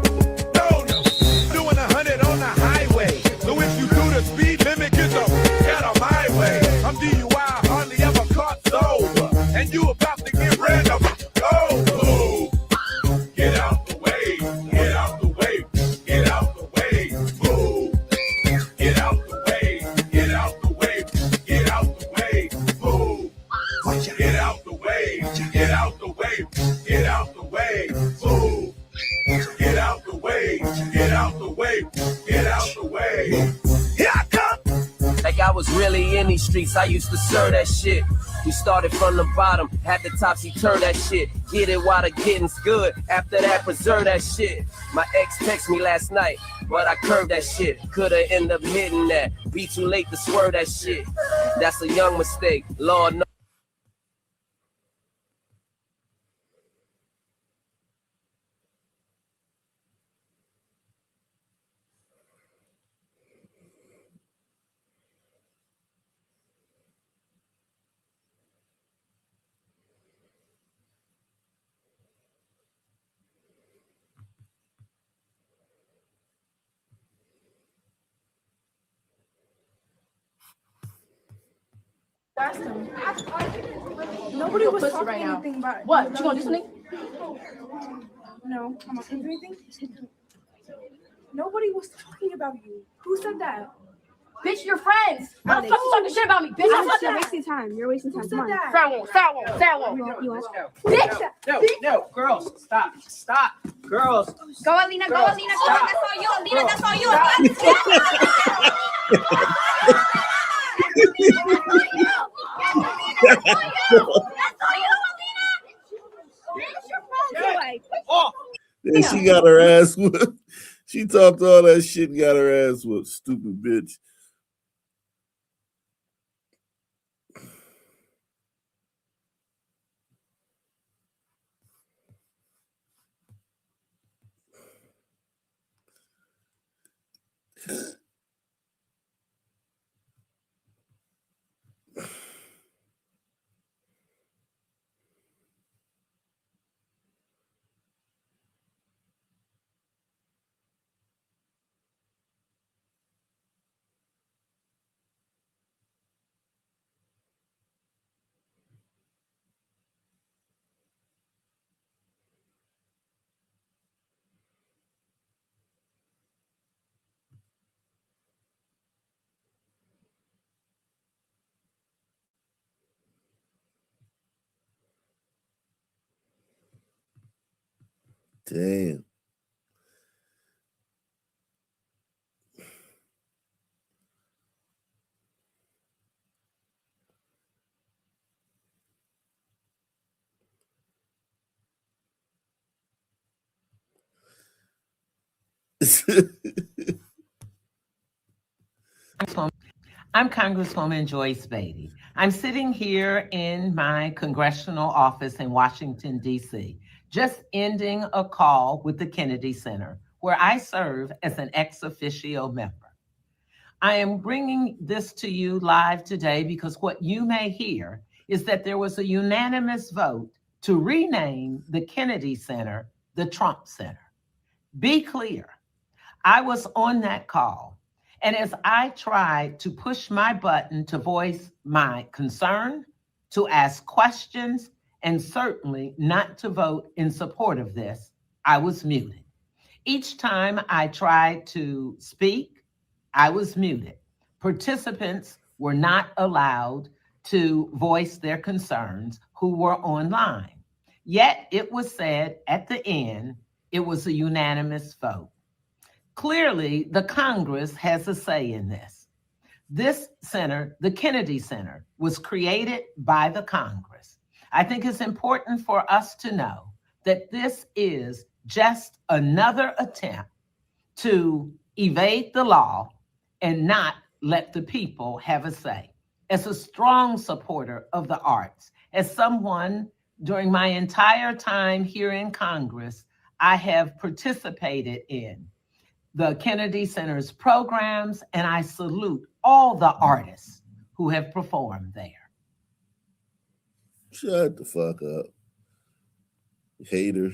nose? Doing 100 on the highway. So if you do the speed limit, get the out of my way. I'm DUI, hardly ever caught sober. And you about to get rid of it. Go! Move. Get out the way. Get out the way. Get out the way. Move. Get out the way. Get out the way. Get out the way. Move. Get out the way. Get out the way. Get out the way. Move. Get out the way. Get out the way. Get out the way. Here I come.
Like I was really in these streets, I used to serve that shit. We started from the bottom, had the topsy-turn that shit. Get it while the getting's good, after that preserve that shit. My ex texted me last night, but I curved that shit. Coulda ended up hitting that, be too late to swerve that shit. That's a young mistake, Lord knows.
Ask him. Nobody was talking right anything now. About what? You gonna do something? No, I'm not gonna do anything. Nobody was talking about you. Who said that? Bitch, you're friends. Why the fuck you talking shit about me, bitch? You're wasting time. You're wasting time. Come on. Sour.
No, girls, stop. Girls.
Go, Alina, go, Alina, go. That's all you, Alina, that's all you. That's all you, Alina. Bitch, your phone's away.
And she got her ass whooped. She talked all that shit and got her ass whooped. Stupid bitch. Damn.
I'm Congresswoman Joyce Beatty. I'm sitting here in my congressional office in Washington, D.C., just ending a call with the Kennedy Center, where I serve as an ex officio member. I am bringing this to you live today because what you may hear is that there was a unanimous vote to rename the Kennedy Center the Trump Center. Be clear, I was on that call, and as I tried to push my button to voice my concern, to ask questions, and certainly not to vote in support of this, I was muted. Each time I tried to speak, I was muted. Participants were not allowed to voice their concerns who were online. Yet it was said at the end, it was a unanimous vote. Clearly, the Congress has a say in this. This center, the Kennedy Center, was created by the Congress. I think it's important for us to know that this is just another attempt to evade the law and not let the people have a say. As a strong supporter of the arts, as someone during my entire time here in Congress, I have participated in the Kennedy Center's programs, and I salute all the artists who have performed there.
Shut the fuck up, hater.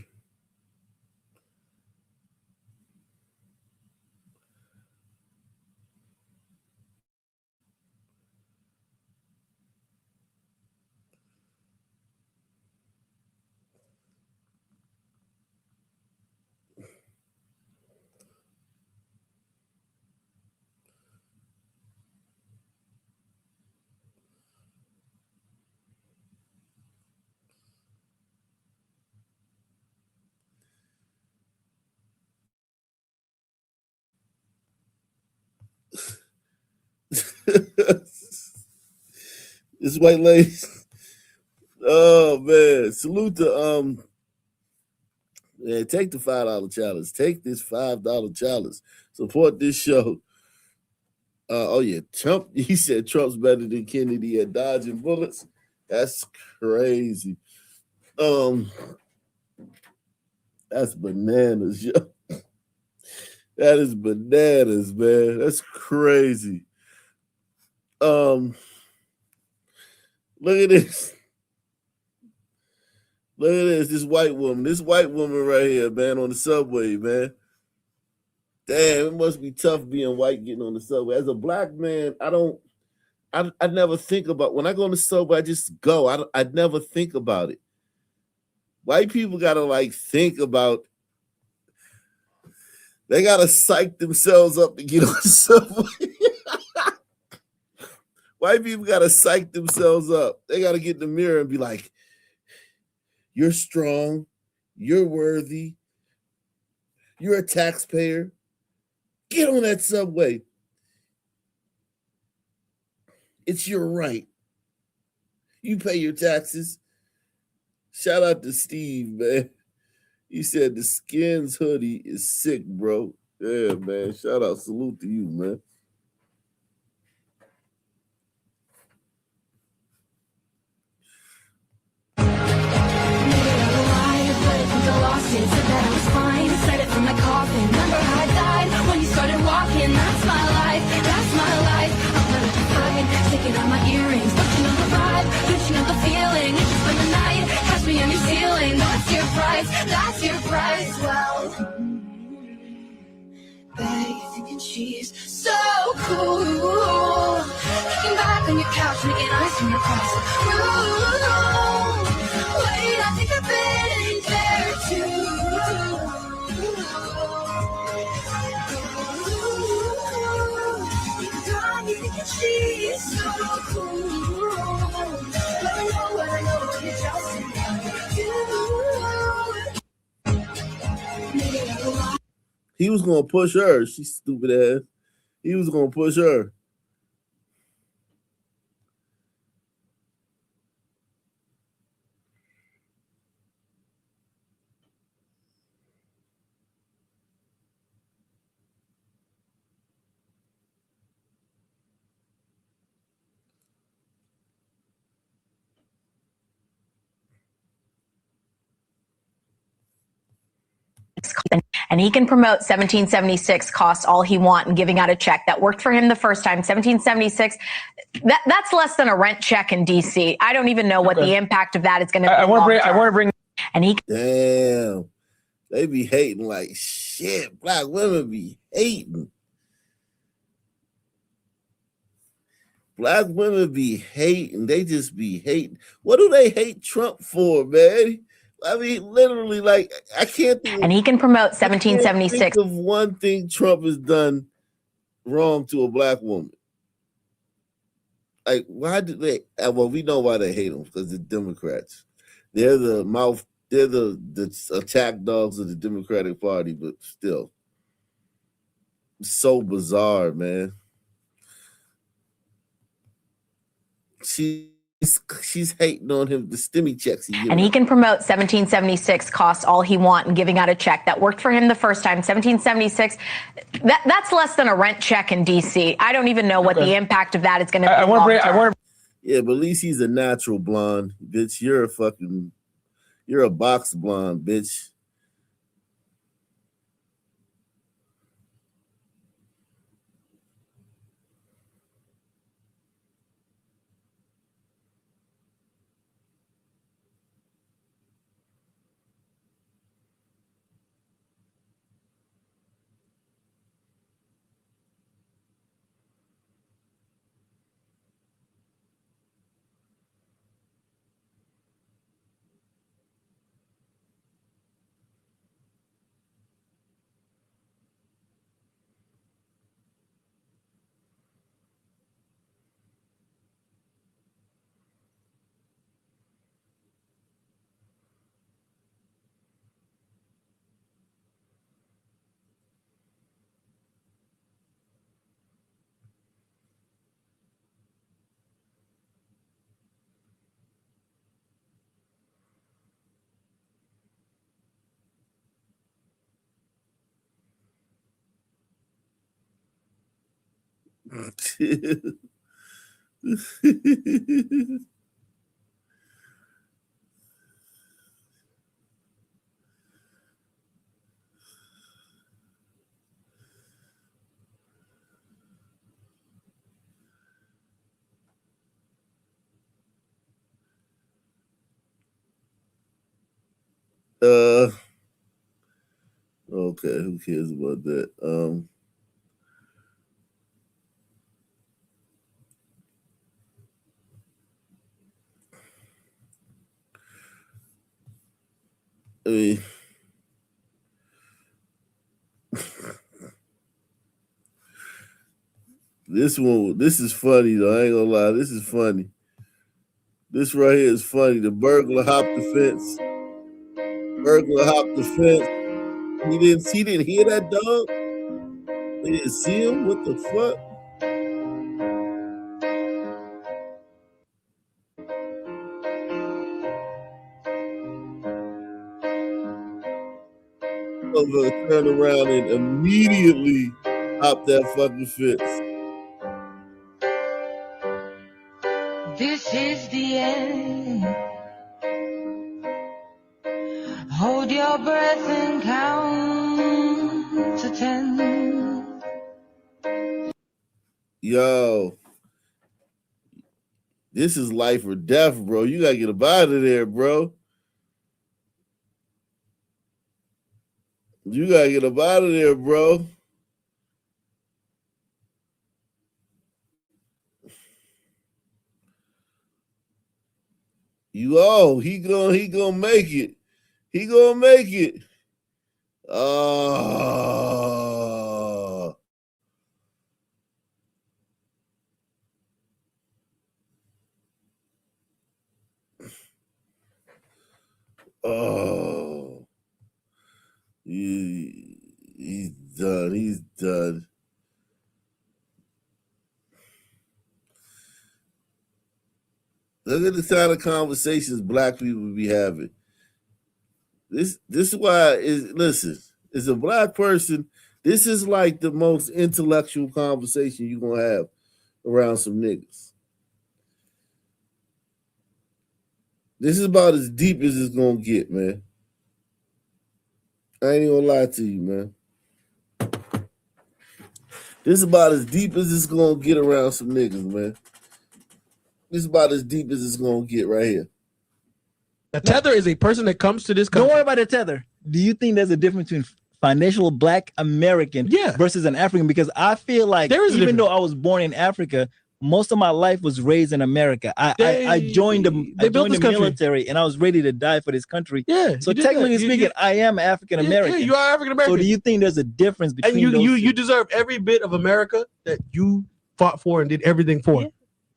This white lady. Oh man, salute to yeah, take the $5 challenge. Take this $5 challenge. Support this show. Oh yeah, Trump. He said Trump's better than Kennedy at dodging bullets. That's crazy. That's bananas, yo. That is bananas, man. That's crazy. Look at this. Look at this. This white woman right here, man, on the subway, man. Damn, it must be tough being white getting on the subway. As a black man, I never think about, when I go on the subway, I just go. I never think about it. White people gotta like think about, they gotta psych themselves up to get on the subway. White people gotta psych themselves up. They gotta get in the mirror and be like, you're strong, you're worthy, you're a taxpayer. Get on that subway. It's your right. You pay your taxes. Shout out to Steve, man. He said the Skins hoodie is sick, bro. Yeah, man. Shout out. Salute to you, man.
Said that I was fine, said it from my coffin. Remember how I died when you started walking? That's my life, that's my life. I'm gonna define, taking out my earrings, pushing on the vibe, pushing on the feeling. You just spend the night, catch me on your ceiling. That's your price, that's your price. Well, Betty thinking she's so cool, kicking back on your couch, making ice from across the room. Wait, I think I've been there too. You thinking she's so cool. Let me know what I know, you're just
He was gonna push her. She stupid ass. He was gonna push her.
And he can promote 1776 costs all he want and giving out a check. That worked for him the first time. 1776, that's less than a rent check in DC. I don't even know what the impact of that is going to be. I want to bring. And he.
Damn. They be hating like shit. Black women be hating. Black women be hating. They just be hating. What do they hate Trump for, man? I mean, literally, like, I can't think.
And he can promote 1776.
Think of one thing Trump has done wrong to a black woman. Like, why do they? Well, we know why they hate him, because the Democrats. They're the mouth. They're the attack dogs of the Democratic Party, but still, it's so bizarre, man. She She's hating on him, the stimmy checks he
And he can promote 1776, cost all he want, and giving out a check that worked for him the first time. 1776, that's less than a rent check in D.C. I don't even know what the impact of that is going to be.
Yeah, but at least he's a natural blonde, bitch. You're a box blonde, bitch. Okay, who cares about that? I mean, this is funny though. I ain't gonna lie, this is funny. This right here is funny. The burglar hopped the fence. Burglar hopped the fence. He didn't hear that dog. They didn't see him. What the fuck? Motherfucker turned around and immediately hopped that fucking fence.
This is the end. Hold your breath and count to 10.
Yo, this is life or death, bro. You gotta get up out of there, bro. You gotta get up out of there, bro. He gonna make it. He gonna make it. Oh. Oh. He's done. He's done. Look at the kind of conversations black people be having. This is why listen, as a black person, this is like the most intellectual conversation you're gonna have around some niggas. This is about as deep as it's gonna get, man. I ain't even gonna lie to you, man. This is about as deep as it's gonna get around some niggas, man. This is about as deep as it's gonna get right here.
A tether is a person that comes to this country.
Don't worry about the tether. Do you think there's a difference between financial black American versus an African? Because I feel like even though I was born in Africa, most of my life was raised in America. I joined the military and I was ready to die for this country.
Yeah.
So technically speaking, I am African American.
Yeah, you are African American.
So do you think there's a difference between
and
those
you deserve every bit of America that you fought for and did everything for?
Yeah.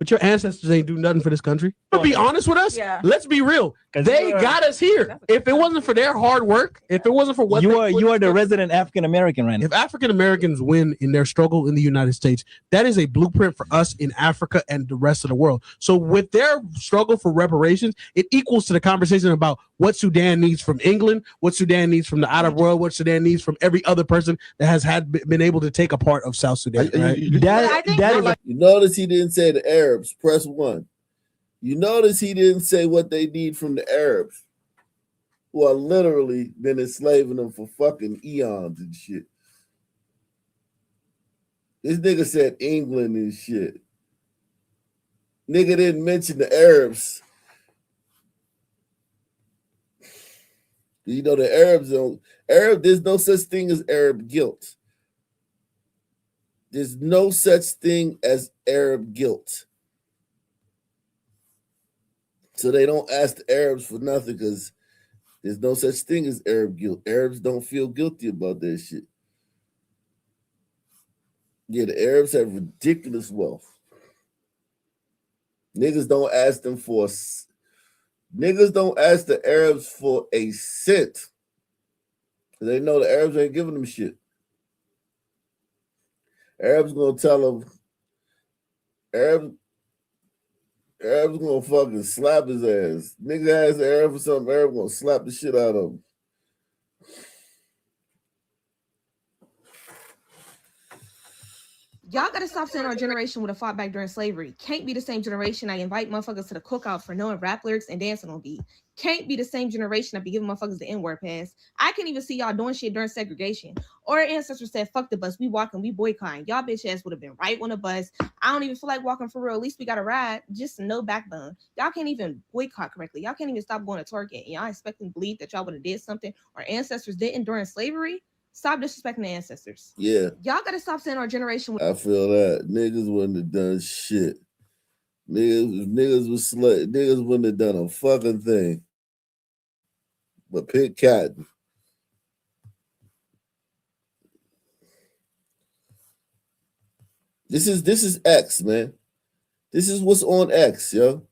but your ancestors ain't do nothing for this country. To be honest with us, let's be real. They got us here. If it wasn't for their hard work, if it wasn't for what
you are the resident African American right now.
If African Americans win in their struggle in the United States, that is a blueprint for us in Africa and the rest of the world. So with their struggle for reparations, it equals to the conversation about what Sudan needs from England, what Sudan needs from the Arab world, what Sudan needs from every other person that has been able to take a part of South Sudan. Right?
You notice he didn't say the Arabs. Press 1. You notice he didn't say what they need from the Arabs, who are literally been enslaving them for fucking eons and shit. This nigga said England and shit. Nigga didn't mention the Arabs. You know, the Arabs don't. There's no such thing as Arab guilt. There's no such thing as Arab guilt. So they don't ask the Arabs for nothing because there's no such thing as Arab guilt. Arabs don't feel guilty about that shit. Yeah, the Arabs have ridiculous wealth. Niggas don't ask them for. Niggas don't ask the Arabs for a cent. They know the Arabs ain't giving them shit. Arabs gonna tell them. Arabs gonna fucking slap his ass. Nigga ask the Arab for something, Arab gonna slap the shit out of him.
Y'all gotta stop saying our generation would have fought back during slavery. Can't be the same generation I invite motherfuckers to the cookout for knowing rap lyrics and dancing on beat. Can't be the same generation I be giving motherfuckers the N-word pass. I can't even see y'all doing shit during segregation. Or our ancestors said, fuck the bus, we walking, we boycotting. Y'all bitch ass would have been right on the bus. I don't even feel like walking for real. At least we got a ride. Just no backbone. Y'all can't even boycott correctly. Y'all can't even stop going to Target. And y'all expecting to believe that y'all would have did something our ancestors didn't during slavery? Stop disrespecting the ancestors.
Yeah.
Y'all gotta stop saying our generation.
I feel that. Niggas wouldn't have done shit. Niggas wouldn't have done a fucking thing. But pick cotton. This is X, man. This is what's on X, yo.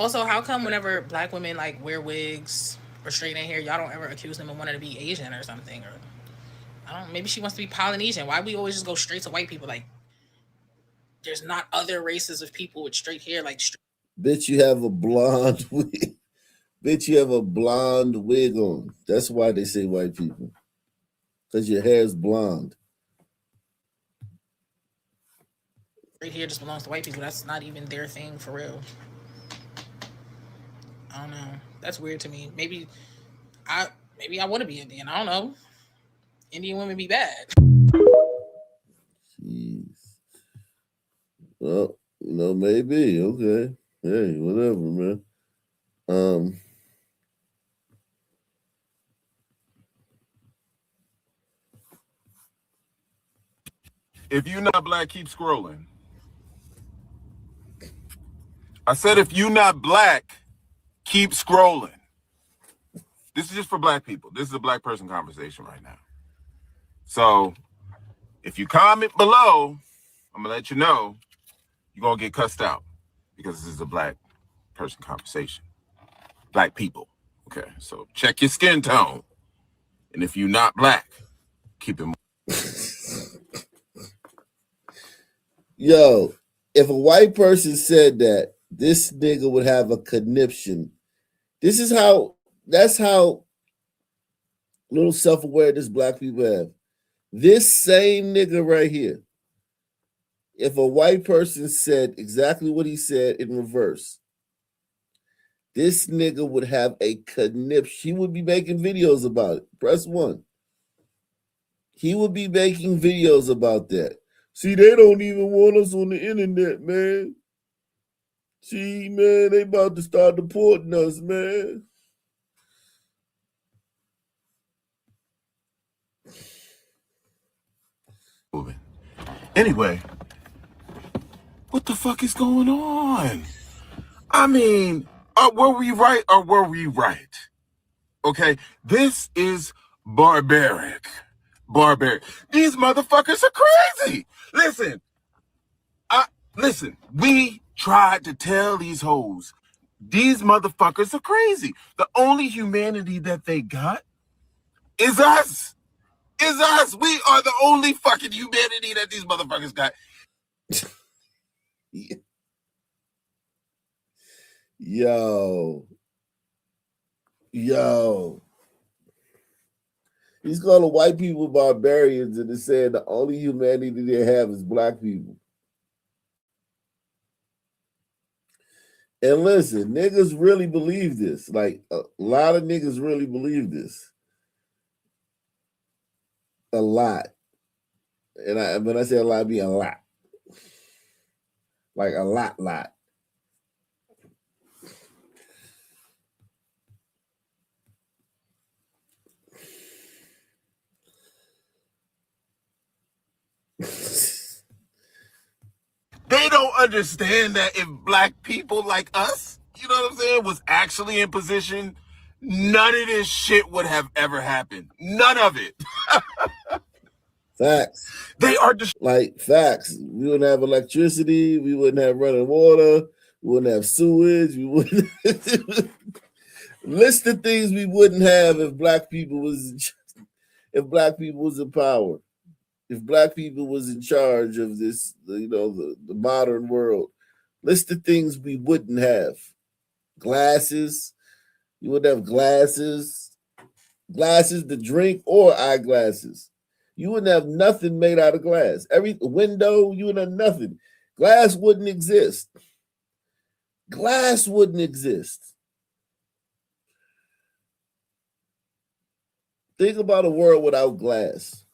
Also, how come whenever black women like wear wigs or straighten hair, y'all don't ever accuse them of wanting to be Asian or something? Or I don't. Maybe she wants to be Polynesian. Why we always just go straight to white people? Like, there's not other races of people with straight hair. Like,
Bitch, you have a blonde wig. Bitch, you have a blonde wig on. That's why they say white people. Because your hair is blonde.
straight hair just belongs to white people. That's not even their thing for real. I don't know. That's weird to me. Maybe I want to be Indian. I don't know. Indian women be bad.
Jeez. Well, maybe. Okay. Hey, whatever, man.
If you're not black, keep scrolling. I said if you're not black, keep scrolling. This is just for black people. This is a black person conversation right now. So if you comment below, I'm going to let you know you're going to get cussed out because this is a black person conversation. Black people. Okay, so check your skin tone. And if you're not black, keep it.
Yo, if a white person said that, this nigga would have a conniption. That's how little self-awareness black people have. This same nigga right here, if a white person said exactly what he said in reverse, this nigga would have a conniption. He would be making videos about it. Press 1. He would be making videos about that. See, they don't even want us on the internet, man. See, man, they about to start deporting us, man.
Anyway, what the fuck is going on? I mean, were we right or were we right? Okay, this is barbaric. Barbaric. These motherfuckers are crazy. Listen, we tried to tell these hoes, these motherfuckers are crazy. The only humanity that they got is us. Is us. We are the only fucking humanity that these motherfuckers got.
Yo. He's calling white people barbarians and is saying the only humanity they have is black people. And listen, niggas really believe this. Like, a lot of niggas really believe this. A lot. And when I say a lot, I mean a lot. Like a lot.
They don't understand that if black people like us, you know what I'm saying, was actually in position, none of this shit would have ever happened. None of it.
Facts.
They are just
like facts. We wouldn't have electricity. We wouldn't have running water. We wouldn't have sewage. We wouldn't list the things we wouldn't have if black people was in power. If black people was in charge of this, the modern world. List the things we wouldn't have. Glasses. You wouldn't have glasses to drink or eyeglasses. You wouldn't have nothing made out of glass. Every window, you wouldn't have nothing. Glass wouldn't exist. Glass wouldn't exist. Think about a world without glass.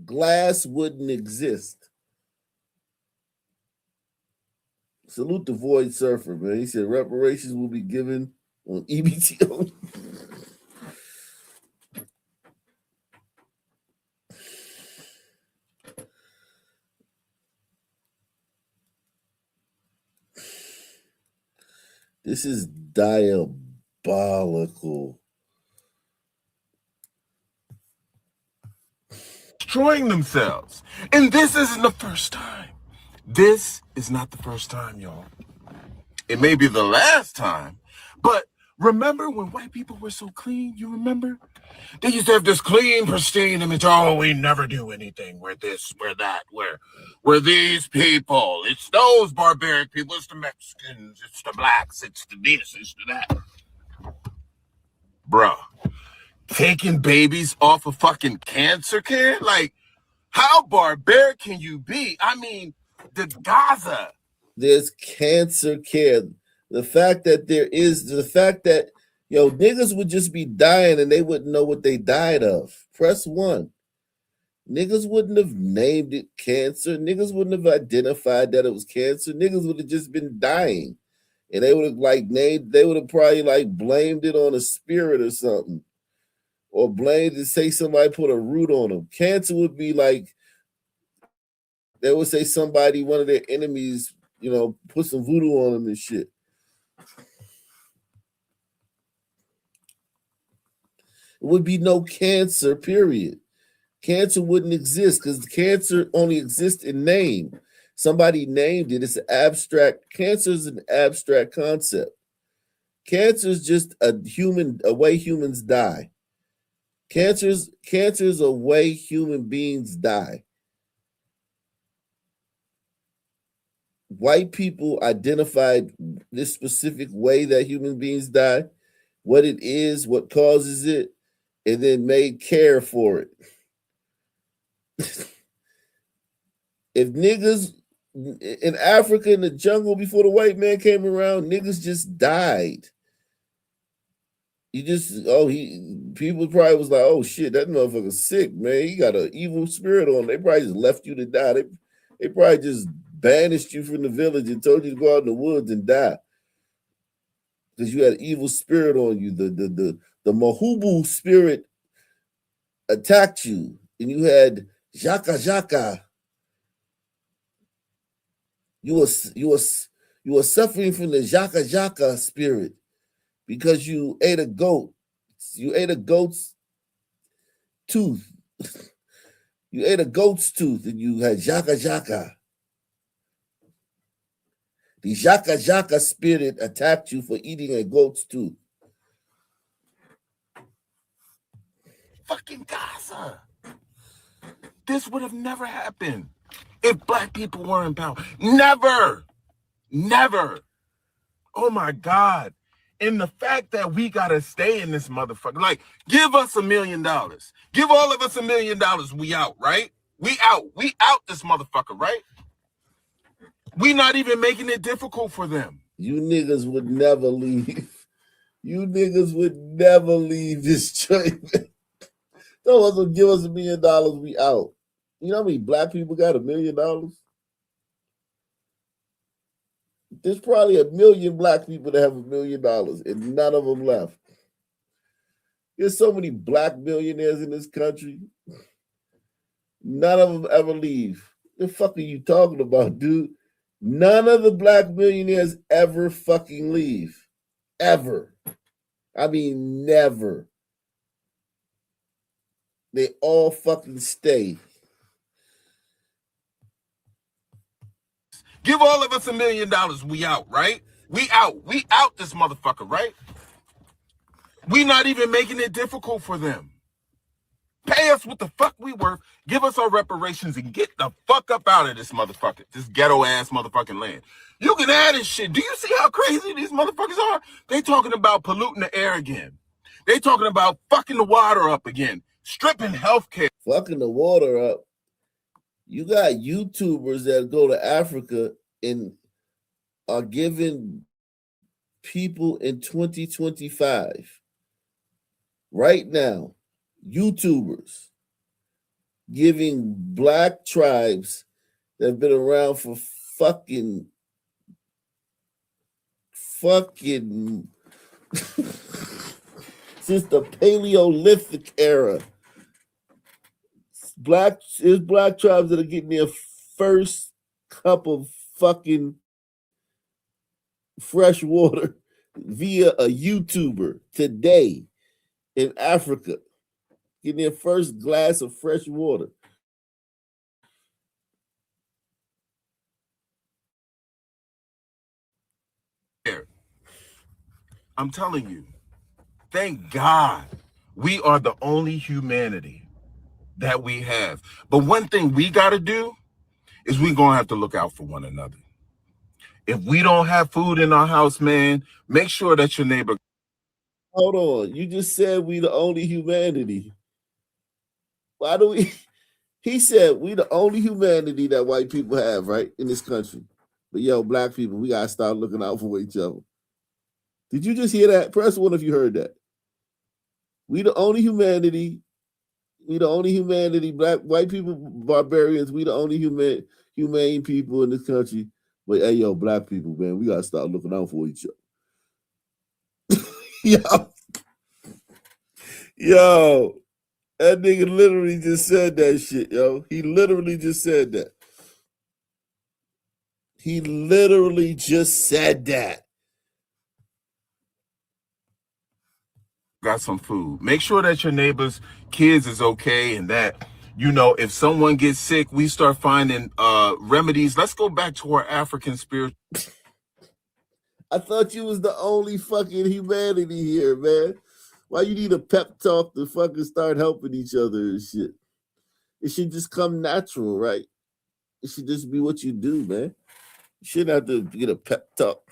Glass wouldn't exist. Salute the Void Surfer, man. He said reparations will be given on EBT. This is diabolical.
destroying themselves. And this isn't the first time. This is not the first time, y'all. It may be the last time, but remember when white people were so clean? You remember? They used to have this clean, pristine image. Oh, we never do anything. We're this, we're that, we're these people. It's those barbaric people. It's the Mexicans. It's the blacks. It's the this. It's the that. Bruh, taking babies off of fucking cancer care? Like, how barbaric can you be? I mean, the Gaza.
There's cancer care. The fact that niggas would just be dying and they wouldn't know what they died of. Press 1. Niggas wouldn't have named it cancer. Niggas wouldn't have identified that it was cancer. Niggas would have just been dying. And they would have probably blamed it on a spirit or something. Or blamed to say somebody put a root on them. Cancer would be like, they would say somebody, one of their enemies, put some voodoo on them and shit. It would be no cancer, period. Cancer wouldn't exist because cancer only exists in name. Somebody named it. It's an abstract. Cancer is an abstract concept. Cancer is just a way humans die. Cancer is a way human beings die. White people identified this specific way that human beings die, what it is, what causes it, and then made care for it. If niggas in Africa in the jungle before the white man came around, niggas just died. People probably was like, oh shit, that motherfucker's sick, man. He got an evil spirit on him. They probably just left you to die. They probably just banished you from the village and told you to go out in the woods and die. Because you had an evil spirit on you. The Mahubu spirit attacked you. And you had Jaka. You were suffering from the Jaka spirit because you ate a goat. You ate a goat's tooth. You ate a goat's tooth and you had Jaka. The Jaka Jaka spirit attacked you for eating a goat's tooth.
Fucking Gaza. This would have never happened if black people were in power. Never. Never. Oh my God. And the fact that we gotta stay in this motherfucker, like, give us $1 million. Give all of us $1 million. We out, right? We out this motherfucker, right? We not even making it difficult for them.
You niggas would never leave. You niggas would never leave this joint. Don't give us $1 million, we out. You know how many black people got $1 million? There's probably 1 million black people that have $1 million, and none of them left. There's so many black millionaires in this country. None of them ever leave. The fuck are you talking about, dude? None of the black millionaires ever fucking leave. Ever. I mean, never. They all fucking stay.
Give all of us $1 million. We out, right? We out this motherfucker, right? We not even making it difficult for them. Pay us what the fuck we worth. Give us our reparations and get the fuck up out of this motherfucker. This ghetto ass motherfucking land. You can add this shit. Do you see how crazy these motherfuckers are? They talking about polluting the air again. They talking about fucking the water up again. Stripping healthcare.
Fucking the water up. You got YouTubers that go to Africa and are giving people in 2025, right now, YouTubers giving black tribes that have been around for fucking since the Paleolithic era. Black tribes that are getting their first cup of fucking fresh water via a YouTuber today in Africa, getting their first glass of fresh water.
I'm telling you, thank God we are the only humanity that we have. But one thing we got to do is we're going to have to look out for one another. If we don't have food in our house, man, make sure that your neighbor.
Hold on. You just said we the only humanity. Why do we? He said we the only humanity that white people have, right, in this country. But yo, black people, we got to start looking out for each other. Did you just hear that? Press one if you heard that. We the only humanity. We the only humanity. Black, white people, barbarians. We the only humane people in this country. But hey, yo, black people, man, we gotta start looking out for each other. Yo, that nigga literally just said that shit, yo. He literally just said that. He literally just said that.
Got some food. Make sure that your neighbor's kids is okay, and that, you know, if someone gets sick, we start finding remedies. Let's go back to our African spirit.
I thought you was the only fucking humanity here, man. Why you need a pep talk to fucking start helping each other and shit? It should just come natural, right? It should just be what you do, man. You shouldn't have to get a pep talk.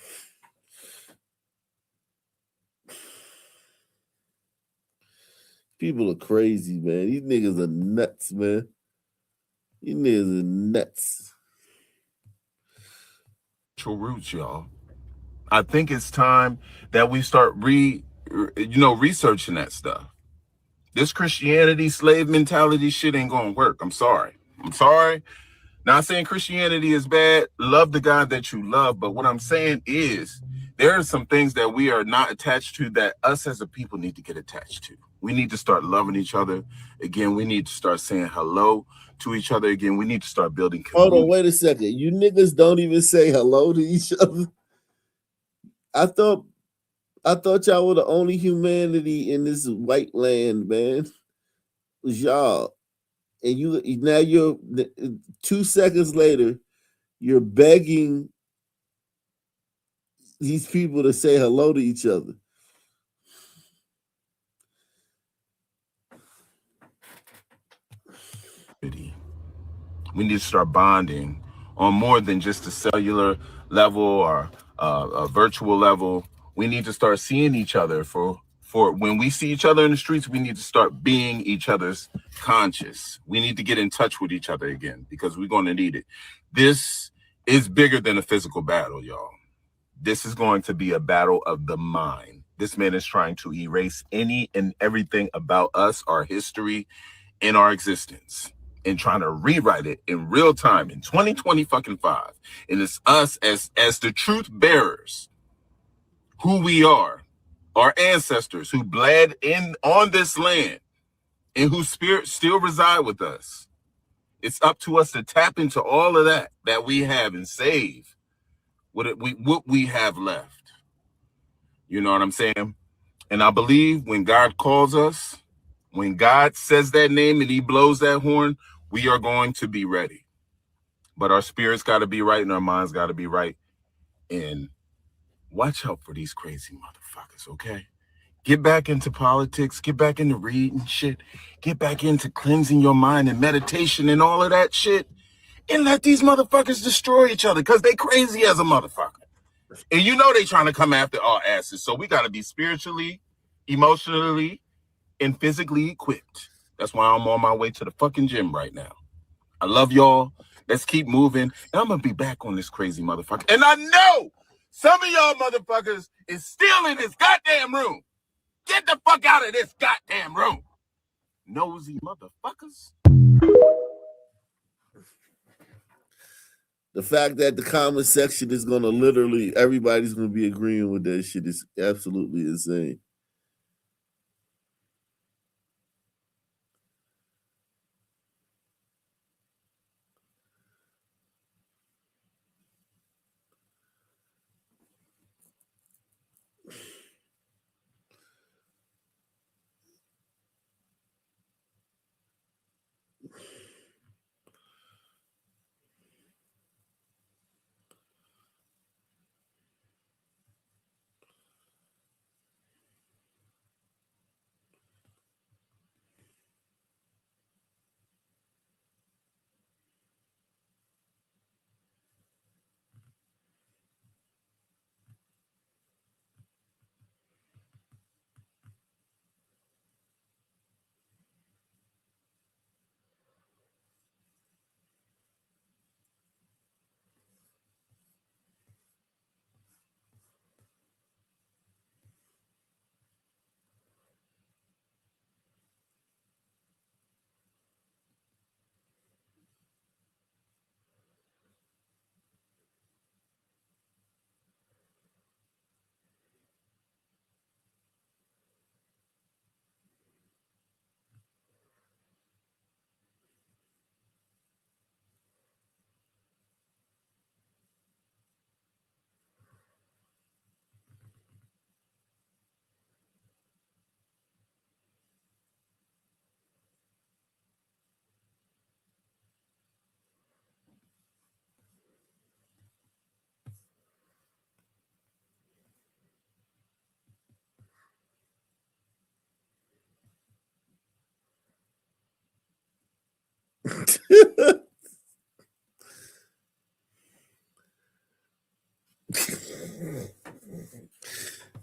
People are crazy, man. These niggas are nuts, man. These niggas are nuts.
Roots, y'all. I think it's time that we start researching that stuff. This Christianity slave mentality shit ain't gonna work. I'm sorry. Not saying Christianity is bad. Love the God that you love, but what I'm saying is there are some things that we are not attached to that us as a people need to get attached to. We need to start loving each other again. We need to start saying hello to each other again. We need to start building community.
Hold on, wait a second. You niggas don't even say hello to each other. I thought y'all were the only humanity in this white land, man. It was y'all. And you're 2 seconds later, you're begging these people to say hello to each other.
We need to start bonding on more than just a cellular level or a virtual level. We need to start seeing each other for when we see each other in the streets. We need to start being each other's conscious. We need to get in touch with each other again because we're going to need it. This is bigger than a physical battle, y'all. This is going to be a battle of the mind. This man is trying to erase any and everything about us, our history, and our existence, and trying to rewrite it in real time in 2025. And it's us as the truth bearers, who we are, our ancestors who bled in on this land and whose spirits still reside with us. It's up to us to tap into all of that we have and save what we have left. You know what I'm saying? And I believe when God calls us, when God says that name and he blows that horn, we are going to be ready. But our spirits got to be right and our minds got to be right. And watch out for these crazy motherfuckers, okay? Get back into politics. Get back into reading shit. Get back into cleansing your mind and meditation and all of that shit. And let these motherfuckers destroy each other because they crazy as a motherfucker. And you know they trying to come after our asses. So we got to be spiritually, emotionally, and physically equipped. That's why I'm on my way to the fucking gym right now. I love y'all. Let's keep moving. And I'm going to be back on this crazy motherfucker. And I know some of y'all motherfuckers is still in this goddamn room. Get the fuck out of this goddamn room. Nosy motherfuckers.
The fact that the comment section is going to literally, everybody's going to be agreeing with that shit is absolutely insane.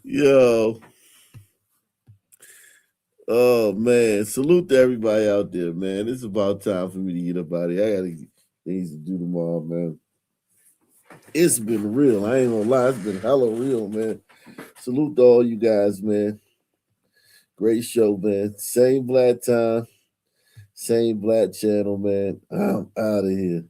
Yo. Oh man. Salute to everybody out there, man. It's about time for me to get up out of here. I gotta get things to do tomorrow, man. It's been real. I ain't gonna lie, it's been hella real, man. Salute to all you guys, man. Great show, man. Same black time, same black channel, man. I'm out of here.